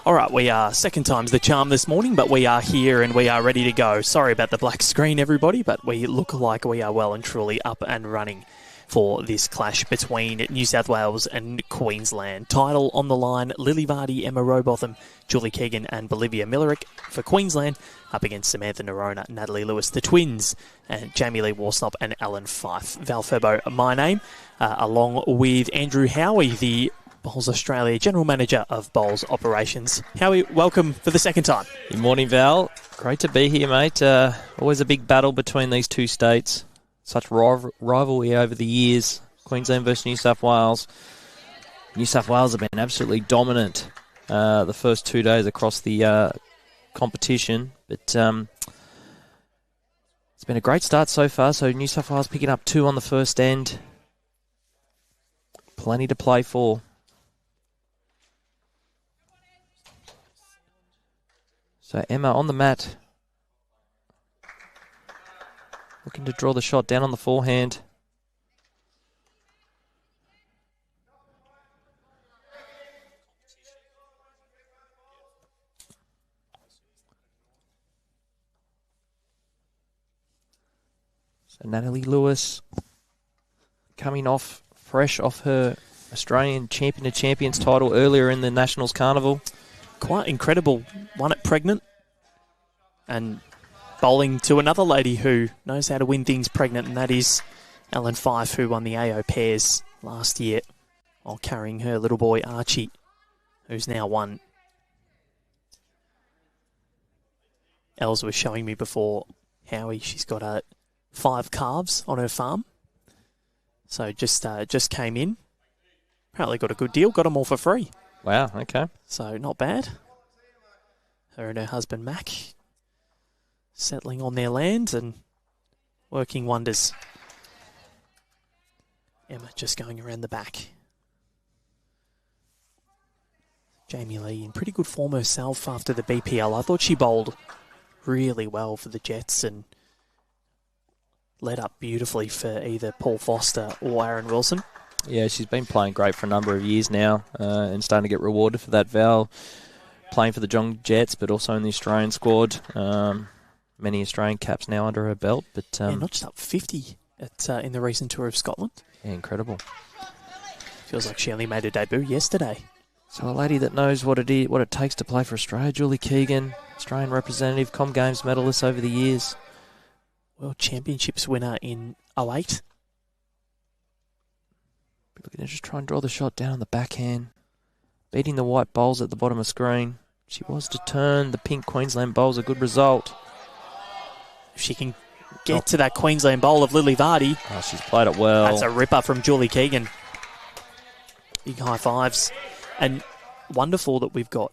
All right, we are second time's the charm this morning, but we are here and we are ready to go. Sorry about the black screen, everybody, but we look like we are well and truly up and running for this clash between New South Wales and Queensland. Title on the line, Lily Vardy, Emma Rowbotham, Julie Keegan and Bolivia Millerick for Queensland, up against Samantha Nerona, Natalie Lewis, the twins, and Jamie Lee Worsnop and Alan Fife. Val Furbo, my name, along with Andrew Howie, the Bowls Australia General Manager of Bowls Operations. Howie, welcome for the second time. Good morning, Val. Great to be here, mate. Always a big battle between these two states. Such rivalry over the years. Queensland versus New South Wales. New South Wales have been absolutely dominant the first 2 days across the competition. But it's been a great start so far. So New South Wales picking up 2 on the first end. Plenty to play for. So Emma on the mat, looking to draw the shot down on the forehand. So Natalie Lewis coming off fresh off her Australian Champion of Champions title earlier in the Nationals Carnival. Quite incredible. Won it pregnant and bowling to another lady who knows how to win things pregnant, and that is Ellen Fife, who won the AO pairs last year while carrying her little boy Archie, who's now 1. Els was showing me before, Howie, she's got 5 calves on her farm. So just came in. Apparently got a good deal, got them all for free. Wow, okay. So not bad. Her and her husband Mac settling on their land and working wonders. Emma just going around the back. Jamie Lee in pretty good form herself after the BPL. I thought she bowled really well for the Jets and led up beautifully for either Paul Foster or Aaron Wilson. Yeah, she's been playing great for a number of years now and starting to get rewarded for that, Val. Playing for the John Jets, but also in the Australian squad. Many Australian caps now under her belt. But notched up 50 in the recent tour of Scotland. Yeah, incredible. Feels like she only made her debut yesterday. So a lady that knows what it takes to play for Australia, Julie Keegan, Australian representative, Com Games medalist over the years. World Championships winner in 2008. Looking to just try and draw the shot down on the backhand. Beating the white bowls at the bottom of screen. She was to turn the pink Queensland bowls a good result. If she can get to that Queensland bowl of Lily Vardy. Oh, she's played it well. That's a ripper from Julie Keegan. Big high fives. And wonderful that we've got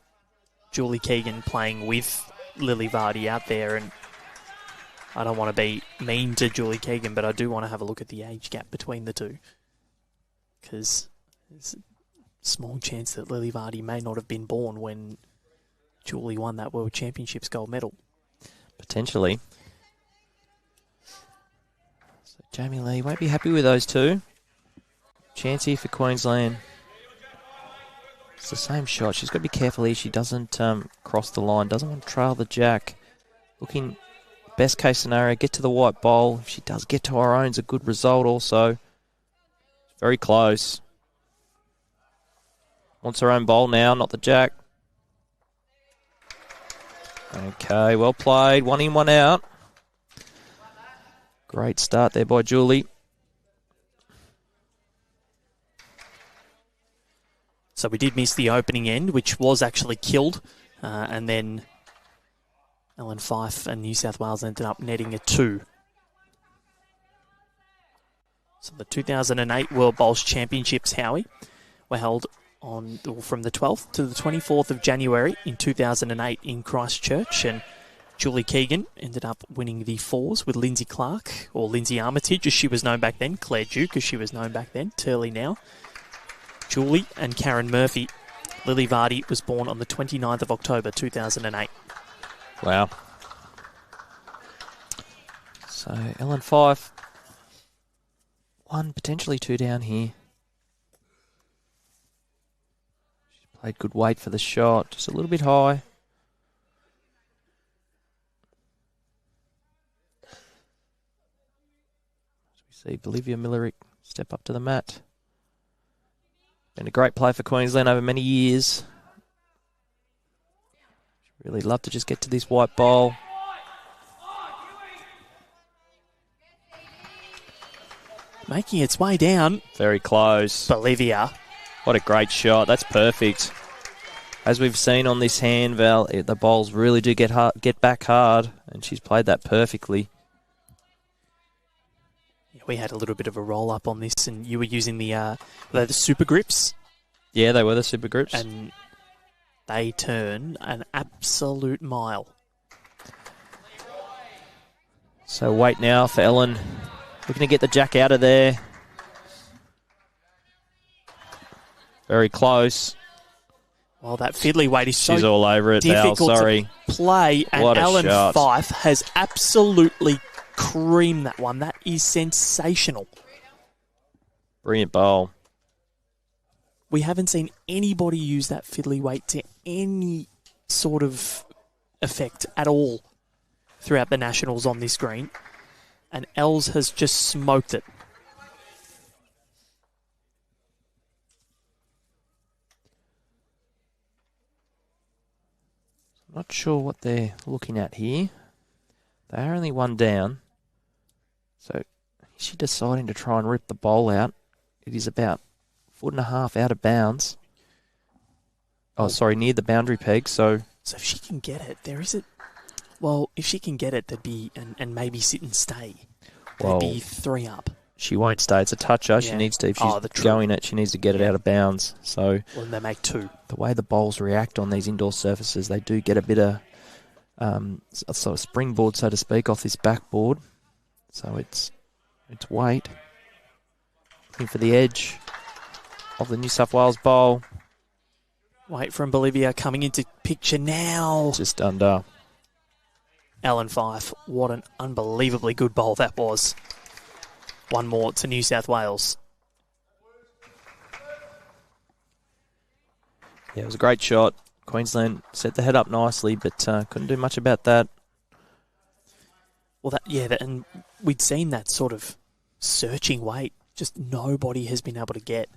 Julie Keegan playing with Lily Vardy out there. And I don't want to be mean to Julie Keegan, but I do want to have a look at the age gap between the two. Because there's a small chance that Lily Vardy may not have been born when Julie won that World Championships gold medal. Potentially. So Jamie Lee won't be happy with those two. Chance here for Queensland. It's the same shot. She's got to be careful here. She doesn't cross the line. Doesn't want to trail the jack. Looking best case scenario, get to the white bowl. If she does get to her own, it's a good result also. Very close. Wants her own bowl now, not the jack. Okay, well played. 1 in, 1 out. Great start there by Julie. So we did miss the opening end, which was actually killed. And then Ellen Fife and New South Wales ended up netting a 2. So the 2008 World Bowls Championships, Howie, were held from the 12th to the 24th of January in 2008 in Christchurch. And Julie Keegan ended up winning the 4s with Lindsay Clark, or Lindsay Armitage as she was known back then, Claire Duke as she was known back then, Turley now. Julie and Karen Murphy. Lily Vardy was born on the 29th of October 2008. Wow. So Ellen Fife. 1, potentially 2 down here. Played good weight for the shot. Just a little bit high. As we see Bolivia Millerick step up to the mat. Been a great play for Queensland over many years. Really love to just get to this white ball. Making its way down. Very close. Bolivia. What a great shot. That's perfect. As we've seen on this hand, Val, the bowls really do get back hard, and she's played that perfectly. Yeah, we had a little bit of a roll-up on this, and you were using the super grips. Yeah, they were the super grips. And they turn an absolute mile. So wait now for Ellen. Looking to get the jack out of there. Very close. Well, that fiddly weight is so She's all over it, Val. difficult Sorry. to play, and What a Ellen shot. Fife has absolutely creamed that one. That is sensational. Brilliant bowl. We haven't seen anybody use that fiddly weight to any sort of effect at all throughout the Nationals on this green. And Els has just smoked it. Not sure what they're looking at here. They are only one down. So is she deciding to try and rip the bowl out? It is about 1.5 foot out of bounds. Oh, sorry, near the boundary peg. So if she can get it, there is it. Well, if she can get it, there'd be and maybe sit and stay. There'd be 3 up. She won't stay. It's a toucher. Yeah. She needs to. If she's going it, she needs to get it out of bounds. So well, they make 2. The way the bowls react on these indoor surfaces, they do get a bit of sort of springboard, so to speak, off this backboard. So it's weight. Looking for the edge of the New South Wales bowl. Weight from Bolivia coming into picture now. Just under. Ellen Fife, what an unbelievably good bowl that was. One more to New South Wales. Yeah, it was a great shot. Queensland set the head up nicely, but couldn't do much about that. Well, and we'd seen that sort of searching weight. Just nobody has been able to get.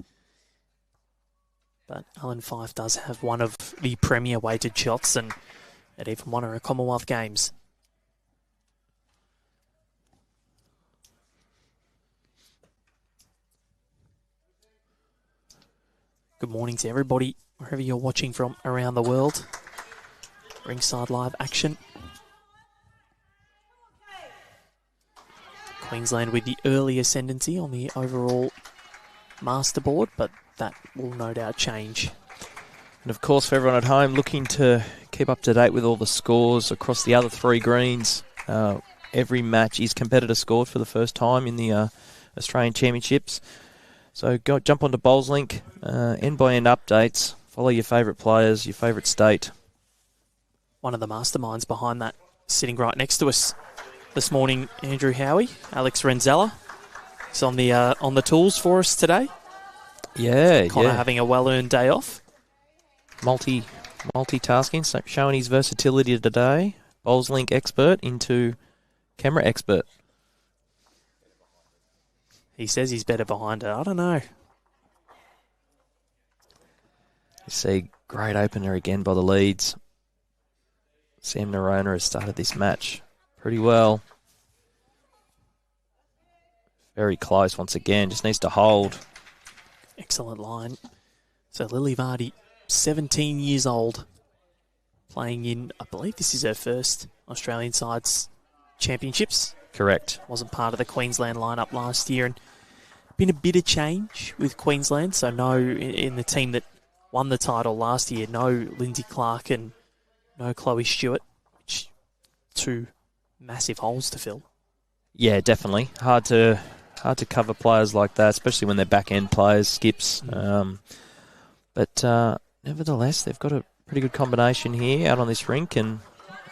But Ellen Fife does have one of the premier weighted shots, and it even won her a Commonwealth Games. Good morning to everybody, wherever you're watching from around the world. Rinkside live action. Queensland with the early ascendancy on the overall masterboard, but that will no doubt change. And of course, for everyone at home looking to keep up to date with all the scores across the other 3 greens, every match is competitor scored for the first time in the Australian Championships. So jump onto BowlsLink, end-by-end updates, follow your favourite players, your favourite state. One of the masterminds behind that sitting right next to us this morning, Andrew Howie, Alex Renzella. He's on the tools for us today. Yeah, Connor having a well-earned day off. Multitasking, so showing his versatility today. BowlsLink expert into camera expert. He says he's better behind her. I don't know. You see, great opener again by the Leeds. Sam Nerona has started this match pretty well. Very close once again, just needs to hold. Excellent line. So Lily Vardy, 17 years old, playing in, I believe this is her first Australian side's championships. Correct. Wasn't part of the Queensland lineup last year, and been a bit of change with Queensland. So no, in the team that won the title last year, no Lindsay Clark and no Chloe Stewart, which 2 massive holes to fill. Yeah, definitely. Hard to cover players like that, especially when they're back-end players, skips. But nevertheless, they've got a pretty good combination here out on this rink, and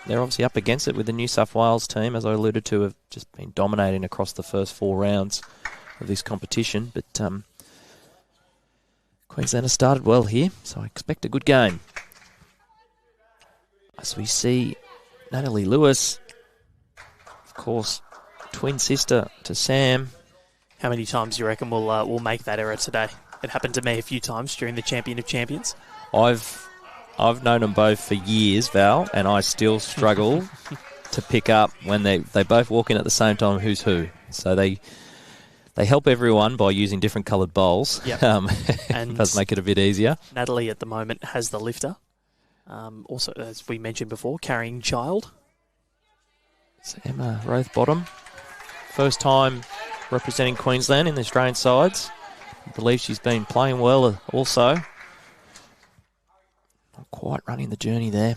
they're obviously up against it with the New South Wales team, as I alluded to, have just been dominating across the first 4 rounds of this competition. But Queensland has started well here, so I expect a good game. As we see Natalie Lewis, of course, twin sister to Sam. How many times do you reckon we'll make that error today? It happened to me a few times during the Champion of Champions. I've known them both for years, Val, and I still struggle to pick up when they both walk in at the same time who's who. So they help everyone by using different coloured bowls. Yep. And it does make it a bit easier. Natalie at the moment has the lifter. Also, as we mentioned before, carrying child. So Emma Rothbottom, first time representing Queensland in the Australian sides. I believe she's been playing well also. Not quite running the journey there.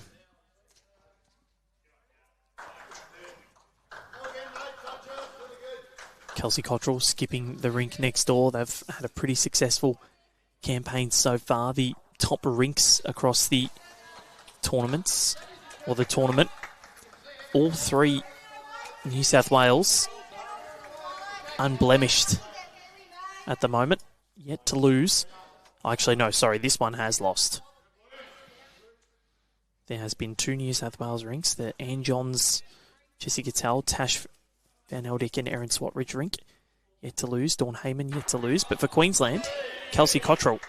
Kelsey Cottrell skipping the rink next door. They've had a pretty successful campaign so far. The top rinks across the tournaments, or the tournament. All three New South Wales unblemished at the moment. Yet to lose. Actually, no, sorry, this one has lost. There has been 2 New South Wales rinks. The Ann Johns, Jessica Tell, Tash Van Heldick and Erin Swatridge rink. Yet to lose. Dawn Heyman yet to lose. But for Queensland, Kelsey Cottrell.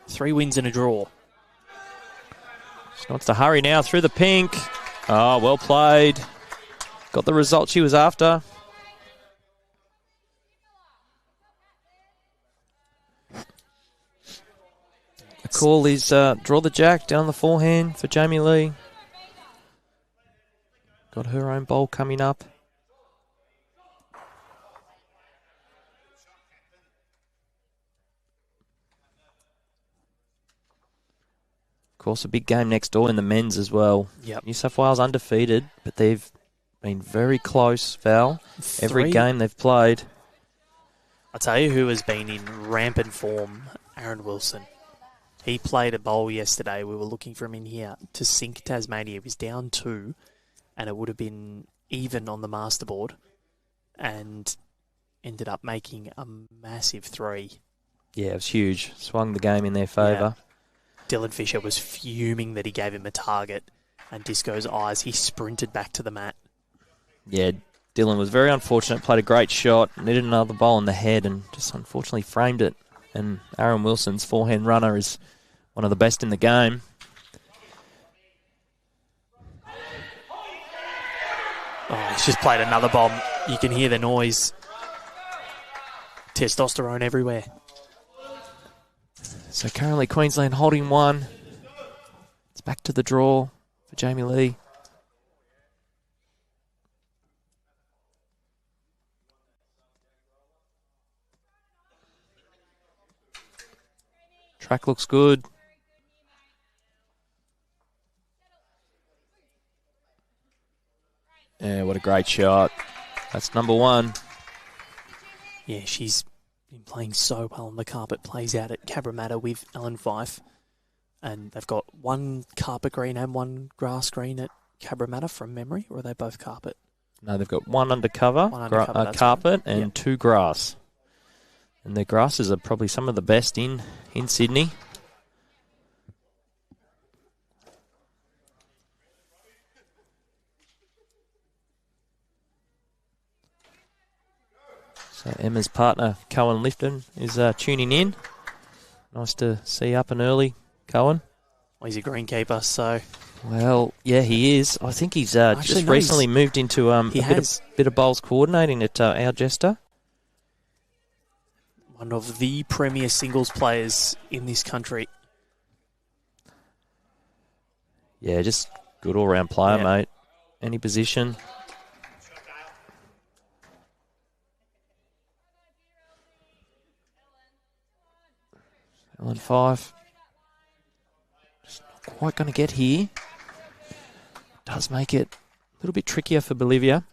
3 wins and a draw. She wants to hurry now through the pink. Oh, well played. Got the result she was after. The call is draw the jack down the forehand for Jamie Lee. Got her own bowl coming up. Of course, a big game next door in the men's as well. Yep. New South Wales undefeated, but they've been very close, Val. Every game they've played. I'll tell you who has been in rampant form, Aaron Wilson. He played a bowl yesterday. We were looking for him in here to sink Tasmania. He was down 2, and it would have been even on the masterboard, and ended up making a massive 3. Yeah, it was huge. Swung the game in their favour. Yeah. Dylan Fisher was fuming that he gave him a target, and Disco's eyes, he sprinted back to the mat. Yeah, Dylan was very unfortunate, played a great shot, needed another bowl on the head, and just unfortunately framed it. And Aaron Wilson's forehand runner is one of the best in the game. Oh, he's just played another bomb. You can hear the noise. Testosterone everywhere. So currently Queensland holding 1. It's back to the draw for Jamie Lee. Track looks good. Yeah, what a great shot. That's number 1. Yeah, she's been playing so well on the carpet. Plays out at Cabramatta with Ellen Fife. And they've got 1 carpet green and 1 grass green at Cabramatta from memory, or are they both carpet? No, they've got 1 undercover, carpet, and yep. 2 grass. And their grasses are probably some of the best in Sydney. So Emma's partner, Cohen Lifton, is tuning in. Nice to see you up and early, Cohen. Well, he's a greenkeeper, so... Well, yeah, he is. I think he's just recently moved into a bit of bowls coordinating at Algesta. One of the premier singles players in this country. Yeah, just good all-round player, mate. Any position. Ellen Fife. Just not quite going to get here. Does make it a little bit trickier for Bolivia.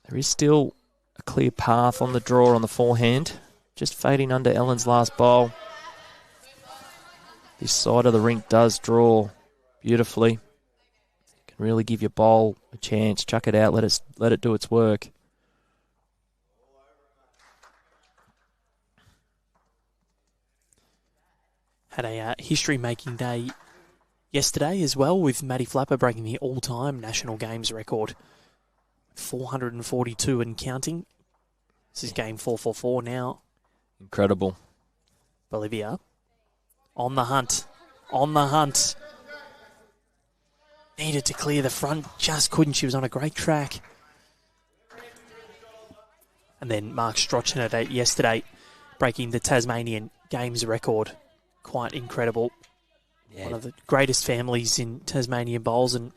There is still a clear path on the draw on the forehand. Just fading under Ellen's last bowl. This side of the rink does draw beautifully. Can really give your bowl a chance. Chuck it out. Let it do its work. Had a history-making day yesterday as well, with Matty Flapper breaking the all-time National Games record. 442 and counting. This is game 444 now. Incredible. Bolivia on the hunt. On the hunt. Needed to clear the front. Just couldn't. She was on a great track. And then Mark Strotchnett yesterday, breaking the Tasmanian Games record. Quite incredible. Yeah. One of the greatest families in Tasmanian bowls, and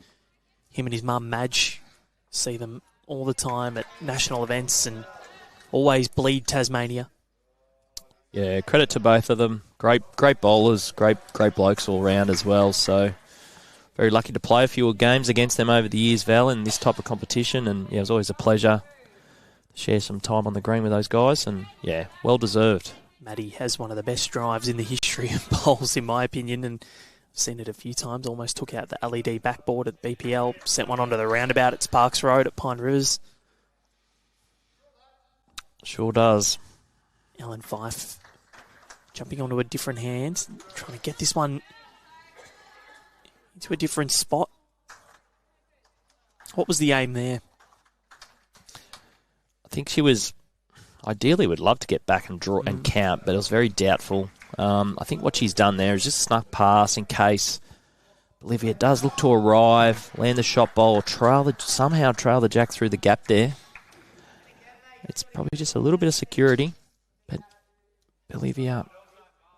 him and his mum Madge, see them all the time at national events and always bleed Tasmania. Yeah, credit to both of them. Great bowlers, great blokes all round as well. So very lucky to play a few games against them over the years, Val, in this type of competition. And yeah, it was always a pleasure to share some time on the green with those guys. And yeah, well deserved. Maddie has one of the best drives in the history of bowls, in my opinion, and I've seen it a few times. Almost took out the LED backboard at BPL, sent one onto the roundabout at Sparks Road at Pine Rivers. Sure does. Ellen Fife jumping onto a different hand, trying to get this one into a different spot. What was the aim there? I think she was ideally would love to get back and draw and count, but it was very doubtful. I think what she's done there is just snuck past in case Bolivia does look to arrive, land the shot bowl, or somehow trail the jack through the gap there. It's probably just a little bit of security, but Bolivia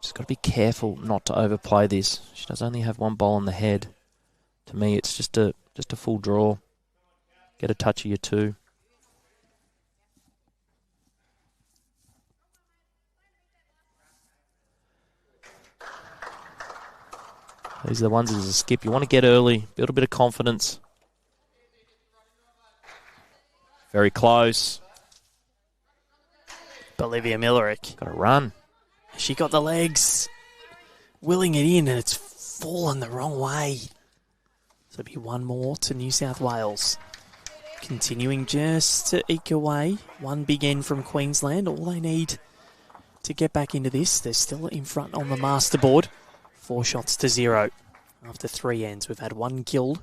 just got to be careful not to overplay this. She does only have one bowl on the head. To me, it's just a full draw. Get a touch of your two. These are the ones as a skip. You want to get early, build a bit of confidence. Very close. Bolivia Millerick. Got to run. She got the legs. Willing it in, and it's fallen the wrong way. So it'll be one more to New South Wales. Continuing just to eke away. One big end from Queensland. All they need to get back into this. They're still in front on the masterboard. 4 shots to 0 after 3 ends. We've had 1 killed.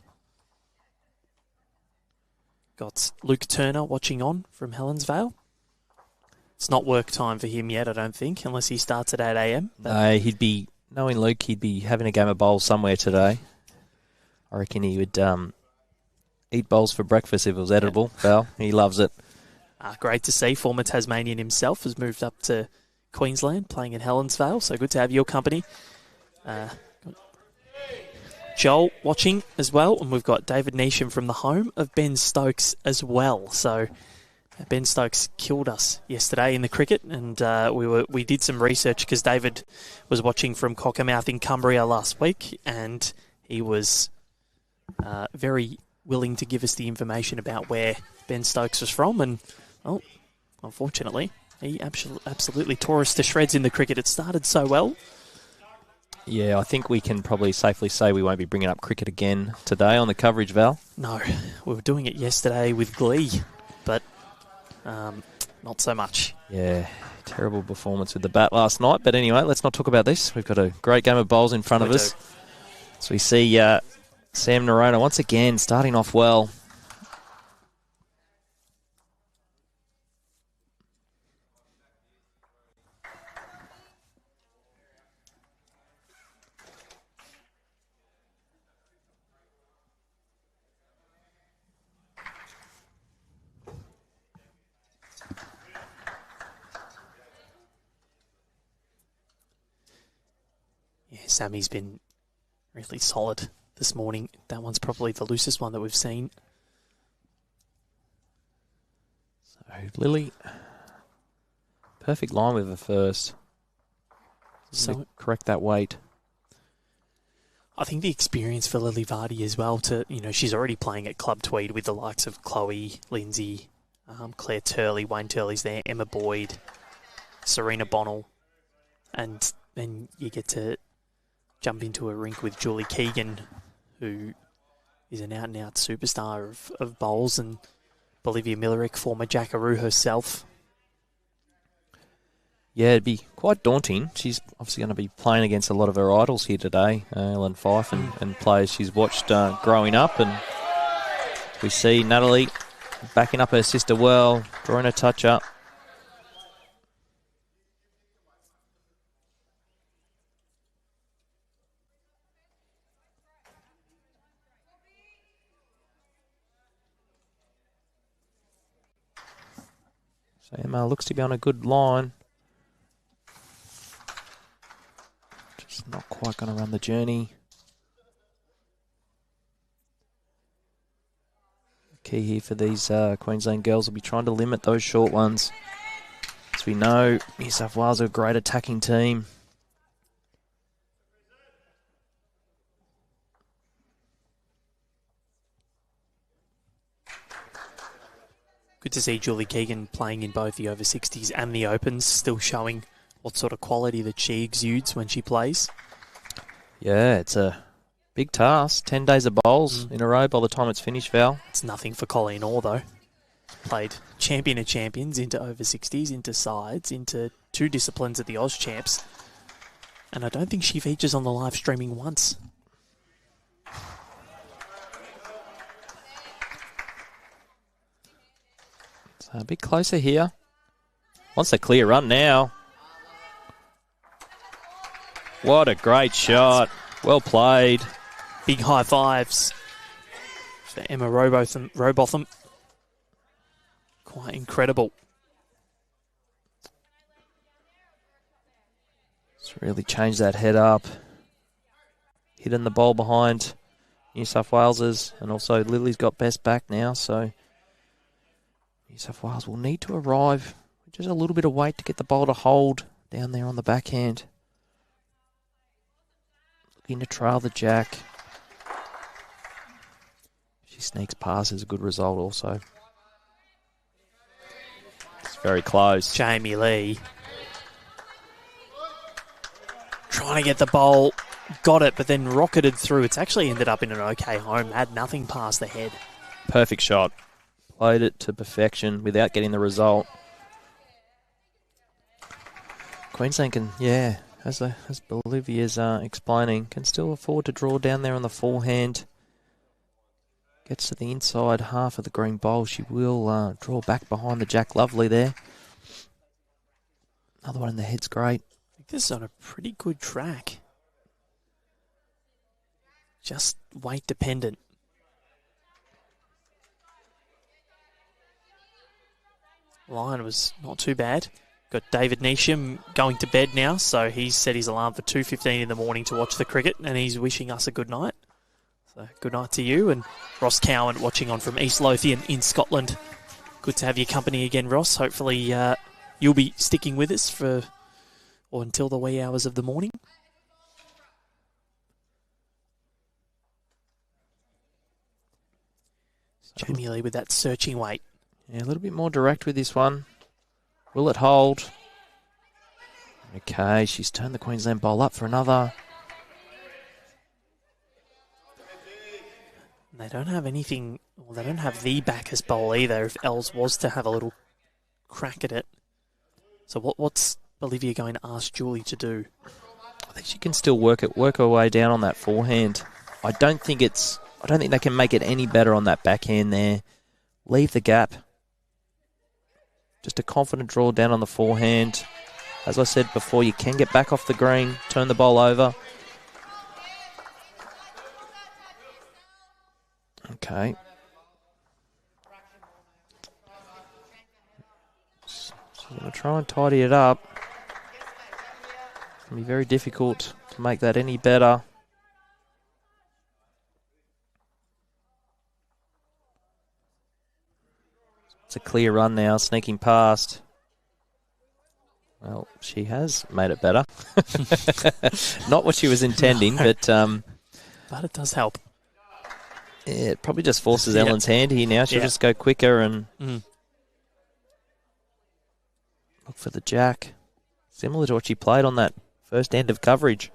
Got Luke Turner watching on from Helensvale. It's not work time for him yet, I don't think, unless he starts at 8 a.m. No, knowing Luke, he'd be having a game of bowls somewhere today. I reckon he would eat bowls for breakfast if it was edible. Val, he loves it. Great to see. Former Tasmanian himself has moved up to Queensland, playing at Helensvale, so good to have your company. Joel watching as well, and we've got David Neesham from the home of Ben Stokes as well. So Ben Stokes killed us yesterday in the cricket, and we did some research because David was watching from Cockermouth in Cumbria last week, and he was very willing to give us the information about where Ben Stokes was from, and unfortunately, he absolutely tore us to shreds in the cricket. It started so well. Yeah, I think we can probably safely say we won't be bringing up cricket again today on the coverage, Val. No, we were doing it yesterday with glee, but not so much. Yeah, terrible performance with the bat last night. But anyway, let's not talk about this. We've got a great game of bowls in front of us. So we see Sam Nerona once again starting off well. Sammy's been really solid this morning. That one's probably the loosest one that we've seen. So Lily, perfect line with her first. So correct that weight. I think the experience for Lily Vardy as well. She's already playing at Club Tweed with the likes of Chloe, Lindsay, Claire Turley, Wayne Turley's there, Emma Boyd, Serena Bonnell, and then you get to jump into a rink with Julie Keegan, who is an out-and-out superstar of bowls, and Bolivia Millerick, former Jackaroo herself. Yeah, it'd be quite daunting. She's obviously going to be playing against a lot of her idols here today, Ellen Fife, and players she's watched growing up. And we see Natalie backing up her sister well, drawing a touch up. So Emma looks to be on a good line. Just not quite going to run the journey. The key here for these Queensland girls will be trying to limit those short ones. As we know, New South Wales are a great attacking team. Good to see Julie Keegan playing in both the over 60s and the opens, still showing what sort of quality that she exudes when she plays. Yeah, it's a big task. 10 days of bowls in a row by the time it's finished, Val. It's nothing for Colleen Orr, though. Played champion of champions into over 60s, into sides, into 2 disciplines at the Oz Champs. And I don't think she features on the live streaming once. A bit closer here. Wants a clear run now. What a great shot. Well played. Big high fives for Emma Robotham. Quite incredible. It's really changed that head up. Hitting the ball behind New South Wales's, and also Lily's got best back now, so New South Wales will need to arrive with just a little bit of weight to get the ball to hold down there on the backhand. Looking to trail the jack. She sneaks past is a good result also. It's very close. Jamie Lee trying to get the bowl, got it, but then rocketed through. It's actually ended up in an okay home, had nothing past the head. Perfect shot. Played it to perfection without getting the result. Queensland can, as Bolivia's explaining, can still afford to draw down there on the forehand. Gets to the inside half of the green bowl. She will draw back behind the Jack Lovely there. Another one in the head's great. I think this is on a pretty good track. Just weight dependent. Line was not too bad. Got David Neesham going to bed now, so he's set his alarm for 2:15 in the morning to watch the cricket, and he's wishing us a good night. So good night to you, and Ross Cowan watching on from East Lothian in Scotland. Good to have your company again, Ross. Hopefully you'll be sticking with us until the wee hours of the morning. Jamie Lee with that searching weight. Yeah, a little bit more direct with this one. Will it hold? Okay, she's turned the Queensland bowl up for another. They don't have anything, well, they don't have the backers bowl either if Els was to have a little crack at it. So what's Bolivia going to ask Julie to do? I think she can still work her way down on that forehand. I don't think they can make it any better on that backhand there. Leave the gap. Just a confident draw down on the forehand. As I said before, you can get back off the green, turn the ball over. Okay. So I'm going to try and tidy it up. It's going to be very difficult to make that any better. It's a clear run now, sneaking past. Well, she has made it better. Not what she was intending, no. But it does help. Yeah, it probably just forces Ellen's hand here now. She'll just go quicker and look for the jack. Similar to what she played on that first end of coverage.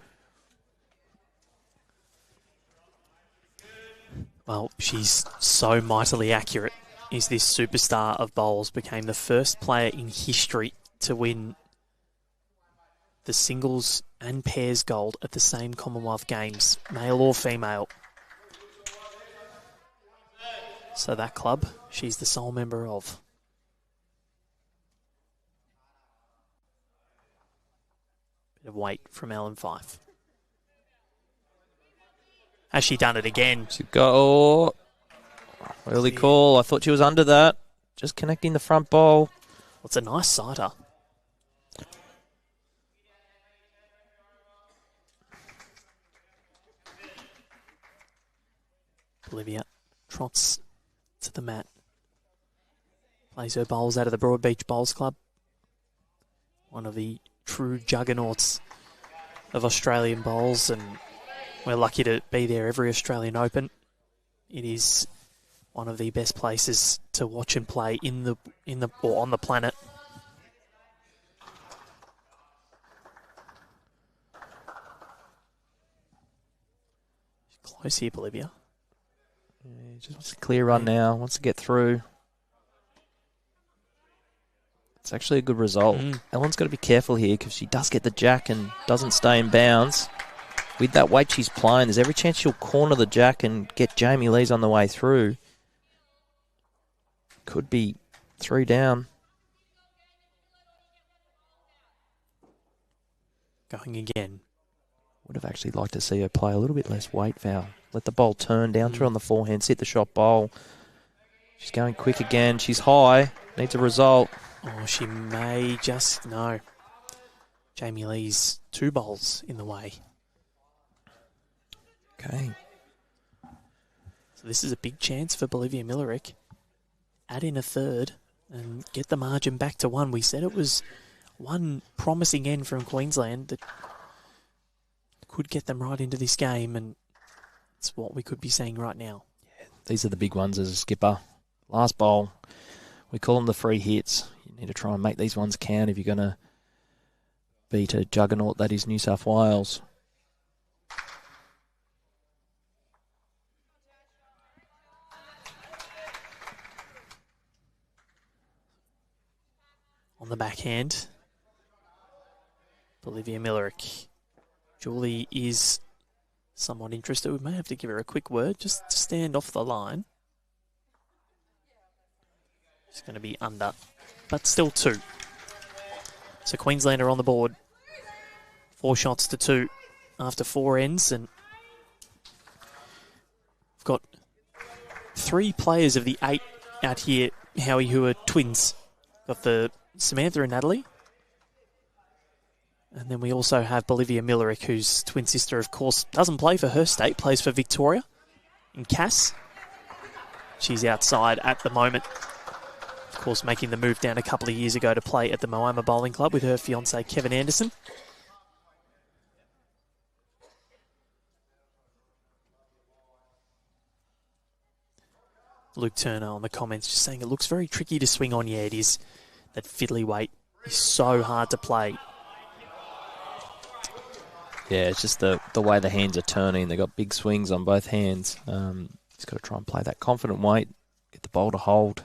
Well, she's so mightily accurate. Is this superstar of bowls became the first player in history to win the singles and pairs gold at the same Commonwealth Games, male or female. So that club, she's the sole member of. Bit of weight from Ellen Fife. Has she done it again? She got early call. I thought she was under that. Just connecting the front bowl. Well, it's a nice sighter. Bolivia trots to the mat. Plays her bowls out of the Broadbeach Bowls Club. One of the true juggernauts of Australian bowls, and we're lucky to be there every Australian Open. It is one of the best places to watch and play or on the planet. Close here, Bolivia. Yeah, just wants a clear run now. Wants to get through. It's actually a good result. Ellen's got to be careful here because she does get the jack and doesn't stay in bounds. With that weight she's playing, there's every chance she'll corner the jack and get Jamie Lees on the way through. Could be 3 down. Going again. Would have actually liked to see her play a little bit less weight, Val. Let the bowl turn down through on the forehand, sit the shot bowl. She's going quick again. She's high. Needs a result. Oh, she may just... No. Jamie Lee's 2 bowls in the way. Okay. So this is a big chance for Bolivia Millerick. Add in a third and get the margin back to 1. We said it was one promising end from Queensland that could get them right into this game, and it's what we could be seeing right now. Yeah, these are the big ones as a skipper. Last bowl, we call them the free hits. You need to try and make these ones count if you're going to beat a juggernaut that is New South Wales. On the backhand, Bolivia Millerick. Julie is somewhat interested. We may have to give her a quick word just to stand off the line. She's going to be under, but still 2. So Queensland are on the board. 4 shots to 2 after 4 ends, and we've got 3 players of the 8 out here, Howie, who are twins. Got the Samantha and Natalie. And then we also have Bolivia Millerick, whose twin sister, of course, doesn't play for her state, plays for Victoria in Cass. She's outside at the moment. Of course, making the move down a couple of years ago to play at the Moama Bowling Club with her fiancé, Kevin Anderson. Luke Turner on the comments just saying it looks very tricky to swing on. Yeah, it is. That fiddly weight is so hard to play. Yeah, it's just the way the hands are turning. They've got big swings on both hands. He's got to try and play that confident weight, get the bowl to hold.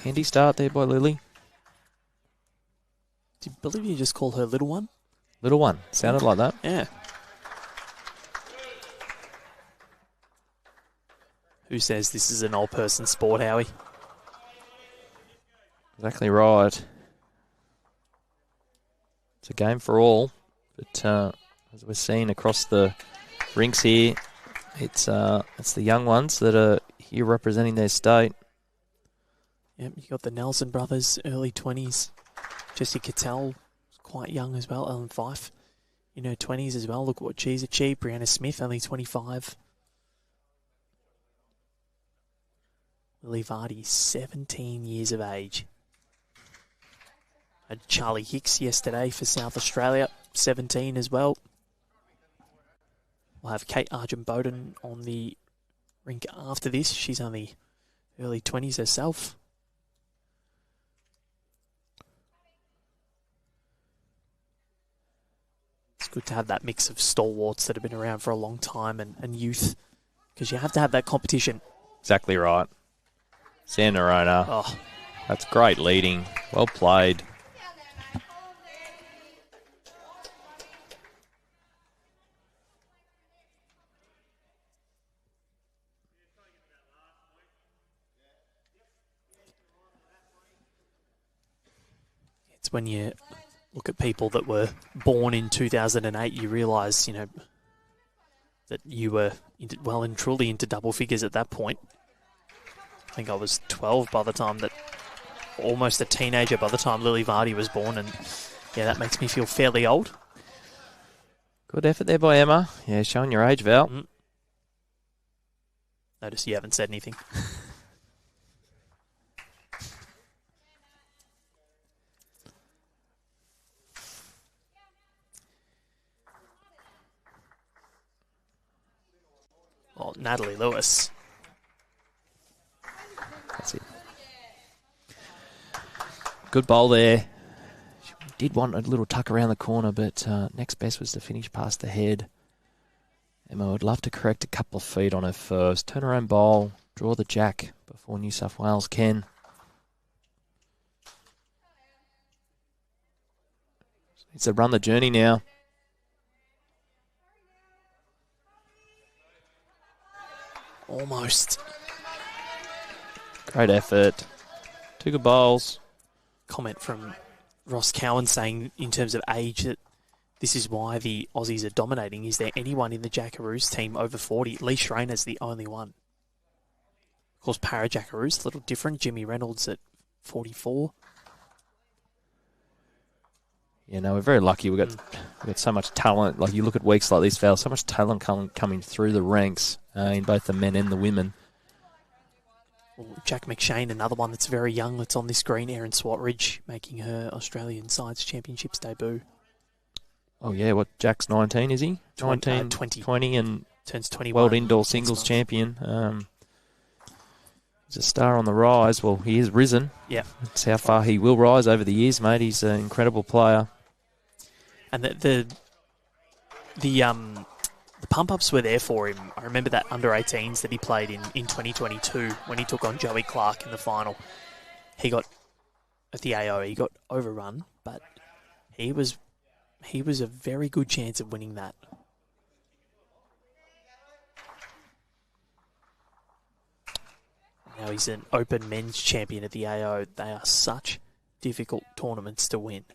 Handy start there by Lily. Did Bolivia just call her little one? Little one. Sounded like that. Yeah. Who says this is an old person sport, Howie? Exactly right. It's a game for all. But as we're seeing across the rinks here, it's the young ones that are here representing their state. Yep, you got the Nelson brothers, early 20s. Jessie Cattell, quite young as well. Ellen Fife, in her 20s as well. Look what she's achieved. Brianna Smith, only 25. Lily Vardy, 17 years of age. Had Charlie Hicks yesterday for South Australia, 17 as well. We'll have Kate Argent-Bowden on the rink after this. She's only early 20s herself. It's good to have that mix of stalwarts that have been around for a long time and youth. because you have to have that competition. Exactly right. Sandarona. Oh, That's great leading. Well played. it's when you look at people that were born in 2008, you realise, you know, that you were well and truly into double figures at that point. I think I was 12 by the time that, almost a teenager by the time Lily Vardy was born, and yeah, that makes me feel fairly old. Good effort there by Emma. Yeah, showing your age, Val. Notice you haven't said anything. Oh, Natalie Lewis. That's it. Good bowl there. She did want a little tuck around the corner, but next best was to finish past the head. Emma would love to correct a couple of feet on her first. Turn her own bowl, draw the jack before New South Wales can. Needs to run the journey now. Almost. Great effort. 2 good bowls. Comment from Ross Cowan saying, in terms of age, that this is why the Aussies are dominating. Is there anyone in the Jackaroos team over 40? Lee Schreiner's the only one. Of course, Para Jackaroos, a little different. Jimmy Reynolds at 44. Yeah, no, we're very lucky. We've got so much talent. Like, you look at weeks like this, Val, so much talent coming through the ranks in both the men and the women. Jack McShane, another one that's very young, that's on this green. Erin Swatridge making her Australian Science Championships debut. Oh, yeah, what, Jack's 19, is he? 20. 20 and turns 21. World Indoor Singles Champion. He's a star on the rise. Well, he has risen. Yeah. That's how far he will rise over the years, mate. He's an incredible player. And the pump-ups were there for him. I remember that under-18s that he played in 2022 when he took on Joey Clark in the final. He got, at the AO, he got overrun, but he was a very good chance of winning that. Now he's an open men's champion at the AO. They are such difficult tournaments to win.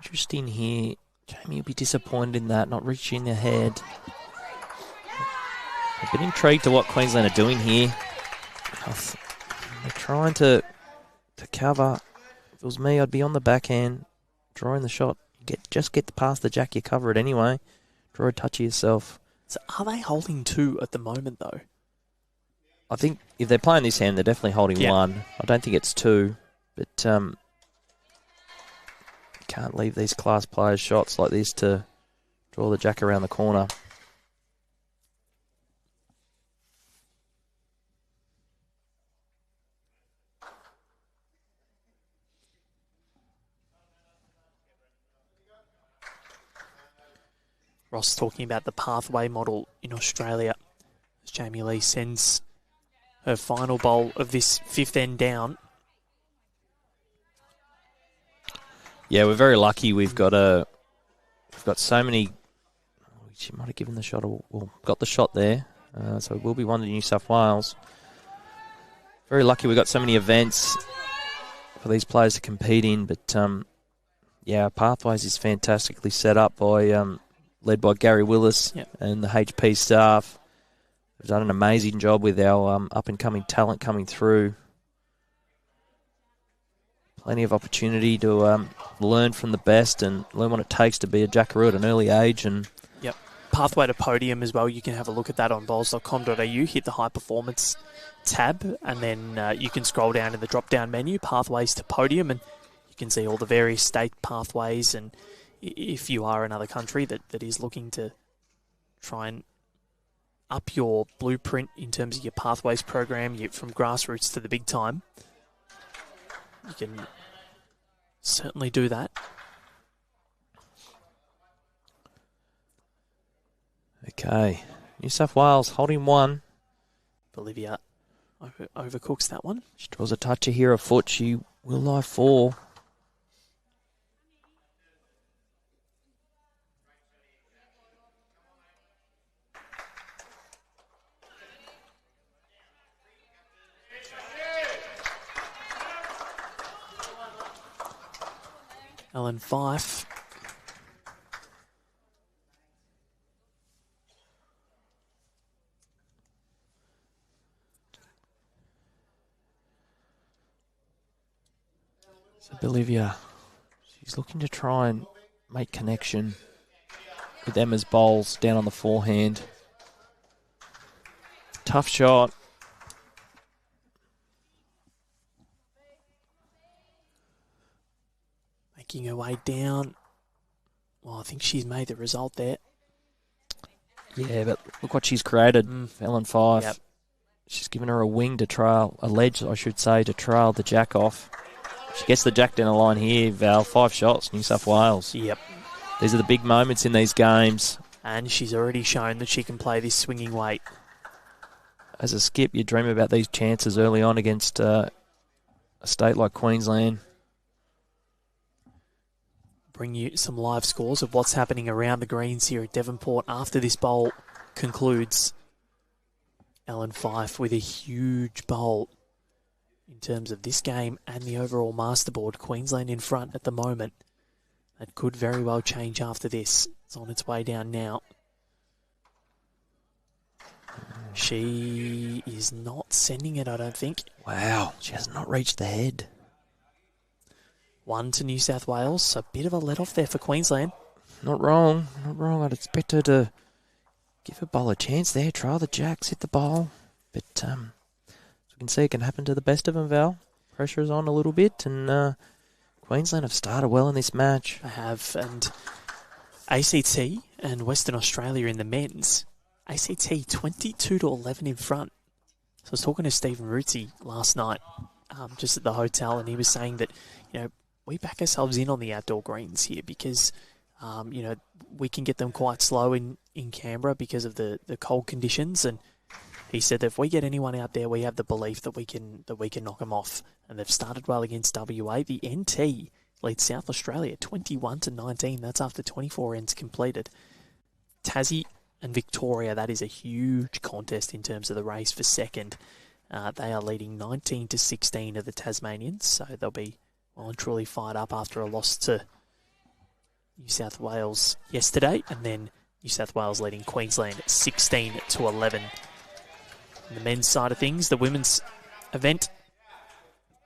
Interesting here. Jamie will be disappointed in that, not reaching ahead. A bit intrigued to what Queensland are doing here. They're trying to cover. If it was me, I'd be on the backhand, drawing the shot. Just get past the jack, you cover it anyway. Draw a touch of yourself. So are they holding 2 at the moment, though? I think if they're playing this hand, they're definitely holding 1. I don't think it's 2, but can't leave these class players shots like this to draw the jack around the corner. Ross talking about the pathway model in Australia as Jamie Lee sends her final bowl of this 5th end down. Yeah, we're very lucky. We've got so many. She might have given the shot, well, got the shot there. So it will be one to New South Wales. Very lucky we've got so many events for these players to compete in. But, yeah, Pathways is fantastically set up by led by Gary Willis and the HP staff. They've done an amazing job with our up-and-coming talent coming through. Plenty of opportunity to learn from the best and learn what it takes to be a Jackaroo at an early age. And pathway to podium as well. You can have a look at that on bowls.com.au. Hit the high performance tab, and then you can scroll down in the drop-down menu, pathways to podium, and you can see all the various state pathways. And if you are another country that is looking to try and up your blueprint in terms of your pathways program, from grassroots to the big time, you can certainly do that. Okay, New South Wales holding one. Bolivia overcooks that one. She draws a toucher here, a foot. She will lie 4. Ellen Fife. So Bolivia, she's looking to try and make connection with Emma's bowls down on the forehand. Tough shot. Making her way down. Well, I think she's made the result there. Yeah, but look what she's created for Ellen Fife. Yep. She's given her a wing to trail, a ledge, I should say, to trail the jack off. She gets the jack down the line here, Val. 5 shots, New South Wales. Yep. These are the big moments in these games. And she's already shown that she can play this swinging weight. As a skip, you dream about these chances early on against a state like Queensland. Bring you some live scores of what's happening around the greens here at Devonport after this bowl concludes. Ellen Fife with a huge bowl in terms of this game and the overall masterboard. Queensland in front at the moment. That could very well change after this. It's on its way down now. She is not sending it, I don't think. Wow, she has not reached the head. 1 to New South Wales, so a bit of a let-off there for Queensland. Not wrong, not wrong. I'd expect her to give a bowl a chance there, trial the jacks, hit the bowl. But as we can see, it can happen to the best of them, Val. Pressure is on a little bit, and Queensland have started well in this match. They have, and ACT and Western Australia in the men's. ACT 22 to 11 in front. So I was talking to Stephen Rootsey last night, just at the hotel, and he was saying that, we back ourselves in on the outdoor greens here because, we can get them quite slow in Canberra because of the cold conditions. And he said that if we get anyone out there, we have the belief that we can knock them off. And they've started well against WA. The NT leads South Australia 21 to 19. That's after 24 ends completed. Tassie and Victoria, that is a huge contest in terms of the race for second. They are leading 19 to 16 of the Tasmanians, so they'll be well and truly fired up after a loss to New South Wales yesterday, and then New South Wales leading Queensland 16 to 11. On the men's side of things, the women's event,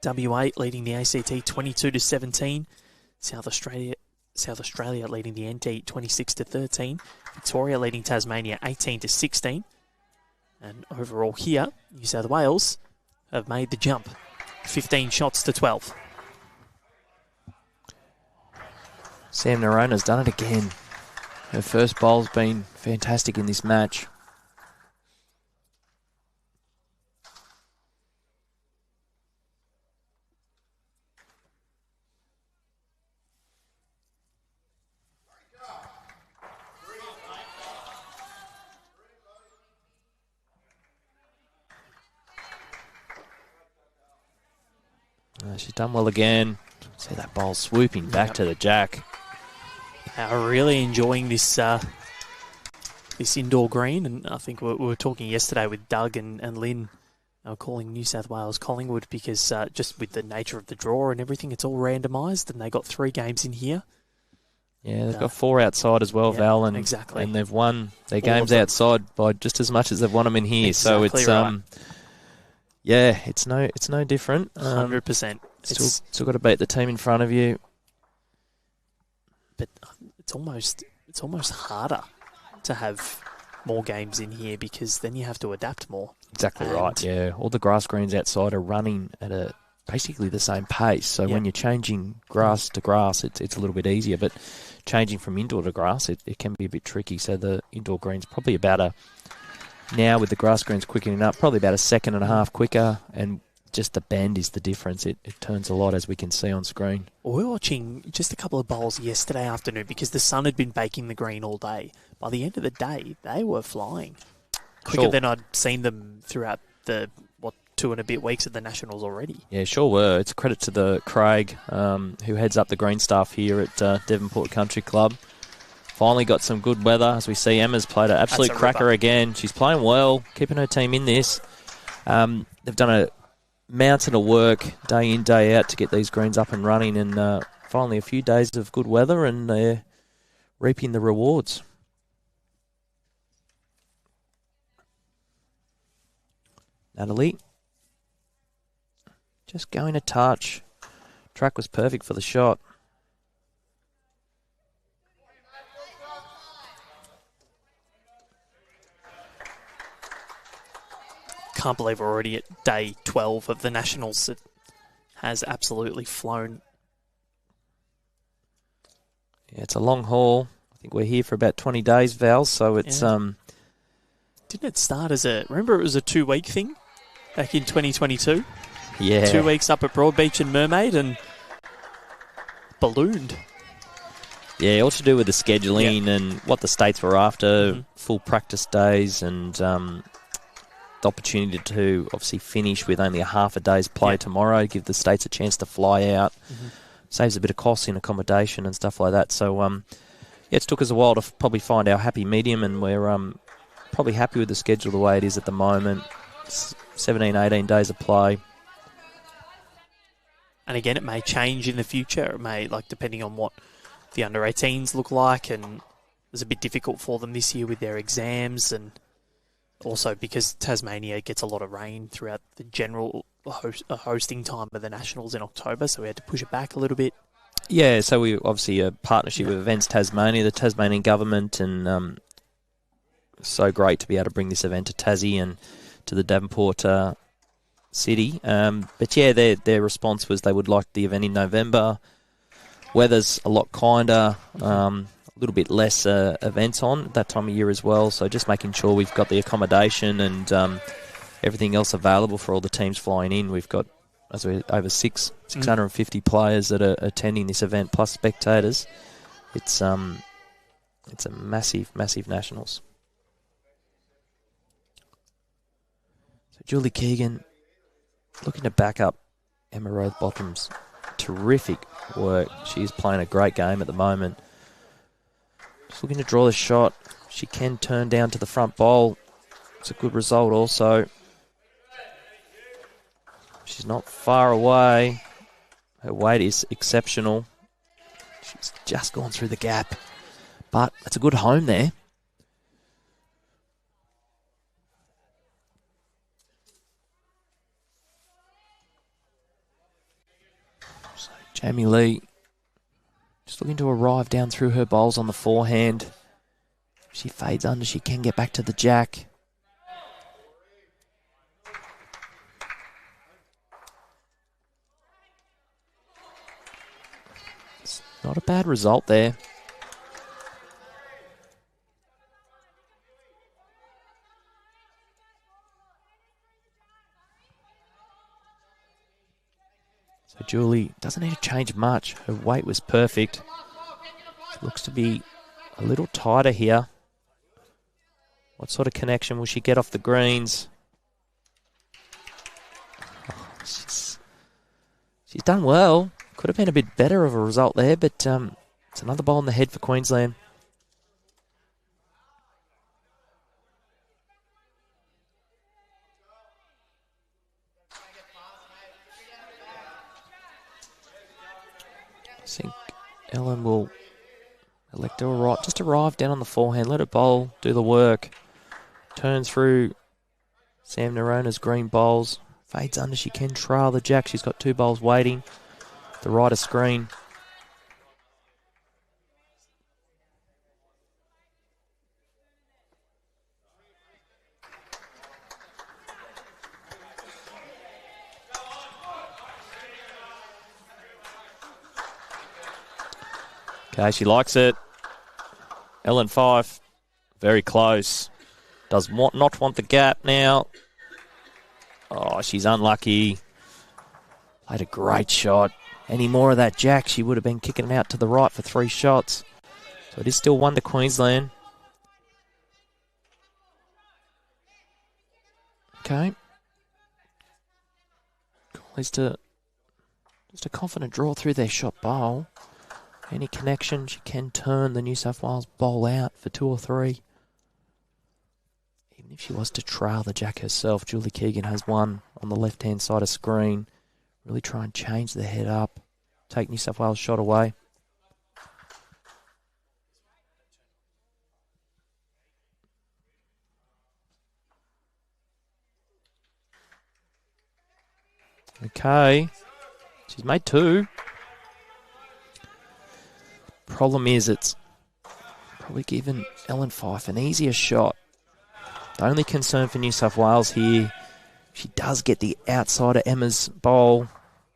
WA leading the ACT 22 to 17. South Australia leading the NT 26 to 13. Victoria leading Tasmania 18 to 16. And overall here, New South Wales have made the jump, 15 shots to 12. Sam Narona's done it again. Her first bowl's been fantastic in this match. She's done well again. See that bowl swooping back to the jack. Really enjoying this this indoor green, and I think we were talking yesterday with Doug and Lynn. They were calling New South Wales Collingwood because just with the nature of the draw and everything, it's all randomised, and they got 3 games in here. Yeah, they've got 4 outside as well, Val, and exactly. And they've won their games outside by just as much as they've won them in here. Exactly, so it's right. Yeah, it's no different. 100%. Still got to beat the team in front of you. But it's almost harder to have more games in here because then you have to adapt more. Exactly right. Yeah, all the grass greens outside are running at basically the same pace. So when you're changing grass to grass, it's a little bit easier. But changing from indoor to grass, it can be a bit tricky. So the indoor greens probably about now with the grass greens quickening up, probably about a second and a half quicker, and just the bend is the difference. It turns a lot, as we can see on screen. Well, we were watching just a couple of bowls yesterday afternoon because the sun had been baking the green all day. By the end of the day, they were flying. quicker than I'd seen them throughout the 2 and a bit weeks at the Nationals already. Yeah, sure were. It's a credit to the Craig, who heads up the green staff here at Devonport Country Club. Finally got some good weather. As we see, Emma's played an absolute cracker again. She's playing well, keeping her team in this. They've done a mountain of work day in, day out to get these greens up and running, and finally a few days of good weather, and they're reaping the rewards. Natalie, just going a touch. Track was perfect for the shot. Can't believe we're already at day 12 of the Nationals. It has absolutely flown. Yeah, it's a long haul. I think we're here for about 20 days, Val, so it's... Didn't it start as remember it was a 2-week thing back in 2022? Yeah. 2 weeks up at Broadbeach and Mermaid and ballooned. Yeah, all to do with the scheduling and what the states were after, full practice days, and the opportunity to obviously finish with only a half a day's play tomorrow, give the states a chance to fly out, saves a bit of cost in accommodation and stuff like that. So, it took us a while to probably find our happy medium, and we're probably happy with the schedule the way it is at the moment. 17, 18 days of play. And again, it may change in the future. It may, depending on what the under-18s look like, and it was a bit difficult for them this year with their exams, and also because Tasmania gets a lot of rain throughout the general hosting time of the Nationals in October, so we had to push it back a little bit. Yeah, so we obviously a partnership with Events Tasmania, the Tasmanian government, and so great to be able to bring this event to Tassie and to the Devonport city. But yeah, their response was they would like the event in November. Weather's a lot kinder, a little bit less events on at that time of year as well. So just making sure we've got the accommodation and everything else available for all the teams flying in. We've got over 650 players that are attending this event, plus spectators. It's a massive, massive Nationals. So Julie Keegan looking to back up Emma Rothbottom's terrific work. She's playing a great game at the moment. Just looking to draw the shot. She can turn down to the front bowl. It's a good result also. She's not far away. Her weight is exceptional. She's just gone through the gap. But it's a good home there. So Jamie Lee just looking to arrive down through her bowls on the forehand. If she fades under, she can get back to the jack. It's not a bad result there. So Julie doesn't need to change much. Her weight was perfect. She looks to be a little tighter here. What sort of connection will she get off the greens? Oh, she's done well. Could have been a bit better of a result there, but it's another ball in the head for Queensland. I think Ellen will elect to just arrive down on the forehand, let it bowl, do the work. Turn through Sam Narona's green bowls. Fades under, she can trail the jack. She's got two bowls waiting. The right of screen. Okay, she likes it. Ellen Fife, very close. Does not want the gap now. Oh, she's unlucky. Played a great shot. Any more of that jack, she would have been kicking it out to the right for 3 shots. So it is still 1 to Queensland. Okay. Just a confident draw through their shot bowl. Any connection, she can turn the New South Wales bowl out for 2 or 3. Even if she was to trail the jack herself, Julie Keegan has one on the left-hand side of screen. Really try and change the head up, take New South Wales shot away. Okay. She's made 2. Problem is it's probably given Ellen Fife an easier shot. The only concern for New South Wales here, she does get the outside of Emma's bowl,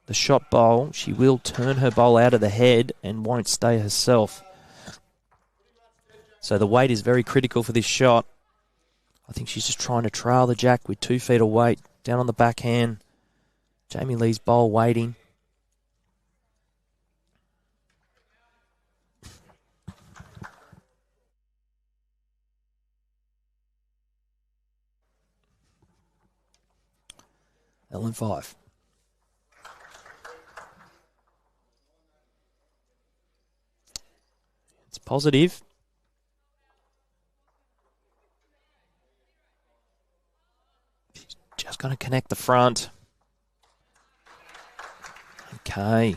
the shot bowl. She will turn her bowl out of the head and won't stay herself. So the weight is very critical for this shot. I think she's just trying to trail the jack with 2 feet of weight down on the backhand. Jamie Lee's bowl waiting. Ellen Fife. It's positive. She's just going to connect the front. Okay.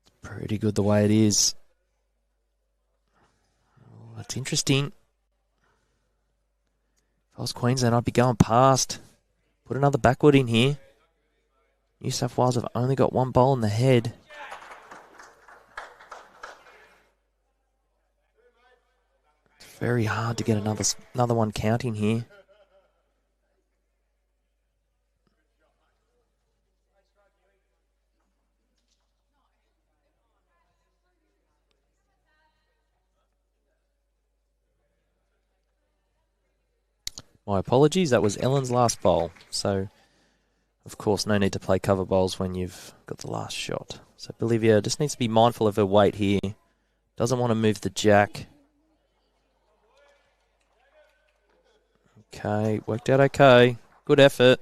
It's pretty good the way it is. Oh, that's interesting. If I was Queensland, I'd be going past. Put another backward in here. New South Wales have only got 1 bowl in the head. It's very hard to get another one counting here. My apologies, that was Ellen's last bowl. So, of course, no need to play cover bowls when you've got the last shot. So Bolivia just needs to be mindful of her weight here. Doesn't want to move the jack. Okay, worked out okay. Good effort.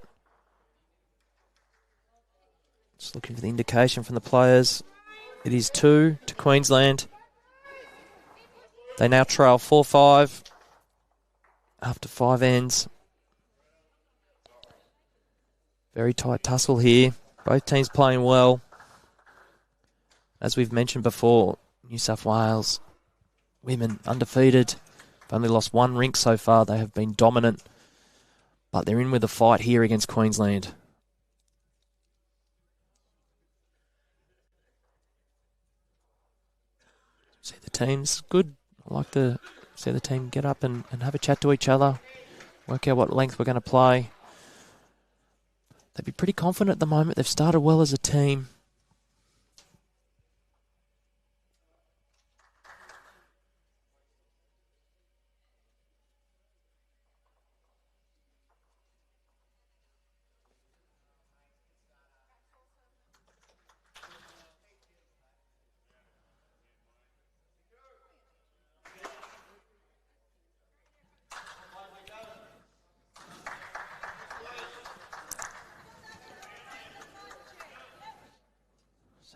Just looking for the indication from the players. It is 2 to Queensland. They now trail 4-5 after 5 ends. Very tight tussle here. Both teams playing well. As we've mentioned before, New South Wales women undefeated. They've only lost 1 rink so far. They have been dominant. But they're in with a fight here against Queensland. See the teams. Good. I like to see the team get up and have a chat to each other. Work out what length we're going to play. They'd be pretty confident at the moment. They've started well as a team.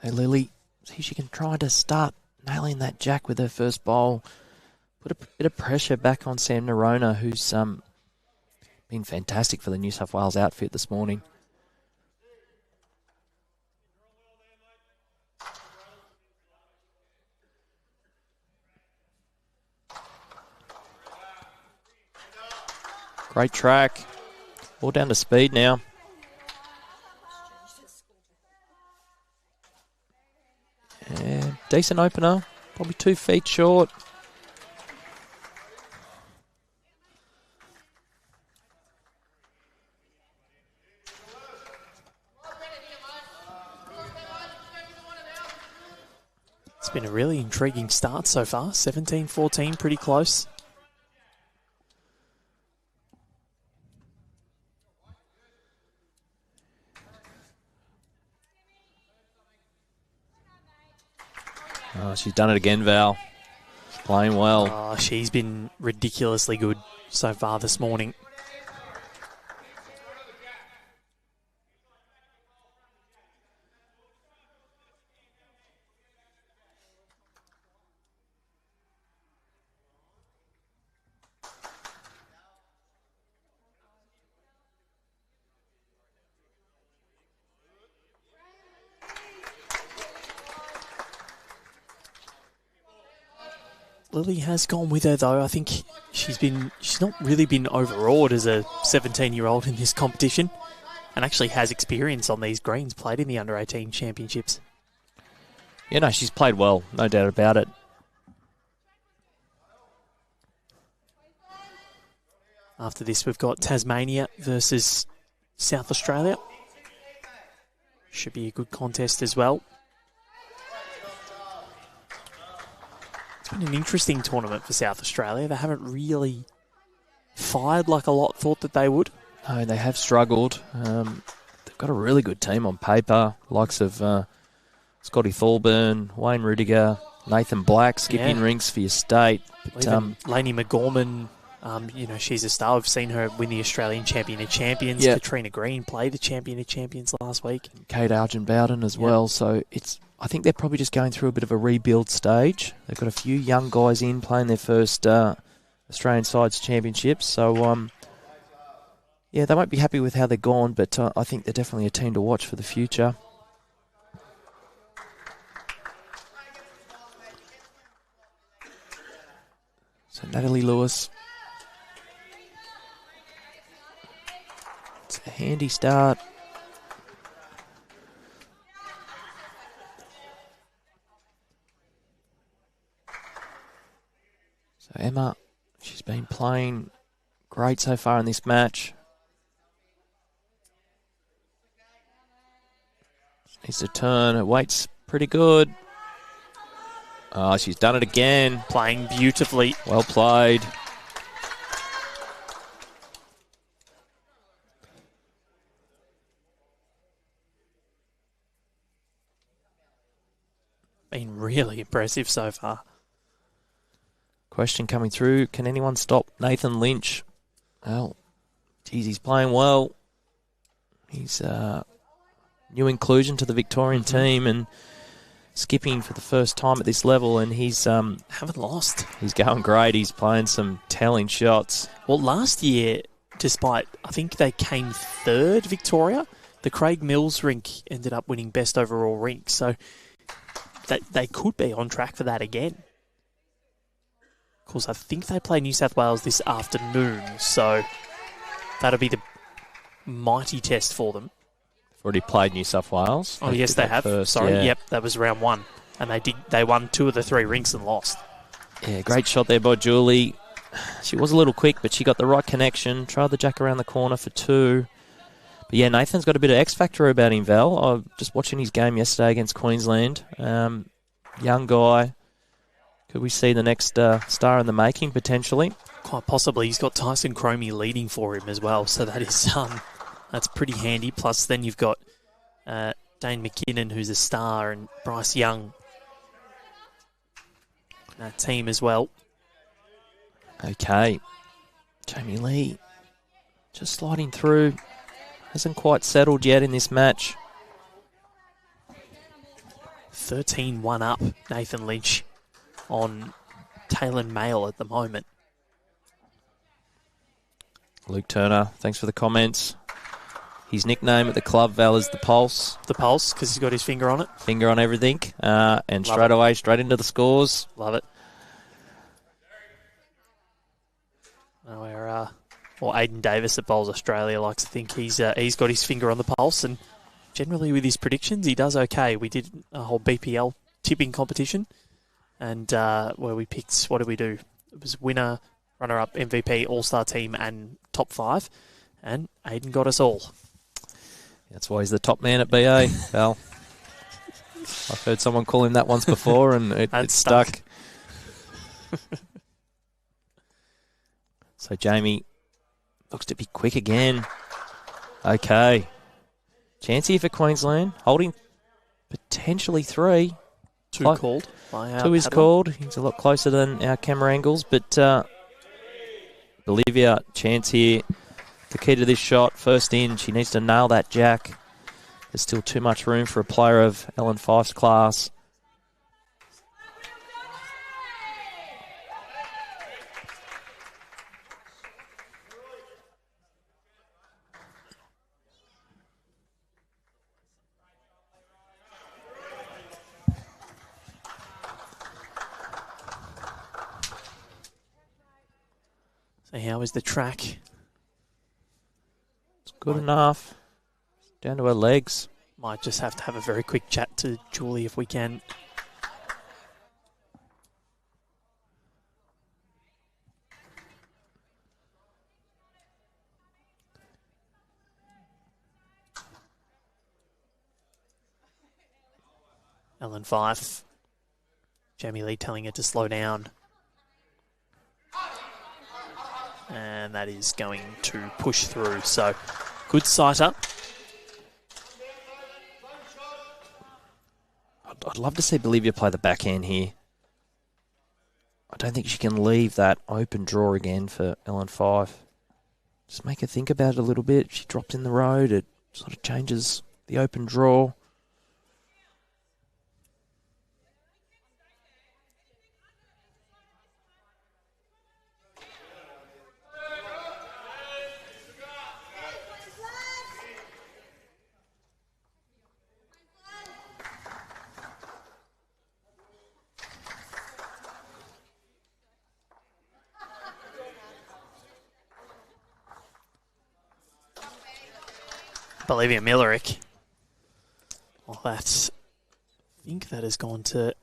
So Lily, see if she can try to start nailing that jack with her first bowl. Put a bit of pressure back on Sam Nerona, who's been fantastic for the New South Wales outfit this morning. Great track. All down to speed now. Yeah, decent opener. Probably 2 feet short. It's been a really intriguing start so far. 17-14, pretty close. Oh, she's done it again, Val. Playing well. Oh, she's been ridiculously good so far this morning. Lily has gone with her, though. I think she's not really been overawed as a 17-year-old in this competition, and actually has experience on these greens, played in the under-18 championships. Yeah, no, she's played well, no doubt about it. After this, we've got Tasmania versus South Australia. Should be a good contest as well. It's been an interesting tournament for South Australia. They haven't really fired like a lot thought that they would. No, they have struggled. They've got a really good team on paper, likes of Scotty Thorburn, Wayne Rudiger, Nathan Black, skipping rinks for your state. But, Lainey McGorman, she's a star. We've seen her win the Australian Champion of Champions. Yep. Katrina Green played the Champion of Champions last week. Kate Argent-Bowden as well. So I think they're probably just going through a bit of a rebuild stage. They've got a few young guys in playing their first Australian Sides Championships. So, they won't be happy with how they're gone, but I think they're definitely a team to watch for the future. So Natalie Lewis. It's a handy start. So Emma, she's been playing great so far in this match. Needs to turn. Her weight's pretty good. Oh, she's done it again. Playing beautifully. Well played. Been really impressive so far. Question coming through. Can anyone stop Nathan Lynch? Well, geez, he's playing well. He's new inclusion to the Victorian team and skipping for the first time at this level, and he's haven't lost. He's going great. He's playing some telling shots. Well, last year, despite I think they came third, Victoria, the Craig Mills rink ended up winning best overall rink, so they could be on track for that again. Of course, I think they play New South Wales this afternoon, so that'll be the mighty test for them. Already played New South Wales. Oh, yes, they have. First, Sorry, yeah. Yep, that was round one. And they won 2 of the 3 rinks and lost. Yeah, great shot there by Julie. She was a little quick, but she got the right connection. Tried the jack around the corner for 2. But yeah, Nathan's got a bit of X factor about him, Val. I was just watching his game yesterday against Queensland. Young guy. Could we see the next star in the making, potentially? Quite possibly. He's got Tyson Cromie leading for him as well, so that is that's pretty handy. Plus, then you've got Dane McKinnon, who's a star, and Bryce Young in that team as well. Okay. Jamie Lee just sliding through. Hasn't quite settled yet in this match. 13-1 up, Nathan Lynch on Taylor Mail at the moment. Luke Turner, thanks for the comments. His nickname at the club, Val, is the Pulse. The Pulse, because he's got his finger on it. Finger on everything. And Love straight it. away, straight into the scores. Love it. Aidan Davis at Bowls Australia likes to think he's got his finger on the pulse, and generally with his predictions, he does okay. We did a whole BPL tipping competition, and where we picked, what did we do? It was winner, runner-up, MVP, all-star team, and top 5, and Aidan got us all. That's why he's the top man at BA, Val. I've heard someone call him that once before, and it stuck. So Jamie looks to be quick again. Okay. Chance here for Queensland. Holding potentially 3. Two called by our Two is paddler. called. He's a lot closer than our camera angles, but Bolivia, chance here. The key to this shot, first in, she needs to nail that jack. There's still too much room for a player of Ellen Fife's class. So how is the track? It's good enough. Down to her legs. Might just have to have a very quick chat to Julie if we can. Ellen Fife. Jamie Lee telling her to slow down. And that is going to push through. So, good sighter. I'd love to see Bolivia play the backhand here. I don't think she can leave that open draw again for Ellen Fife. Just make her think about it a little bit. If she drops in the road, it sort of changes the open draw. Bolivia Millerick. Well, that's... I think that has gone to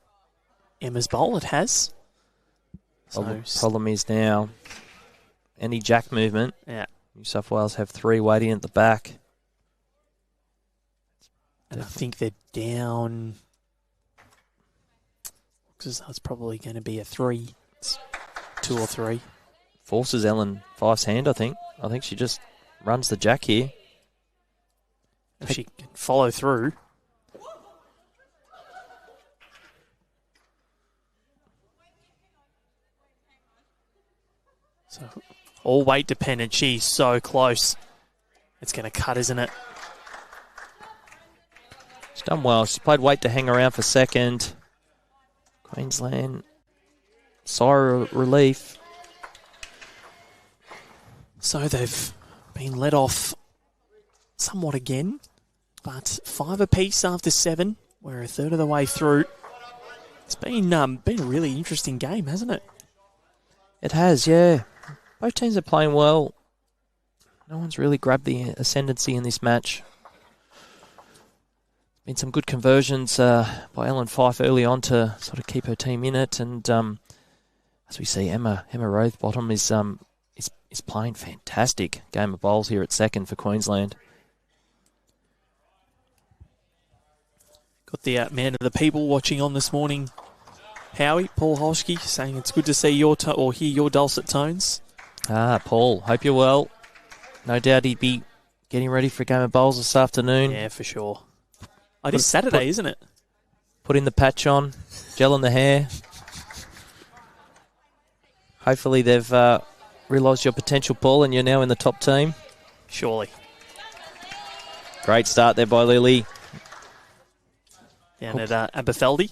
Emma's bowl. It has. So problem is now, any jack movement. Yeah. New South Wales have three waiting at the back. And I think they're down... Because that's probably going to be a 3. It's 2 or 3. Forces Ellen Fife's hand, I think. I think she just runs the jack here. If she can follow through. So, all weight dependent. She's so close. It's going to cut, isn't it? She's done well. She's played weight to hang around for second. Queensland, sigh of relief. So they've been let off somewhat again, but 5 apiece after 7. We're a third of the way through. It's been a really interesting game, hasn't it? It has, yeah. Both teams are playing well. No one's really grabbed the ascendancy in this match. Been some good conversions by Ellen Fife early on to sort of keep her team in it, and as we see, Emma Rothbottom is playing fantastic game of bowls here at second for Queensland. Got the man of the people watching on this morning, Howie, Paul Holschke, saying it's good to see your hear your dulcet tones. Paul, hope you're well. No doubt he'd be getting ready for a game of bowls this afternoon. Yeah, for sure. It is Saturday, isn't it? Putting the patch on, gel in the hair. Hopefully they've realised your potential, Paul, and you're now in the top team. Surely. Great start there by Lily. Down at Aberfeldy.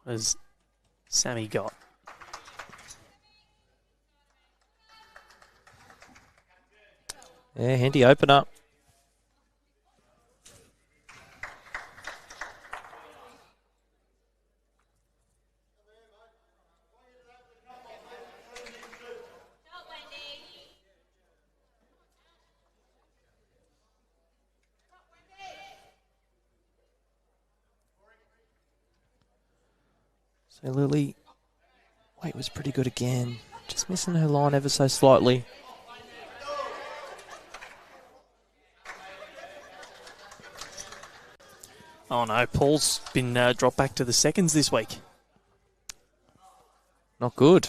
What has Sammy got? Yeah, handy opener. So Lily, weight was pretty good again. Just missing her line ever so slightly. Oh no, Paul's been dropped back to the seconds this week. Not good.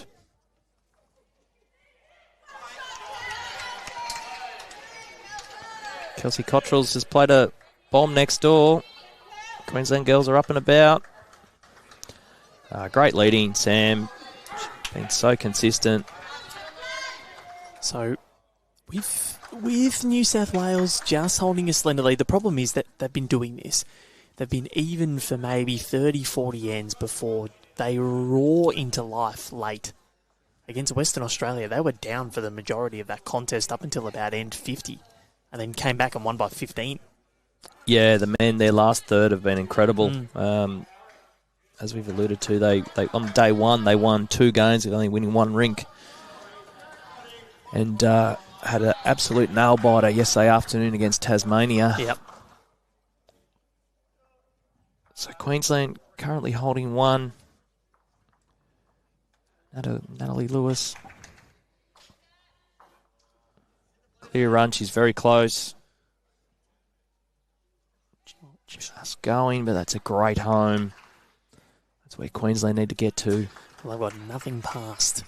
Kelsey Cottrell's just played a bomb next door. Queensland girls are up and about. Great leading, Sam. Been so consistent. So, with New South Wales just holding a slender lead, the problem is that they've been doing this. They've been even for maybe 30, 40 ends before they roar into life late. Against Western Australia, they were down for the majority of that contest up until about end 50, and then came back and won by 15. Yeah, the men, their last third have been incredible. As we've alluded to, they on day one, they won 2 games, only winning 1 rink. And had an absolute nail-biter yesterday afternoon against Tasmania. Yep. So Queensland currently holding 1. Natalie Lewis. Clear run, she's very close. Just going, but that's a great home. That's where Queensland need to get to. Well, they've got nothing past.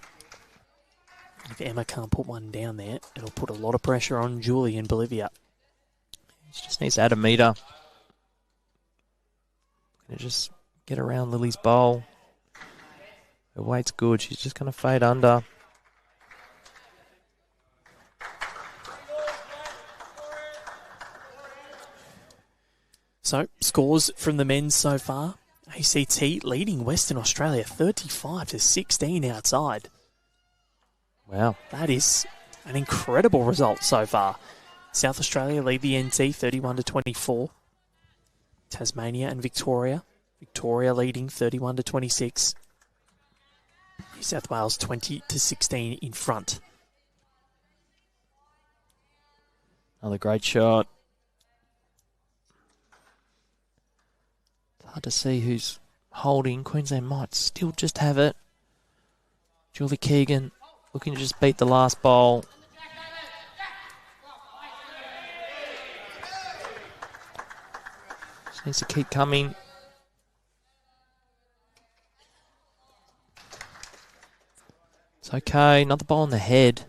If Emma can't put one down there, it'll put a lot of pressure on Julie in Bolivia. She just needs to add a metre. Gonna just get around Lily's bowl. Her weight's good. She's just going to fade under. So, scores from the men so far. ACT leading Western Australia 35-16 outside. Wow. That is an incredible result so far. South Australia lead the NT 31-24. Tasmania and Victoria. Victoria leading 31-26. New South Wales 20-16 in front. Another great shot. It's hard to see who's holding. Queensland might still just have it. Julie Keegan looking to just beat the last bowl. Just needs to keep coming. It's okay. Another ball on the head.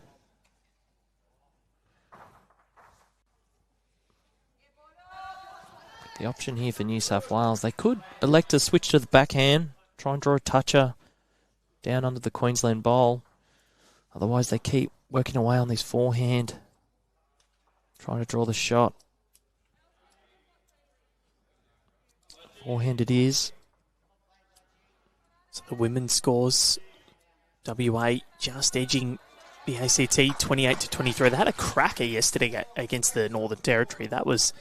The option here for New South Wales. They could elect to switch to the backhand. Try and draw a toucher down under the Queensland bowl. Otherwise, they keep working away on this forehand. Trying to draw the shot. Forehand it is. So the women's scores. WA just edging the ACT 28-23. They had a cracker yesterday against the Northern Territory. That was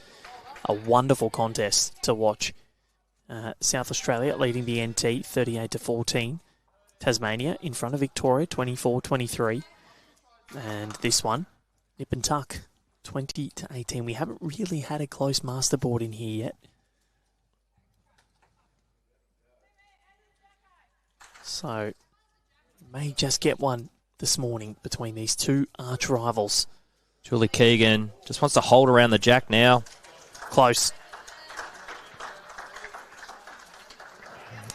a wonderful contest to watch. South Australia leading the NT 38-14. Tasmania in front of Victoria 24-23. And this one, nip and tuck 20-18. We haven't really had a close masterboard in here yet. So, may just get one this morning between these two arch rivals. Julie Keegan just wants to hold around the jack now. Close.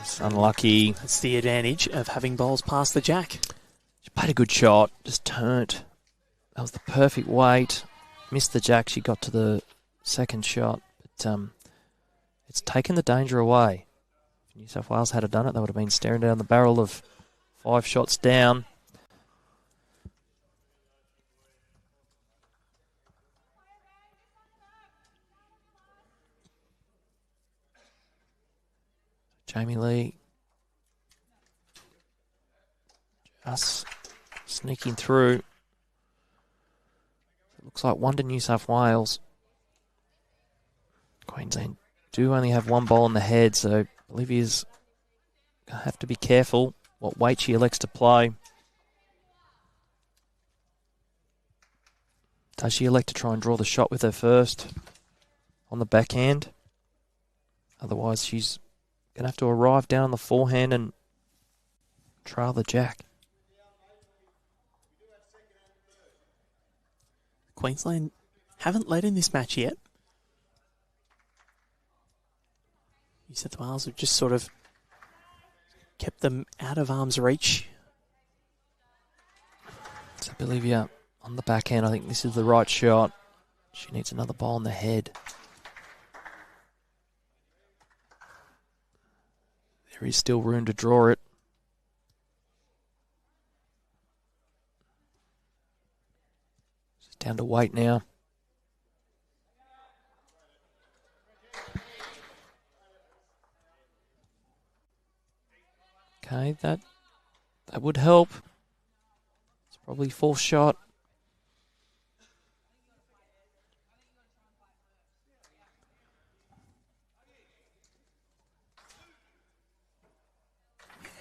It's unlucky. That's the advantage of having bowls past the jack. She played a good shot, just turned. That was the perfect weight. Missed the jack, she got to the second shot. But it's taken the danger away. If New South Wales had done it, they would have been staring down the barrel of 5 shots down. Jamie Lee just sneaking through. It looks like 1 to New South Wales. Queensland do only have 1 ball in the head, so Bolivia's going to have to be careful what weight she elects to play. Does she elect to try and draw the shot with her first on the backhand? Otherwise, she's going to have to arrive down on the forehand and trail the jack. Queensland haven't led in this match yet. New South Wales have just sort of kept them out of arm's reach Bolivia on the backhand. I think this is the right shot. She needs another ball on the head. There is still room to draw it. She's down to weight now. Okay, that would help. It's probably fourth shot.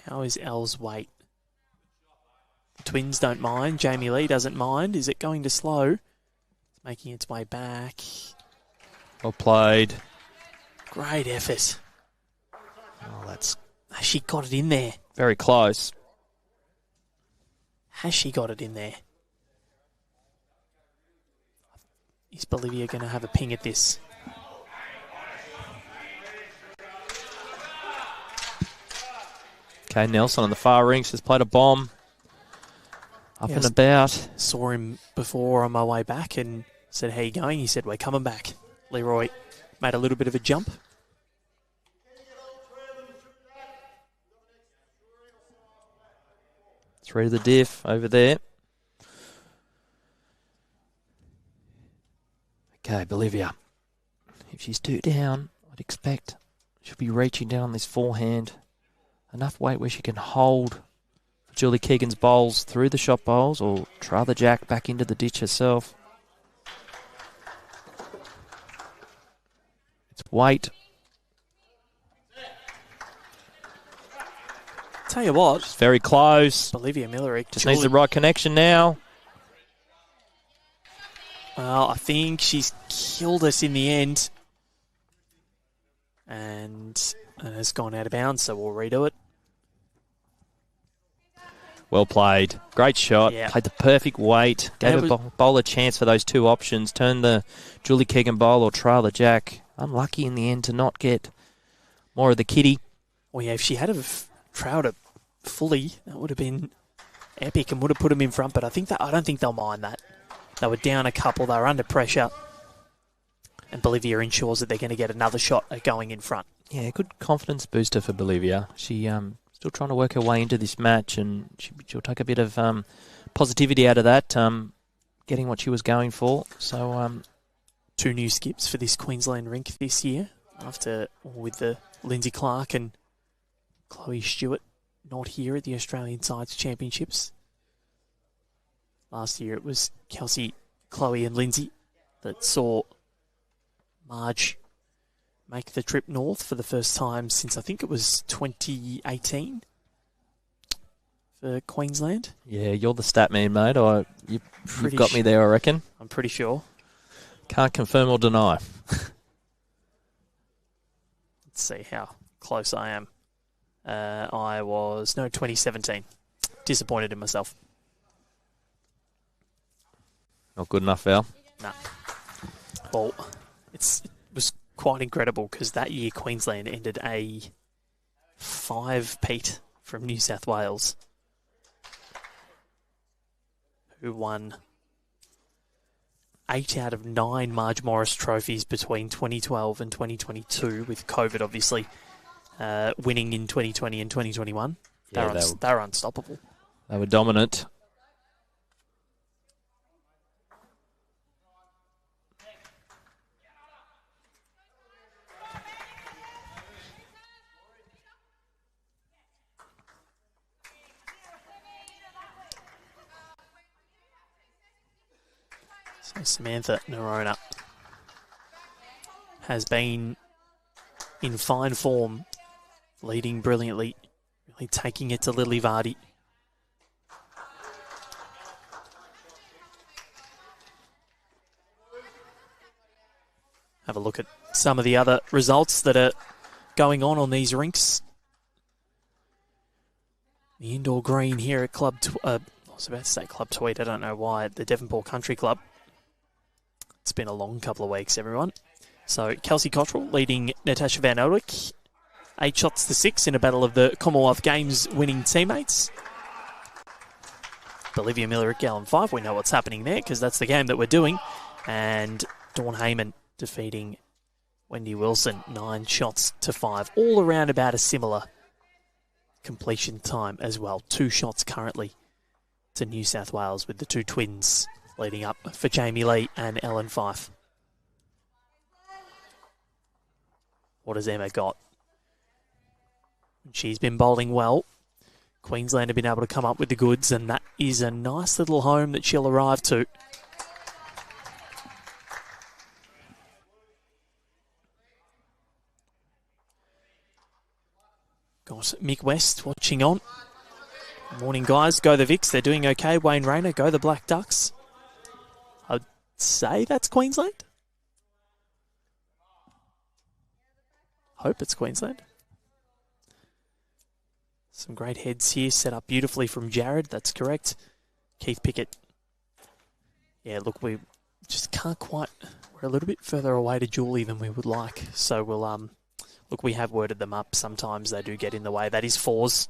How is Elle's weight? The Twins don't mind. Jamie Lee doesn't mind. Is it going to slow? It's making its way back. Well played. Great effort. Oh, that's Has she got it in there? very close. Has she got it in there? Is Bolivia going to have a ping at this? Okay, Nelson on the far rinks has played a bomb. Up and about. Saw him before on my way back and said, how you going? He said, we're coming back. Leroy made a little bit of a jump. Three to the diff over there. Okay, Bolivia. If she's 2 down, I'd expect she'll be reaching down on this forehand. Enough weight where she can hold Julie Keegan's bowls through the shot bowls or try the jack back into the ditch herself. It's weight. Tell you what. It's very close. Bolivia Millerick. Just needs the right connection now. Well, I think she's killed us in the end. And has gone out of bounds, so we'll redo it. Well played. Great shot. Yeah. Played the perfect weight. Gave a bowler a chance for those two options. Turn the Julie Keegan bowl or trail the jack. Unlucky in the end to not get more of the kitty. Well, yeah, if she had trailed it fully, that would have been epic and would have put them in front. But I don't think they'll mind that. They were down a couple. They were under pressure. And Bolivia ensures that they're going to get another shot at going in front. Yeah, good confidence booster for Bolivia. She still trying to work her way into this match, and she'll take a bit of positivity out of that, getting what she was going for. So 2 new skips for this Queensland rink this year, with the Lindsay Clark and Chloe Stewart not here at the Australian Sides Championships. Last year it was Kelsey, Chloe and Lindsay that saw Marge make the trip north for the first time since I think it was 2018 for Queensland. Yeah, you're the stat man, mate. You've got me there, I reckon. I'm pretty sure. Can't confirm or deny. Let's see how close I am. 2017. Disappointed in myself. Not good enough, Val. No. Well, it was quite incredible because that year Queensland ended a 5-peat from New South Wales, who won 8 out of 9 Marge Morris trophies between 2012 and 2022, with COVID obviously winning in 2020 and 2021. Yeah, they were unstoppable. They were dominant. So Samantha Nerona has been in fine form, leading brilliantly, really taking it to Lily Vardy. Have a look at some of the other results that are going on these rinks. The indoor green here at I was about to say Club Tweed, I don't know why, at the Devonport Country Club. It's been a long couple of weeks, everyone. So Kelsey Cottrell leading Natasha Van Elwick 8 shots to 6 in a battle of the Commonwealth Games winning teammates. Bolivia, Millerick, Allen Fife. We know what's happening there because that's the game that we're doing. And Dawn Heyman defeating Wendy Wilson 9 shots to 5. All around about a similar completion time as well. 2 shots currently to New South Wales with the 2 twins leading up for Jamie Lee and Ellen Fife. What has Emma got? She's been bowling well. Queensland have been able to come up with the goods, and that is a nice little home that she'll arrive to. Got Mick West watching on. Morning, guys. Go the Vicks. They're doing okay. Wayne Rayner, go the Black Ducks. I'd say that's Queensland. Hope it's Queensland. Some great heads here, set up beautifully from Jared. That's correct. Keith Pickett. Yeah, look, we just can't quite... We're a little bit further away to Julie than we would like. So we'll... Look, we have worded them up. Sometimes they do get in the way. That is 4s.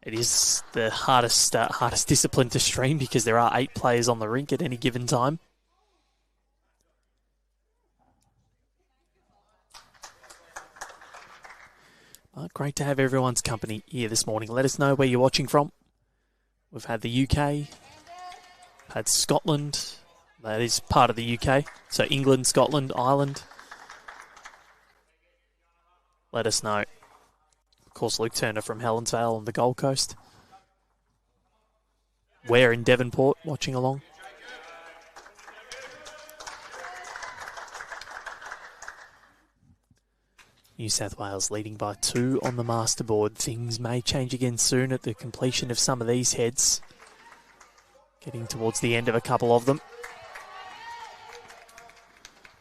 It is the hardest discipline to stream because there are 8 players on the rink at any given time. Great to have everyone's company here this morning. Let us know where you're watching from. We've had the UK, had Scotland. That is part of the UK. So England, Scotland, Ireland. Let us know. Of course, Luke Turner from Helensvale on the Gold Coast. We're in Devonport watching along. New South Wales leading by 2 on the masterboard. Things may change again soon at the completion of some of these heads. Getting towards the end of a couple of them.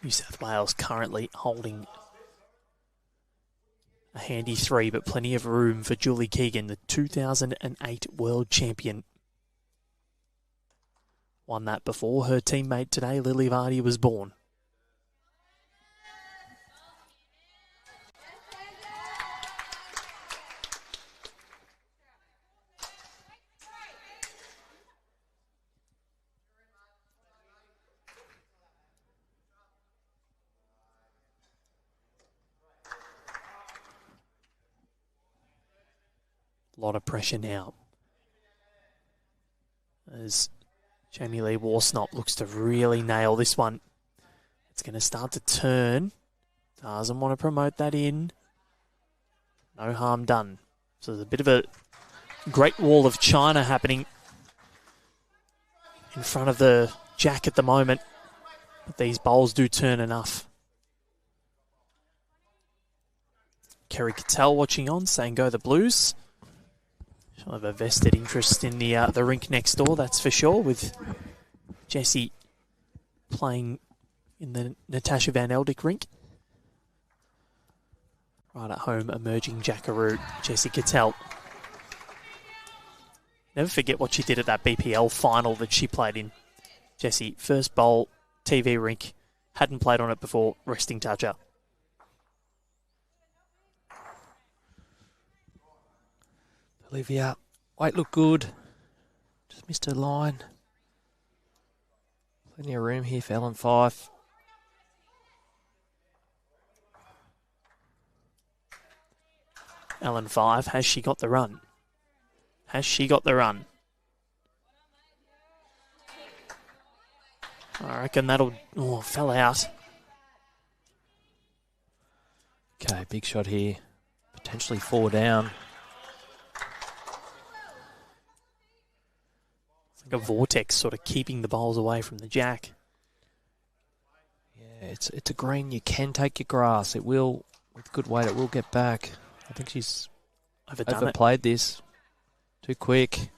New South Wales currently holding a handy 3, but plenty of room for Julie Keegan, the 2008 world champion. Won that before her teammate today, Lily Vardy, was born. A lot of pressure now as Jamie Lee Warsnop looks to really nail this one. It's going to start to turn. Doesn't want to promote that in. No harm done. So there's a bit of a great wall of China happening in front of the jack at the moment. But these bowls do turn enough. Kerry Cattell watching on, saying go the Blues. She'll have a vested interest in the rink next door, that's for sure, with Jessie playing in the Natasha Van Eldick rink. Right at home, emerging Jackaroo, Jessie Cattell. Never forget what she did at that BPL final that she played in. Jessie, first bowl, TV rink, hadn't played on it before, resting toucher. Olivia, weight look good. Just missed her line. Plenty of room here for Ellen Fife. Ellen Fife, has she got the run? Has she got the run? I reckon that'll... Oh, fell out. Okay, big shot here. Potentially 4 down. It's like a vortex sort of keeping the bowls away from the jack. Yeah, it's a green. You can take your grass. It will, with good weight, it will get back. I think she's overplayed this. Too quick.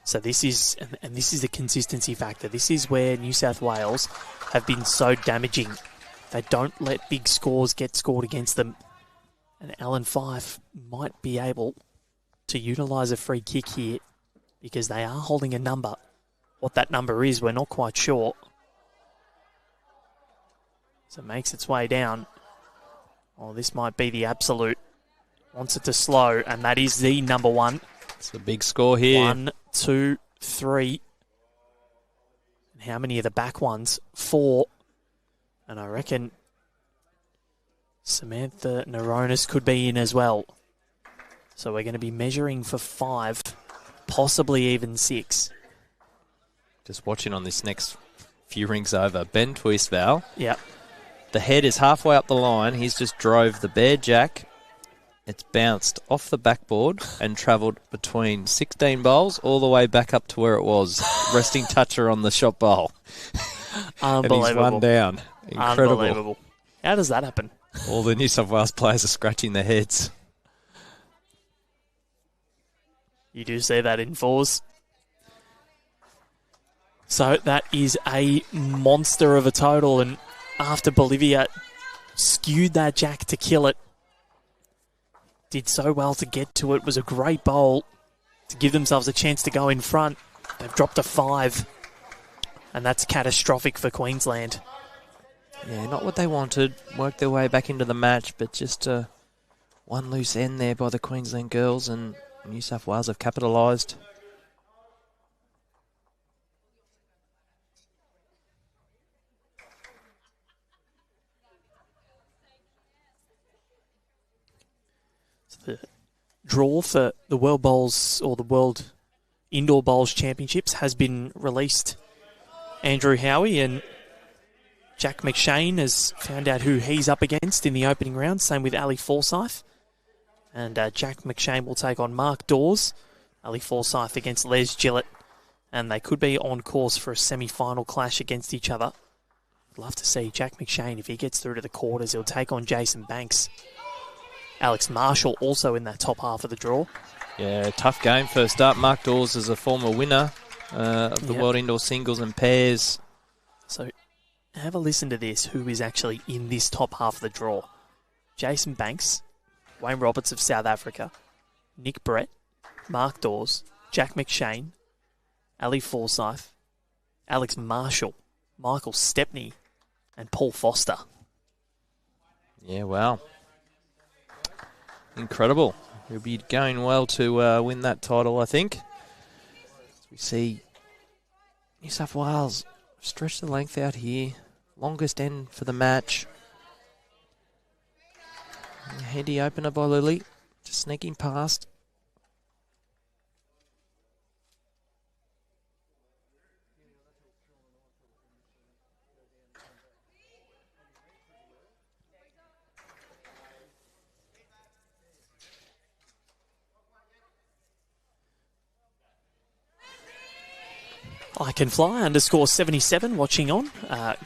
So this is, and this is the consistency factor. This is where New South Wales have been so damaging. They don't let big scores get scored against them. And Ellen Fife might be able to utilise a free kick here because they are holding a number. What that number is, we're not quite sure. So it makes its way down. Oh, this might be the absolute. Wants it to slow, and that is the number one. It's a big score here. 1, 2, 3. And how many are the back ones? 4. And I reckon Samantha Noronis could be in as well. So we're going to be measuring for 5, possibly even 6. Just watching on this next few rings over. Ben Twistval. Yep. The head is halfway up the line. He's just drove the bare jack. It's bounced off the backboard and travelled between 16 bowls all the way back up to where it was. Resting toucher on the shot bowl. Unbelievable. And he's one down. Incredible. Unbelievable. How does that happen? All the New South Wales players are scratching their heads. You do see that in 4s. So that is a monster of a total. And after Bolivia skewed that jack to kill it, did so well to get to it, was a great bowl to give themselves a chance to go in front. They've dropped a 5. And that's catastrophic for Queensland. Yeah, not what they wanted. Worked their way back into the match, but just one loose end there by the Queensland girls, and New South Wales have capitalised. The draw for the World Bowls or the World Indoor Bowls Championships has been released. Andrew Howie and Jack McShane has found out who he's up against in the opening round. Same with Ali Forsyth. And Jack McShane will take on Mark Dawes. Ali Forsyth against Les Gillett. And they could be on course for a semi-final clash against each other. I'd love to see Jack McShane, if he gets through to the quarters, he'll take on Jason Banks. Alex Marshall also in that top half of the draw. Yeah, tough game first up. Mark Dawes is a former winner of the World Indoor Singles and Pairs. So have a listen to this, who is actually in this top half of the draw. Jason Banks, Wayne Roberts of South Africa, Nick Brett, Mark Dawes, Jack McShane, Ali Forsyth, Alex Marshall, Michael Stepney, and Paul Foster. Yeah, wow. Incredible. He'll be going well to win that title, I think. As we see New South Wales stretch the length out here. Longest end for the match. Handy opener by Lily. Just sneaking past. I Can Fly _77 watching on.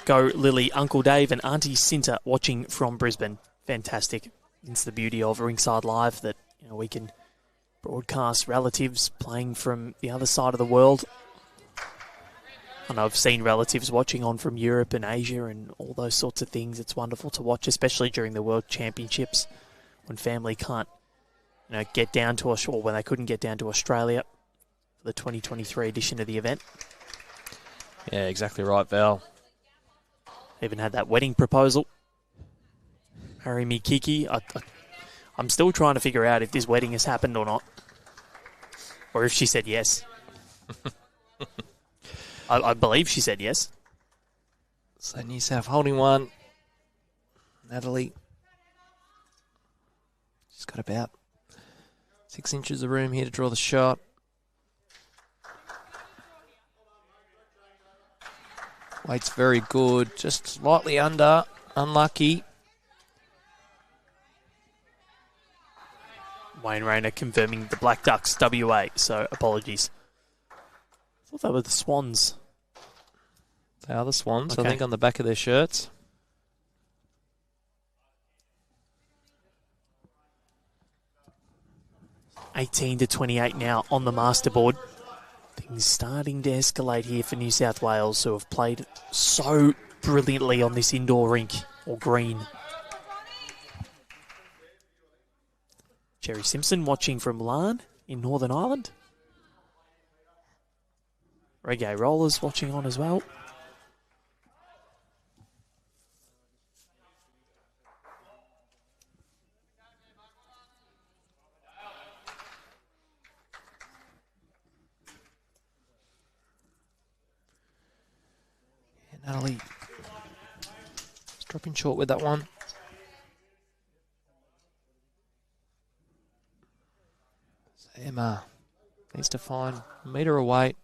Go Lily, Uncle Dave and Auntie Cinta watching from Brisbane. Fantastic. It's the beauty of Rinkside Live that we can broadcast relatives playing from the other side of the world. And I've seen relatives watching on from Europe and Asia and all those sorts of things. It's wonderful to watch, especially during the World Championships when family can't get down to us, or when they couldn't get down to Australia for the 2023 edition of the event. Yeah, exactly right, Val. Even had that wedding proposal. Marry me, Kiki. I'm still trying to figure out if this wedding has happened or not. Or if she said yes. I believe she said yes. So New South holding one. Natalie. She's got about 6 inches of room here to draw the shot. Weight's very good, just slightly under, unlucky. Wayne Rayner confirming the Black Ducks WA, so apologies. I thought they were the Swans. They are the Swans, okay. I think, on the back of their shirts. $18-28 now on the masterboard. Things starting to escalate here for New South Wales, who have played so brilliantly on this indoor rink, or green. Jerry Simpson watching from Larne in Northern Ireland. Reggae Rollers watching on as well. Natalie is dropping short with that one. So Emma needs to find a metre away.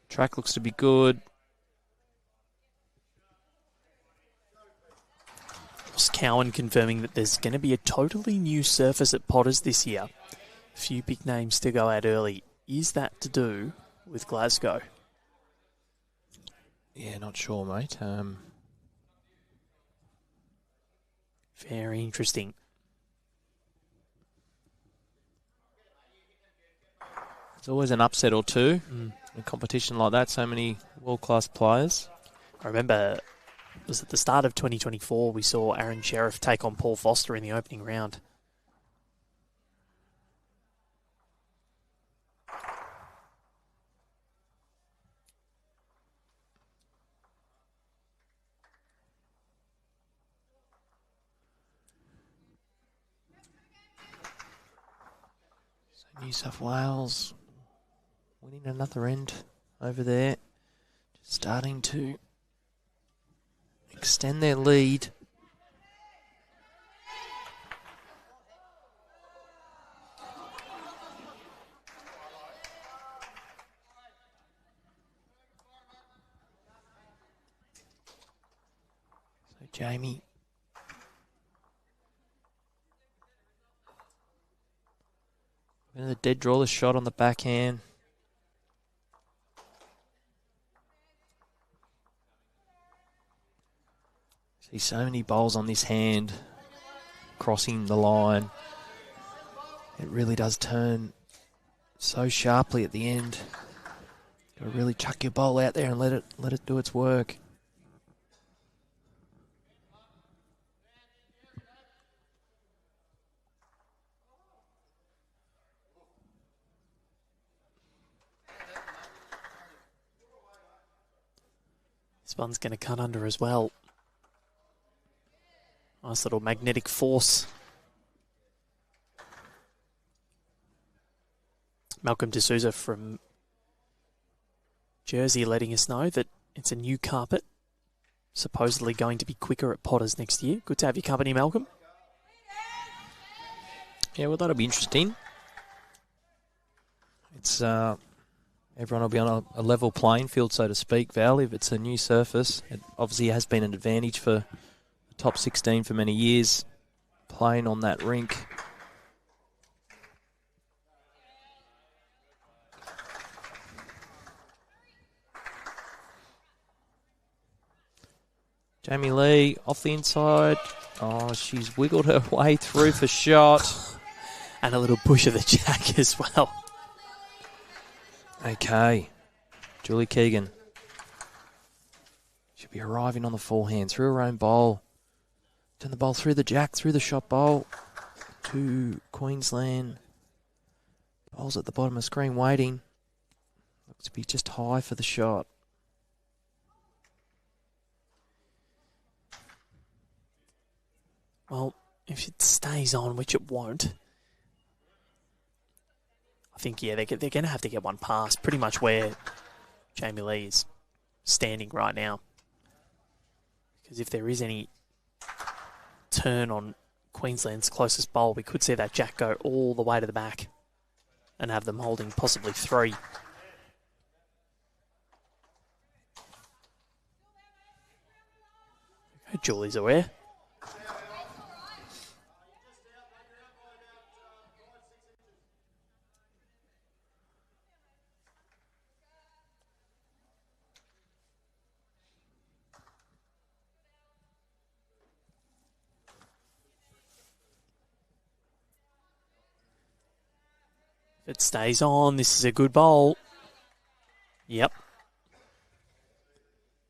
Track looks to be good. Ross Cowan confirming that there's going to be a totally new surface at Potters this year. A few big names to go out early. Is that to do with Glasgow? Yeah, not sure, mate. Very interesting. There's always an upset or two in a competition like that. So many world-class players. I remember it was at the start of 2024 we saw Aaron Sheriff take on Paul Foster in the opening round. So New South Wales winning another end over there. Just starting to extend their lead. So Jamie. The dead draw, the shot on the backhand. See so many bowls on this hand crossing the line. It really does turn so sharply at the end. Got to really chuck your bowl out there and let it do its work. This one's going to cut under as well. Nice little magnetic force. Malcolm D'Souza from Jersey letting us know that it's a new carpet, supposedly going to be quicker at Potters next year. Good to have your company, Malcolm. Yeah, well, that'll be interesting. It's everyone will be on a level playing field, so to speak, Val, if it's a new surface. It obviously has been an advantage for the top 16 for many years, playing on that rink. Jamie Lee off the inside. Oh, she's wiggled her way through for shot. And a little push of the jack as well. Okay. Julie Keegan. She'll be arriving on the forehand through her own bowl. Turn the bowl through the jack, through the shot bowl to Queensland. Bowl's at the bottom of the screen waiting. Looks to be just high for the shot. Well, if it stays on, which it won't, I think, yeah, they're going to have to get one past pretty much where Jamie Lee is standing right now. Because if there is any turn on Queensland's closest bowl, we could see that jack go all the way to the back and have them holding possibly three. Julie's aware. If it stays on, this is a good bowl. Yep.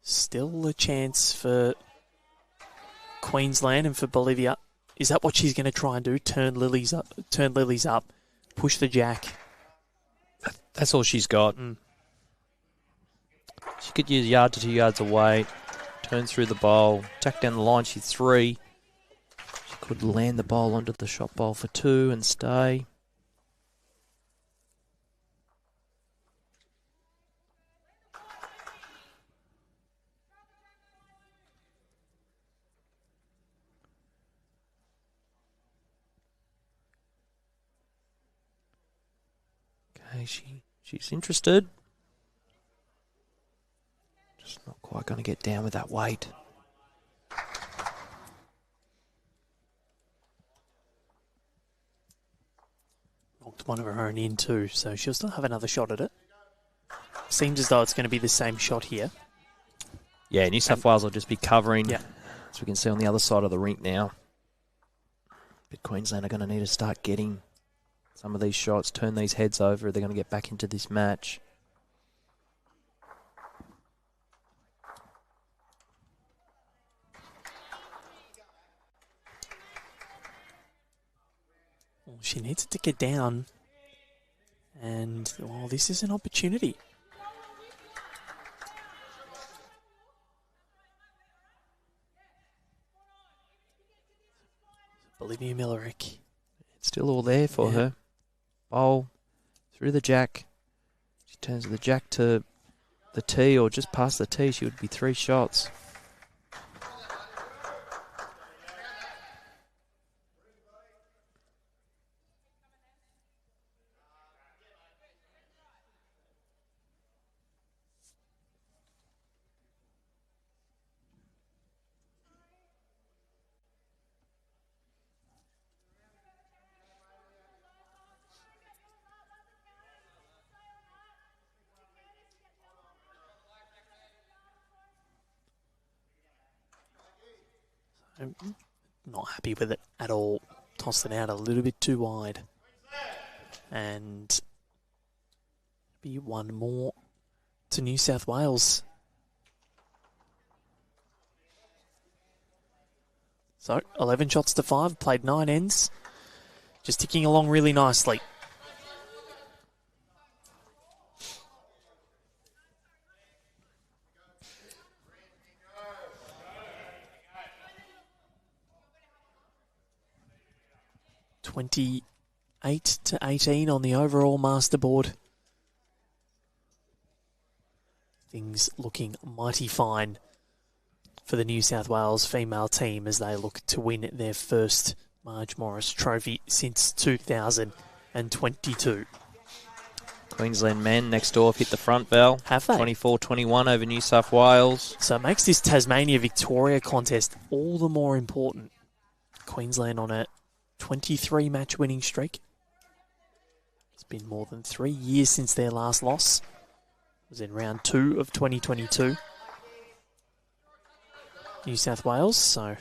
Still a chance for Queensland and for Bolivia. Is that what she's going to try and do? Turn Lily's up, push the jack. That's all she's got. She could use a yard to 2 yards away, turn through the bowl, jack down the line, she's three. She could land the bowl onto the shot bowl for 2 and stay. Okay, she's interested. Just not quite going to get down with that weight. Knocked one of her own in too, so she'll still have another shot at it. Seems as though it's going to be the same shot here. Yeah, New South Wales will just be covering, yeah, as we can see on the other side of the rink now. But Queensland are going to need to start getting some of these shots, turn these heads over. They're going to get back into this match. Well, she needs to get down, and well, this is an opportunity. Bolivia Millerick. It's still all there for her. Bowl through the jack. She turns the jack to the tee or just past the tee. She would be 3 shots. I'm not happy with it at all. Tossed it out a little bit too wide. And be one more to New South Wales. So 11 shots to 5, played 9 ends. Just ticking along really nicely. $28 to 18 on the overall masterboard. Things looking mighty fine for the New South Wales female team as they look to win their first Marge Morris Trophy since 2022. Queensland men next door have hit the front bell. Have they? 24-21 over New South Wales. So it makes this Tasmania-Victoria contest all the more important. Queensland on a 23-match winning streak. It's been more than 3 years since their last loss. It was in round 2 of 2022. New South Wales, so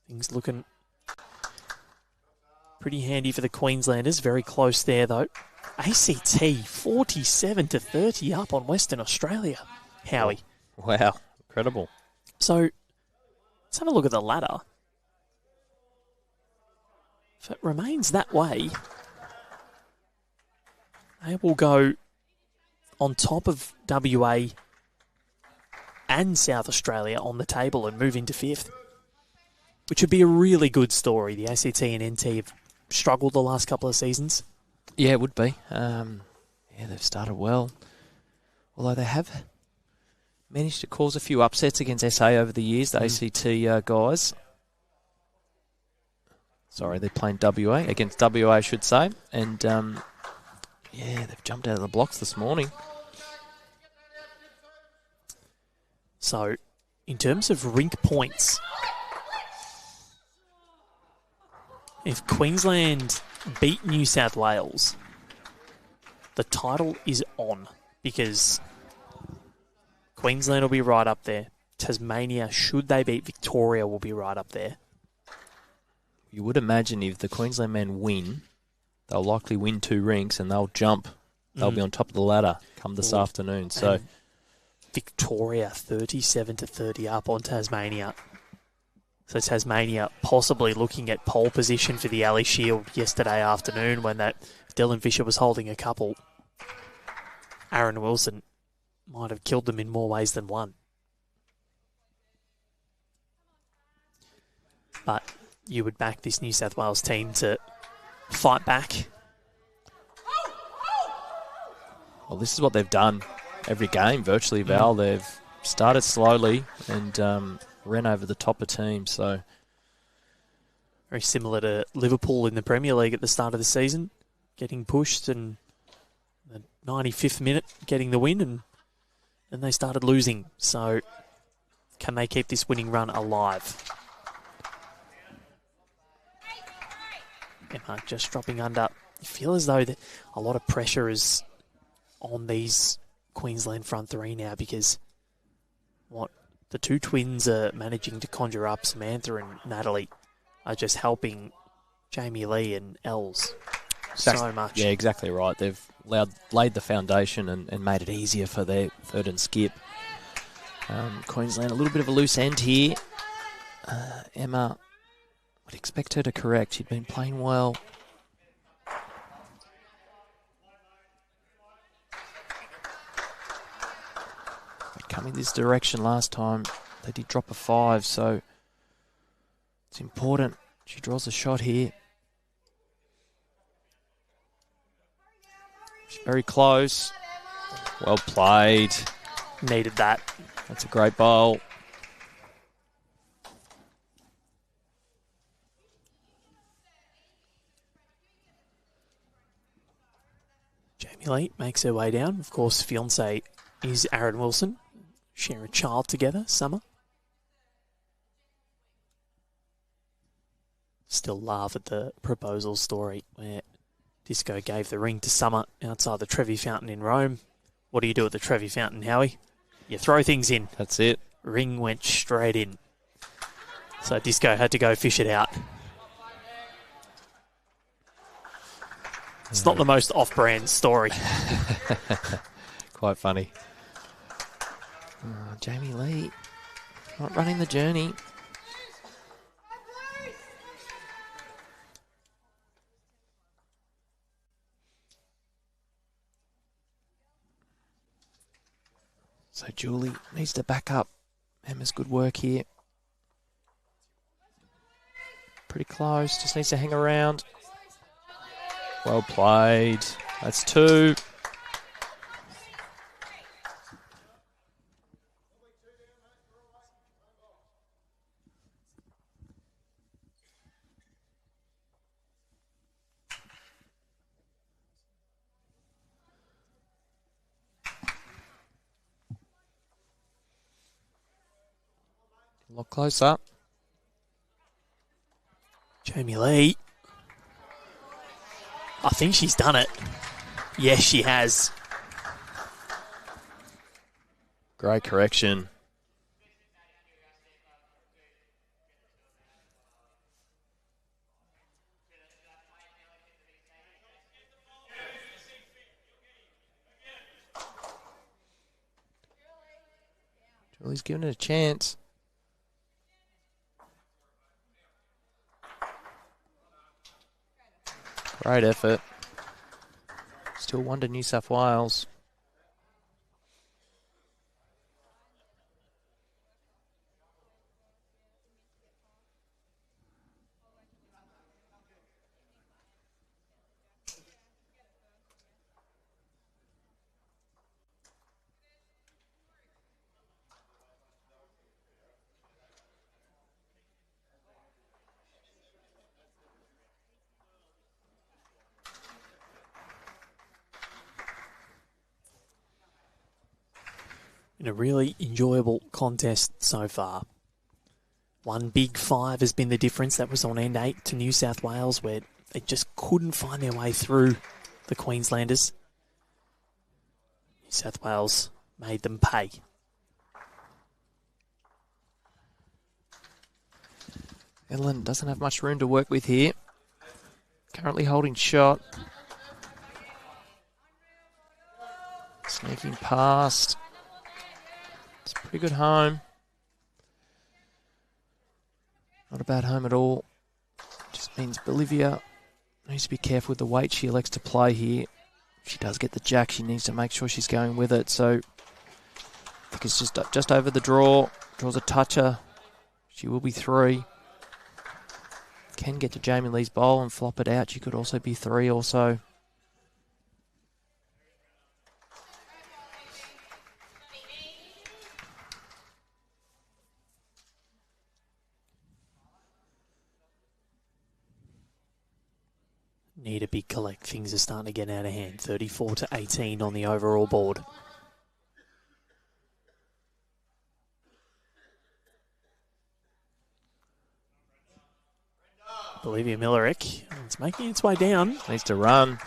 things looking pretty handy for the Queenslanders. Very close there, though. ACT 47 to 30 up on Western Australia. Howie. Wow, incredible. So let's have a look at the ladder. If it remains that way, they will go on top of WA and South Australia on the table and move into 5th, which would be a really good story. The ACT and NT have struggled the last couple of seasons. Yeah, it would be. Yeah, they've started well. Although they have managed to cause a few upsets against SA over the years, the ACT guys. Sorry, they're playing WA, against WA, I should say. And, yeah, they've jumped out of the blocks this morning. So, in terms of rink points, if Queensland beat New South Wales, the title is on because Queensland will be right up there. Tasmania, should they beat Victoria, will be right up there. You would imagine if the Queensland men win, they'll likely win 2 rinks and they'll jump. They'll be on top of the ladder come this afternoon. So Victoria 37 to 30 up on Tasmania. So Tasmania possibly looking at pole position for the Ali Shield yesterday afternoon when that Dylan Fisher was holding a couple. Aaron Wilson might have killed them in more ways than one. But you would back this New South Wales team to fight back. Well, this is what they've done every game, virtually, Val. They've started slowly and ran over the top of teams. So very similar to Liverpool in the Premier League at the start of the season, getting pushed and the 95th minute getting the win, and then they started losing. So can they keep this winning run alive? Emma just dropping under. You feel as though that a lot of pressure is on these Queensland front three now, because what the two twins are managing to conjure up, Samantha and Natalie, are just helping Jamie Lee and Els so much. Yeah, exactly right. They've laid the foundation and made it easier for their third and skip. Queensland, a little bit of a loose end here. Emma, I'd expect her to correct. She'd been playing well. Coming this direction last time, they did drop a 5, so it's important. She draws a shot here. She's very close. Well played. Needed that. That's a great bowl. Jamie Lee makes her way down. Of course, fiancé is Aaron Wilson. Share a child together, Summer. Still laugh at the proposal story where Disco gave the ring to Summer outside the Trevi Fountain in Rome. What do you do at the Trevi Fountain, Howie? You throw things in. That's it. Ring went straight in. So Disco had to go fish it out. It's not the most off-brand story. Quite funny. Jamie Lee not running the journey. So Julie needs to back up. Emma's good work here. Pretty close, just needs to hang around. Well played. That's 2. A lot closer. Jamie Lee. I think she's done it. Yes, she has. Great correction. Julie's giving it a chance. Great effort. Still 1 to New South Wales. In a really enjoyable contest so far. One big 5 has been the difference. That was on end 8 to New South Wales, where they just couldn't find their way through the Queenslanders. New South Wales made them pay. Ellen doesn't have much room to work with here. Currently holding shot. Sneaking past. It's a pretty good home. Not a bad home at all. Just means Bolivia needs to be careful with the weight she elects to play here. If she does get the jack, she needs to make sure she's going with it. So I think it's just over the draw. Draws a toucher. She will be 3. can get to Jamie Lee's bowl and flop it out. She could also be 3 or so. Need a big collect. Things are starting to get out of hand. 34-18 on the overall board. Bolivia Millerick. It's making its way down. Needs to run.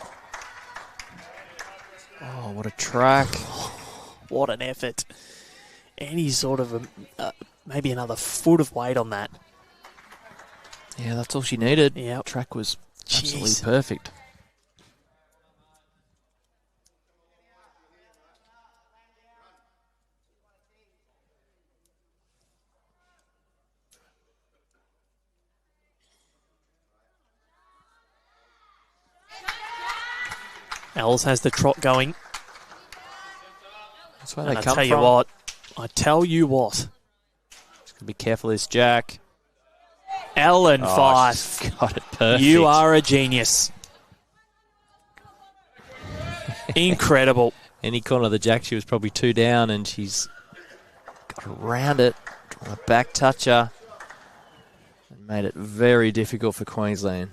Oh, what a track. What an effort. Any sort of, maybe another foot of weight on that. Yeah, that's all she needed. Yeah. Track was absolutely Jeez. perfect. Els has the trot going. That's where And they I come tell from. you what. Just gotta be careful of this jack. Ellen Oh, Fife. she's got it perfect. You are a genius. Incredible. Any corner of the jack, she was probably 2 down, and she's got around it, drawn a back toucher, and made it very difficult for Queensland.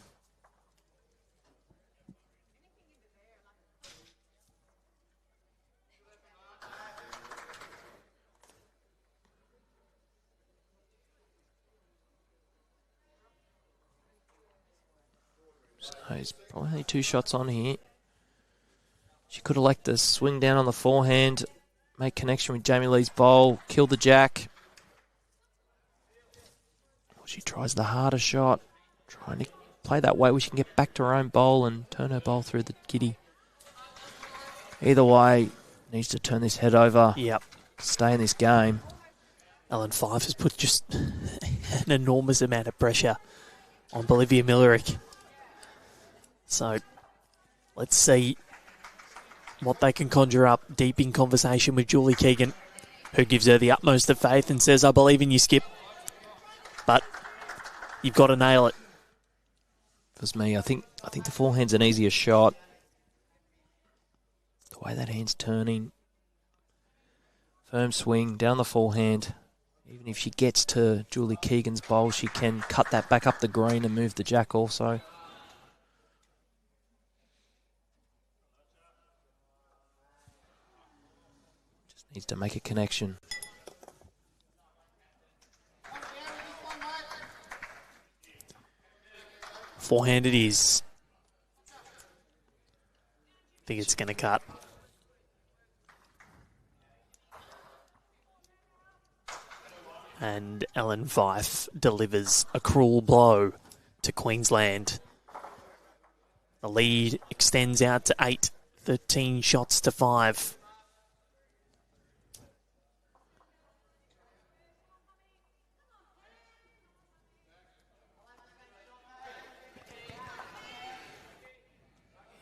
So he's probably only 2 shots on here. She could elect to swing down on the forehand, make connection with Jamie Lee's bowl, kill the jack. She tries the harder shot, trying to play that way where she can get back to her own bowl and turn her bowl through the kitty. Either way, needs to turn this head over, Yep. stay in this game. Ellen Fife has put just an enormous amount of pressure on Bolivia Millerick. So let's see what they can conjure up deep in conversation with Julie Keegan, who gives her the utmost of faith and says, I believe in you, Skip. But you've got to nail it. If it was me, I think the forehand's an easier shot. The way that hand's turning. Firm swing, down the forehand. Even if she gets to Julie Keegan's bowl, she can cut that back up the green and move the jack also. Just needs to make a connection. Forehand it is. I think it's going to cut. And Ellen Fife delivers a cruel blow to Queensland. The lead extends out to 8, 13 shots to 5.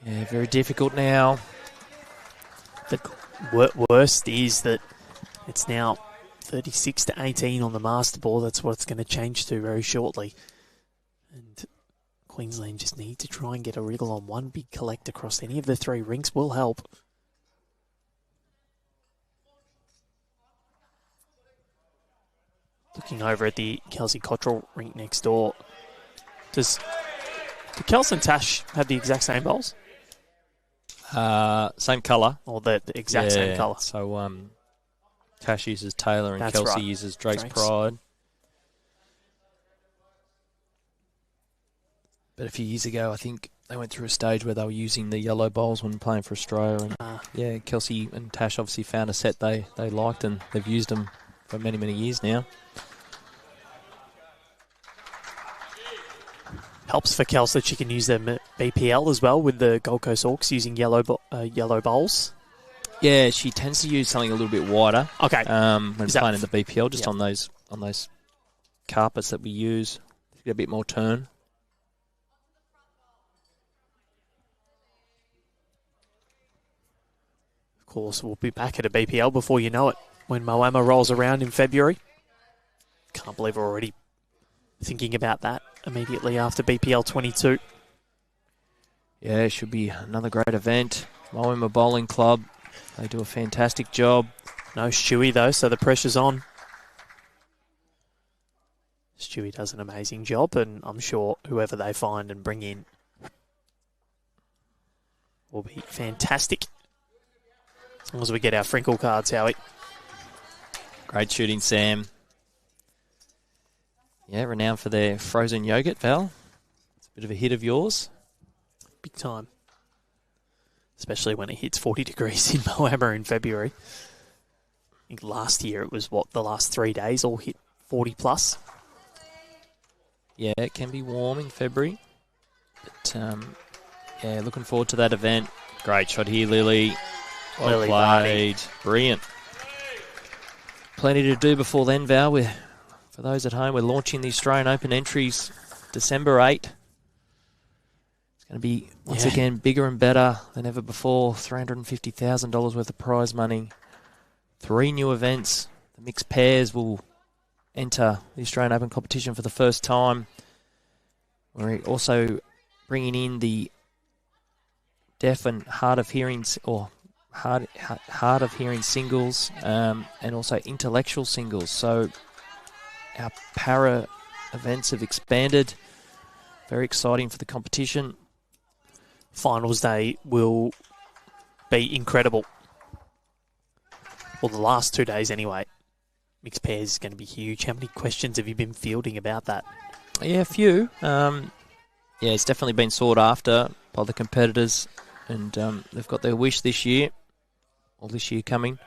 Yeah, very difficult now. The worst is that it's now 36-18 on the master ball. That's what it's going to change to very shortly. And Queensland just need to try and get a wriggle on one big collect across any of the 3 rinks will help. Looking over at the Kelsey Cottrell rink next door. Do Kels and Tash have the exact same bowls? Same colour. Or the exact same colour? So Tash uses Taylor and That's Kelsey right. uses Drake's Pride. But a few years ago, I think they went through a stage where they were using the yellow bowls when playing for Australia. And yeah, Kelsey and Tash obviously found a set they liked, and they've used them for many, many years now. Helps for Kels that she can use them at BPL as well with the Gold Coast Hawks using yellow bowls. Yeah, she tends to use something a little bit wider. Okay. When playing in the BPL, just on those carpets that we use, get a bit more turn. Of course, we'll be back at a BPL before you know it when Moama rolls around in February. Can't believe we're already thinking about that. immediately after BPL 22. Yeah, it should be another great event. Moama Bowling Club, they do a fantastic job. No Stewie though, so the pressure's on. Stewie does an amazing job, and I'm sure whoever they find and bring in will be fantastic. As long as we get our Frinkle cards, Howie. Great shooting, Sam. Yeah, renowned for their frozen yogurt, Val. It's a bit of a hit of yours. Big time. Especially when it hits 40 degrees in Moama in February. I think last year it was, the last 3 days all hit 40 plus. Yeah, it can be warm in February. But, yeah, looking forward to that event. Great shot here, Lily. Well Lily played. Brilliant. Plenty to do before then, Val. For those at home, we're launching the Australian Open entries December 8. It's going to be, once again, bigger and better than ever before. $350,000 worth of prize money. 3 new events. The mixed pairs will enter the Australian Open competition for the first time. We're also bringing in the deaf and hard of hearing singles and also intellectual singles. So our para events have expanded. Very exciting for the competition. Finals day will be incredible. Well, the last 2 days anyway. Mixed pairs is going to be huge. How many questions have you been fielding about that? Yeah, a few. Yeah, it's definitely been sought after by the competitors, and they've got their wish this year, or this year coming.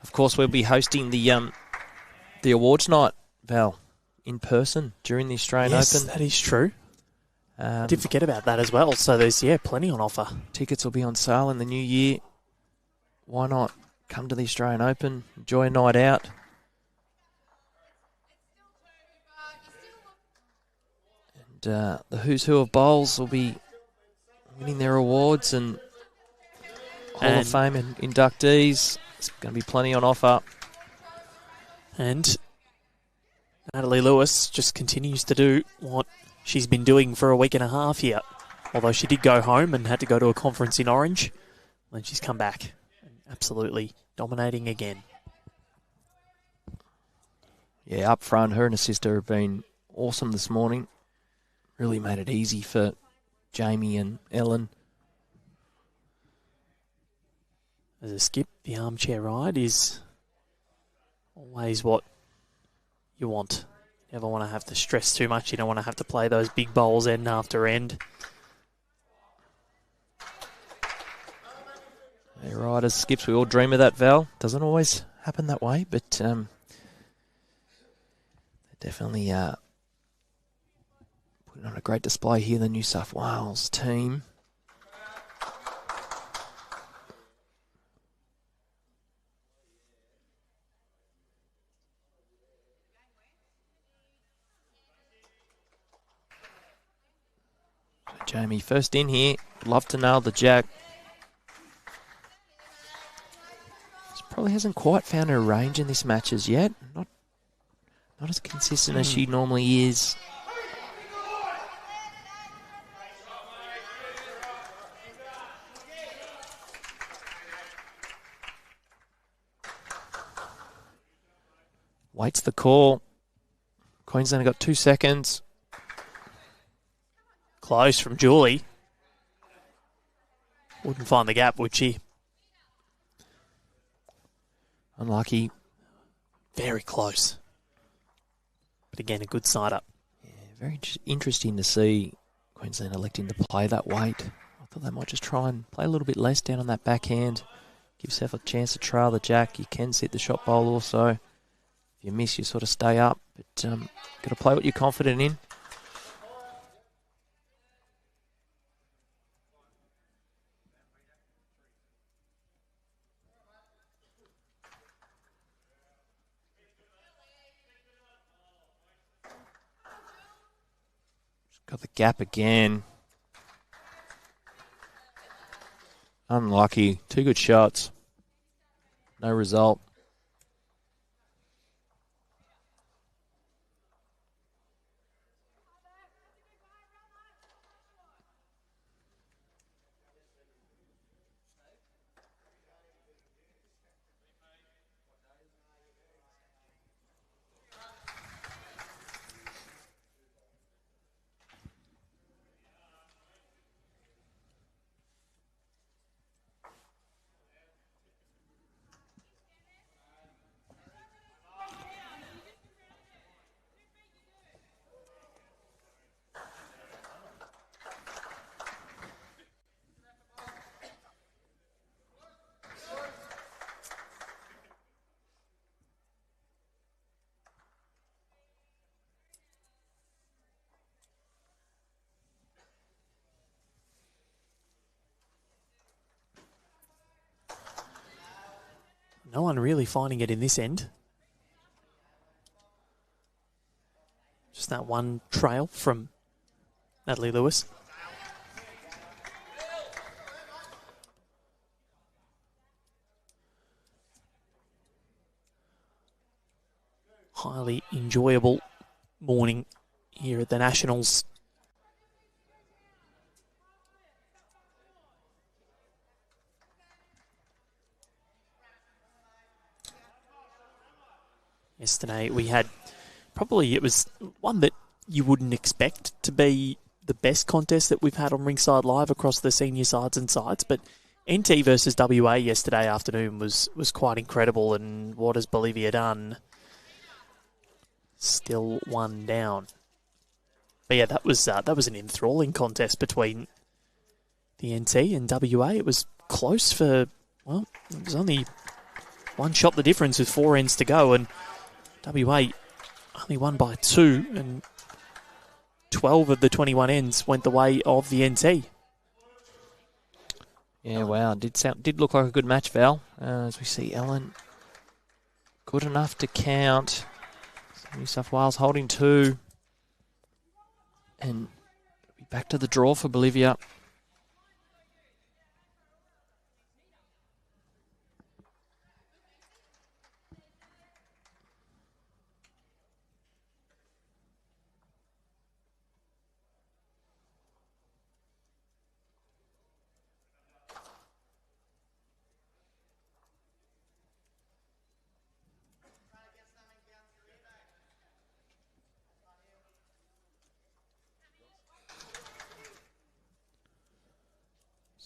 Of course, we'll be hosting the awards night, Val, in person during the Australian Open. Yes, that is true. I did forget about that as well. So there's, plenty on offer. Tickets will be on sale in the new year. Why not come to the Australian Open, enjoy a night out? And the who's who of bowls will be winning their awards, and Hall of Fame and inductees. There's going to be plenty on offer. And Natalie Lewis just continues to do what she's been doing for a week and a half here. Although she did go home and had to go to a conference in Orange. Then she's come back and absolutely dominating again. Yeah, up front, her and her sister have been awesome this morning. Really made it easy for Jamie and Ellen. As a skip, the armchair ride is always what you want. You never want to have to stress too much. You don't want to have to play those big bowls end after end. Yeah, riders, skips, we all dream of that, Val. Doesn't always happen that way, but they're definitely putting on a great display here, the New South Wales team. So Jamie, first in here, love to nail the jack. Probably hasn't quite found her range in this match as yet. Not as consistent as she normally is. Waits the call. Queensland got 2 seconds. Close from Julie. Wouldn't find the gap, would she? Unlucky. Very close. But again, a good side up. Yeah, very interesting to see Queensland electing to play that weight. I thought they might just try and play a little bit less down on that backhand. Give yourself a chance to trail the jack. You can sit the shot bowl also. If you miss, you sort of stay up. But got to play what you're confident in. Got the gap again. Unlucky. 2 good shots. No result. No one really finding it in this end. Just that one trail from Natalie Lewis. Highly enjoyable morning here at the Nationals. Yesterday we had, probably it was one that you wouldn't expect to be the best contest that we've had on Rinkside Live across the senior sides and sides, but NT versus WA yesterday afternoon was quite incredible, and what has Bolivia done? Still one down. But yeah, that was an enthralling contest between the NT and WA. It was close for, well, it was only one shot the difference with 4 ends to go, and WA only won by 2, and 12 of the 21 ends went the way of the NT. Yeah, wow. Did look like a good match, Val. As we see Ellen good enough to count. New South Wales holding 2. And back to the draw for Bolivia.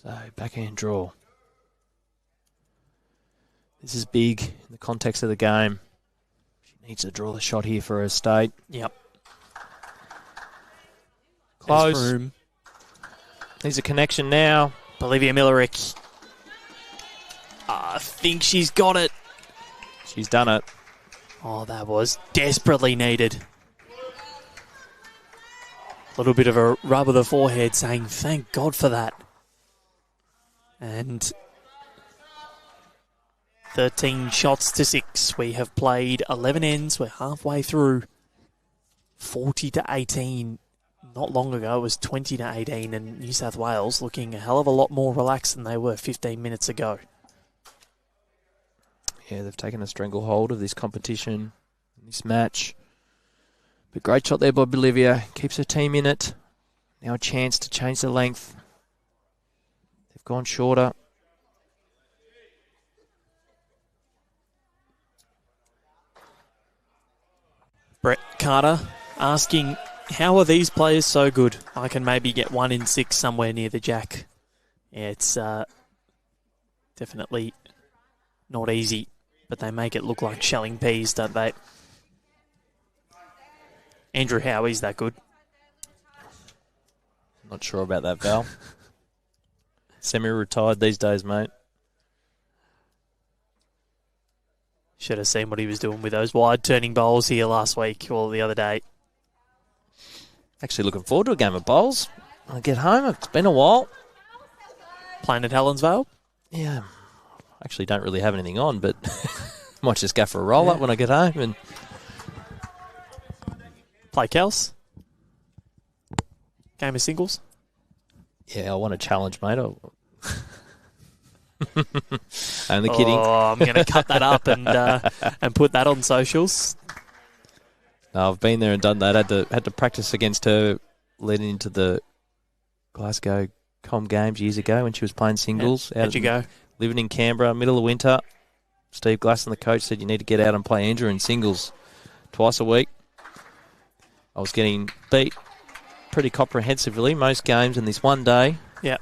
So, backhand draw. This is big in the context of the game. She needs to draw the shot here for her state. Yep. Close. Room. Needs a connection now. Bolivia Millerick. I think she's got it. She's done it. Oh, that was desperately needed. A little bit of a rub of the forehead saying, thank God for that. And 13 shots to 6. We have played 11 ends. We're halfway through. 40-18. Not long ago, it was 20-18, and New South Wales looking a hell of a lot more relaxed than they were 15 minutes ago. Yeah, they've taken a stranglehold of this competition, this match. But great shot there by Bolivia. Keeps her team in it. Now a chance to change the length. They've gone shorter. Brett Carter asking, how are these players so good? I can maybe get 1 in 6 somewhere near the jack. Yeah, it's definitely not easy, but they make it look like shelling peas, don't they? Andrew Howie's that good. Not sure about that, Val. Semi-retired these days, mate. Should have seen what he was doing with those wide turning bowls here last week or the other day. Actually looking forward to a game of bowls. When I get home, it's been a while. Playing at Helensvale? Yeah. Actually don't really have anything on, but might just go for a roll-up when I get home. And play Kels? Game of singles? Yeah, I want a challenge, mate. Only kidding. Oh, I'm going to cut that up and put that on socials. No, I've been there and done that. Had to practice against her leading into the Glasgow Com Games years ago when she was playing singles. How'd you go? Living in Canberra, middle of winter. Steve Glasson, the coach, said you need to get out and play Andrew in singles twice a week. I was getting beat pretty comprehensively most games, and this one day, I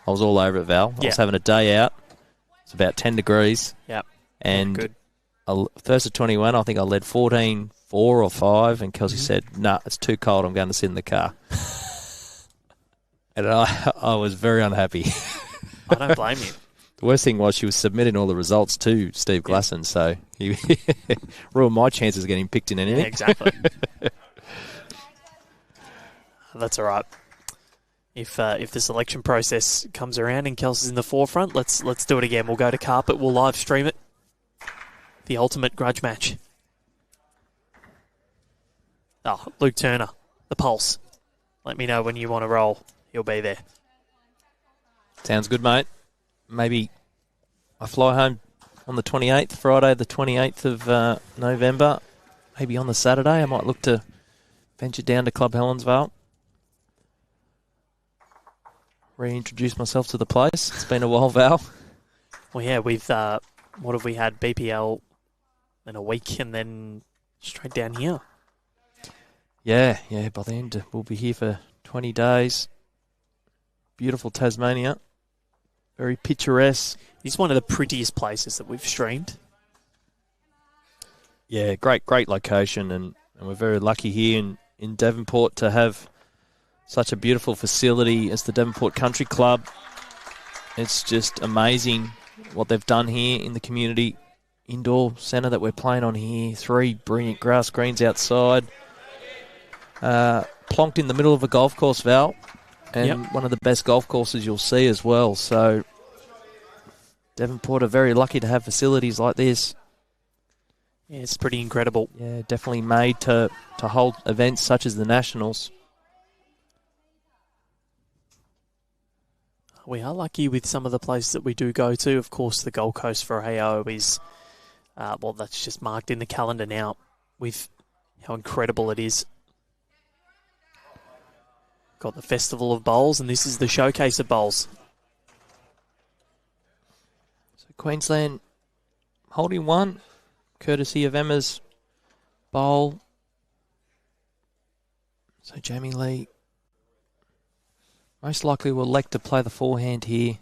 was all over it, Val. I was having a day out. It's about 10 degrees. Yep. And good. First of 21, I think I led 14-4 or 5, and Kelsey said, "Nah, it's too cold. I'm going to sit in the car." And I was very unhappy. I don't blame you. The worst thing was she was submitting all the results to Steve Glasson, so he ruined my chances of getting picked in anything. Yeah, exactly. That's all right. If the selection process comes around and Kelsey's in the forefront, let's do it again. We'll go to carpet. We'll live stream it. The ultimate grudge match. Oh, Luke Turner, the pulse. Let me know when you want to roll. He'll be there. Sounds good, mate. Maybe I fly home on the 28th, Friday the 28th of November. Maybe on the Saturday I might look to venture down to Club Helensvale. Reintroduce myself to the place. It's been a while, Val. Well, yeah, we've, what have we had? BPL in a week and then straight down here. Yeah, by the end we'll be here for 20 days. Beautiful Tasmania. Very picturesque. It's one of the prettiest places that we've streamed. Yeah, great location, and we're very lucky here in Devonport to have such a beautiful facility as the Devonport Country Club. It's just amazing what they've done here in the community indoor centre that we're playing on here. 3 brilliant grass greens outside. Plonked in the middle of a golf course, Val, and one of the best golf courses you'll see as well. So Devonport are very lucky to have facilities like this. Yeah, it's pretty incredible. Yeah, definitely made to hold events such as the Nationals. We are lucky with some of the places that we do go to. Of course, the Gold Coast for AO is, well, that's just marked in the calendar now with how incredible it is. Got the Festival of Bowls, and this is the Showcase of Bowls. So Queensland holding one, courtesy of Emma's bowl. So Jamie Lee most likely will elect to play the forehand here.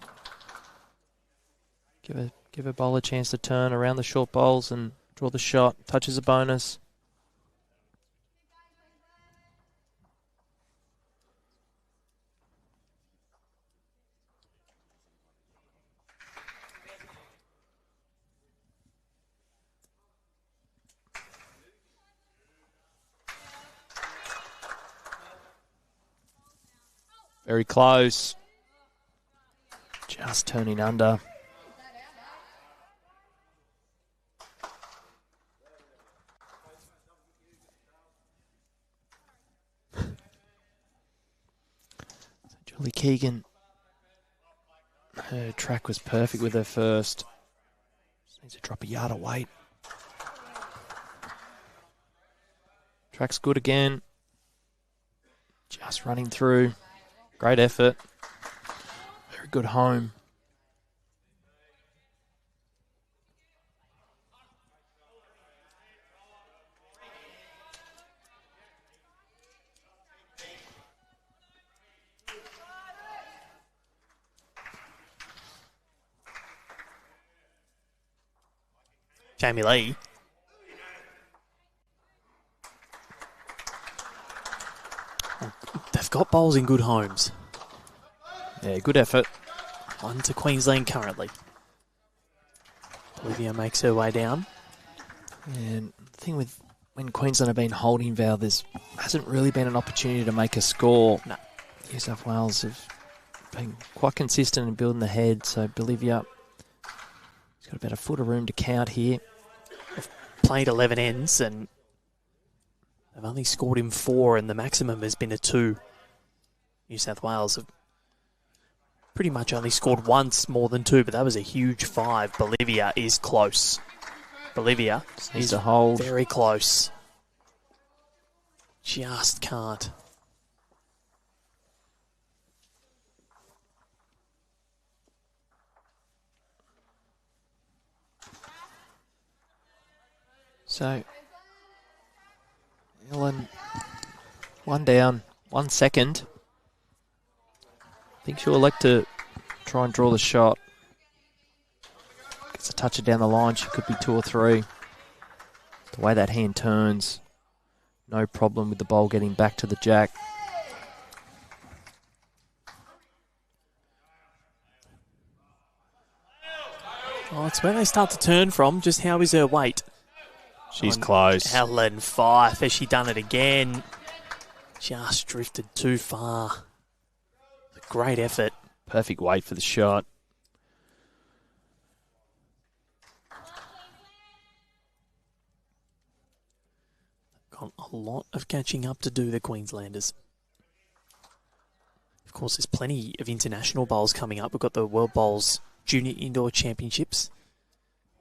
Give a bowler a chance to turn around the short bowls and draw the shot. Touches a bonus. Very close. Just turning under. Julie Keegan. Her track was perfect with her first. Just needs to drop a yard of weight. Track's good again. Just running through. Great effort. Very good home. Jamie Lee. They've got bowls in good homes. Yeah, good effort. 1 to Queensland currently. Bolivia makes her way down. And the thing with when Queensland have been holding, Val, there hasn't really been an opportunity to make a score. No. New South Wales have been quite consistent in building the head, so Bolivia has got about a foot of room to count here. They've played 11 ends and they've only scored in 4, and the maximum has been a 2. New South Wales have pretty much only scored once more than 2, but that was a huge 5. Bolivia is close. Bolivia needs is to hold. Very close. Just can't. So, Ellen, 1 down, 1 second. I think she'll elect to try and draw the shot. Gets a toucher down the line. She could be 2 or 3. The way that hand turns, no problem with the ball getting back to the jack. Oh, it's where they start to turn from. Just how is her weight? She's close. Helen Fife, has she done it again? Just drifted too far. Great effort. Perfect weight for the shot. got a lot of catching up to do, the Queenslanders. Of course, there's plenty of international bowls coming up. We've got the World Bowls Junior Indoor Championships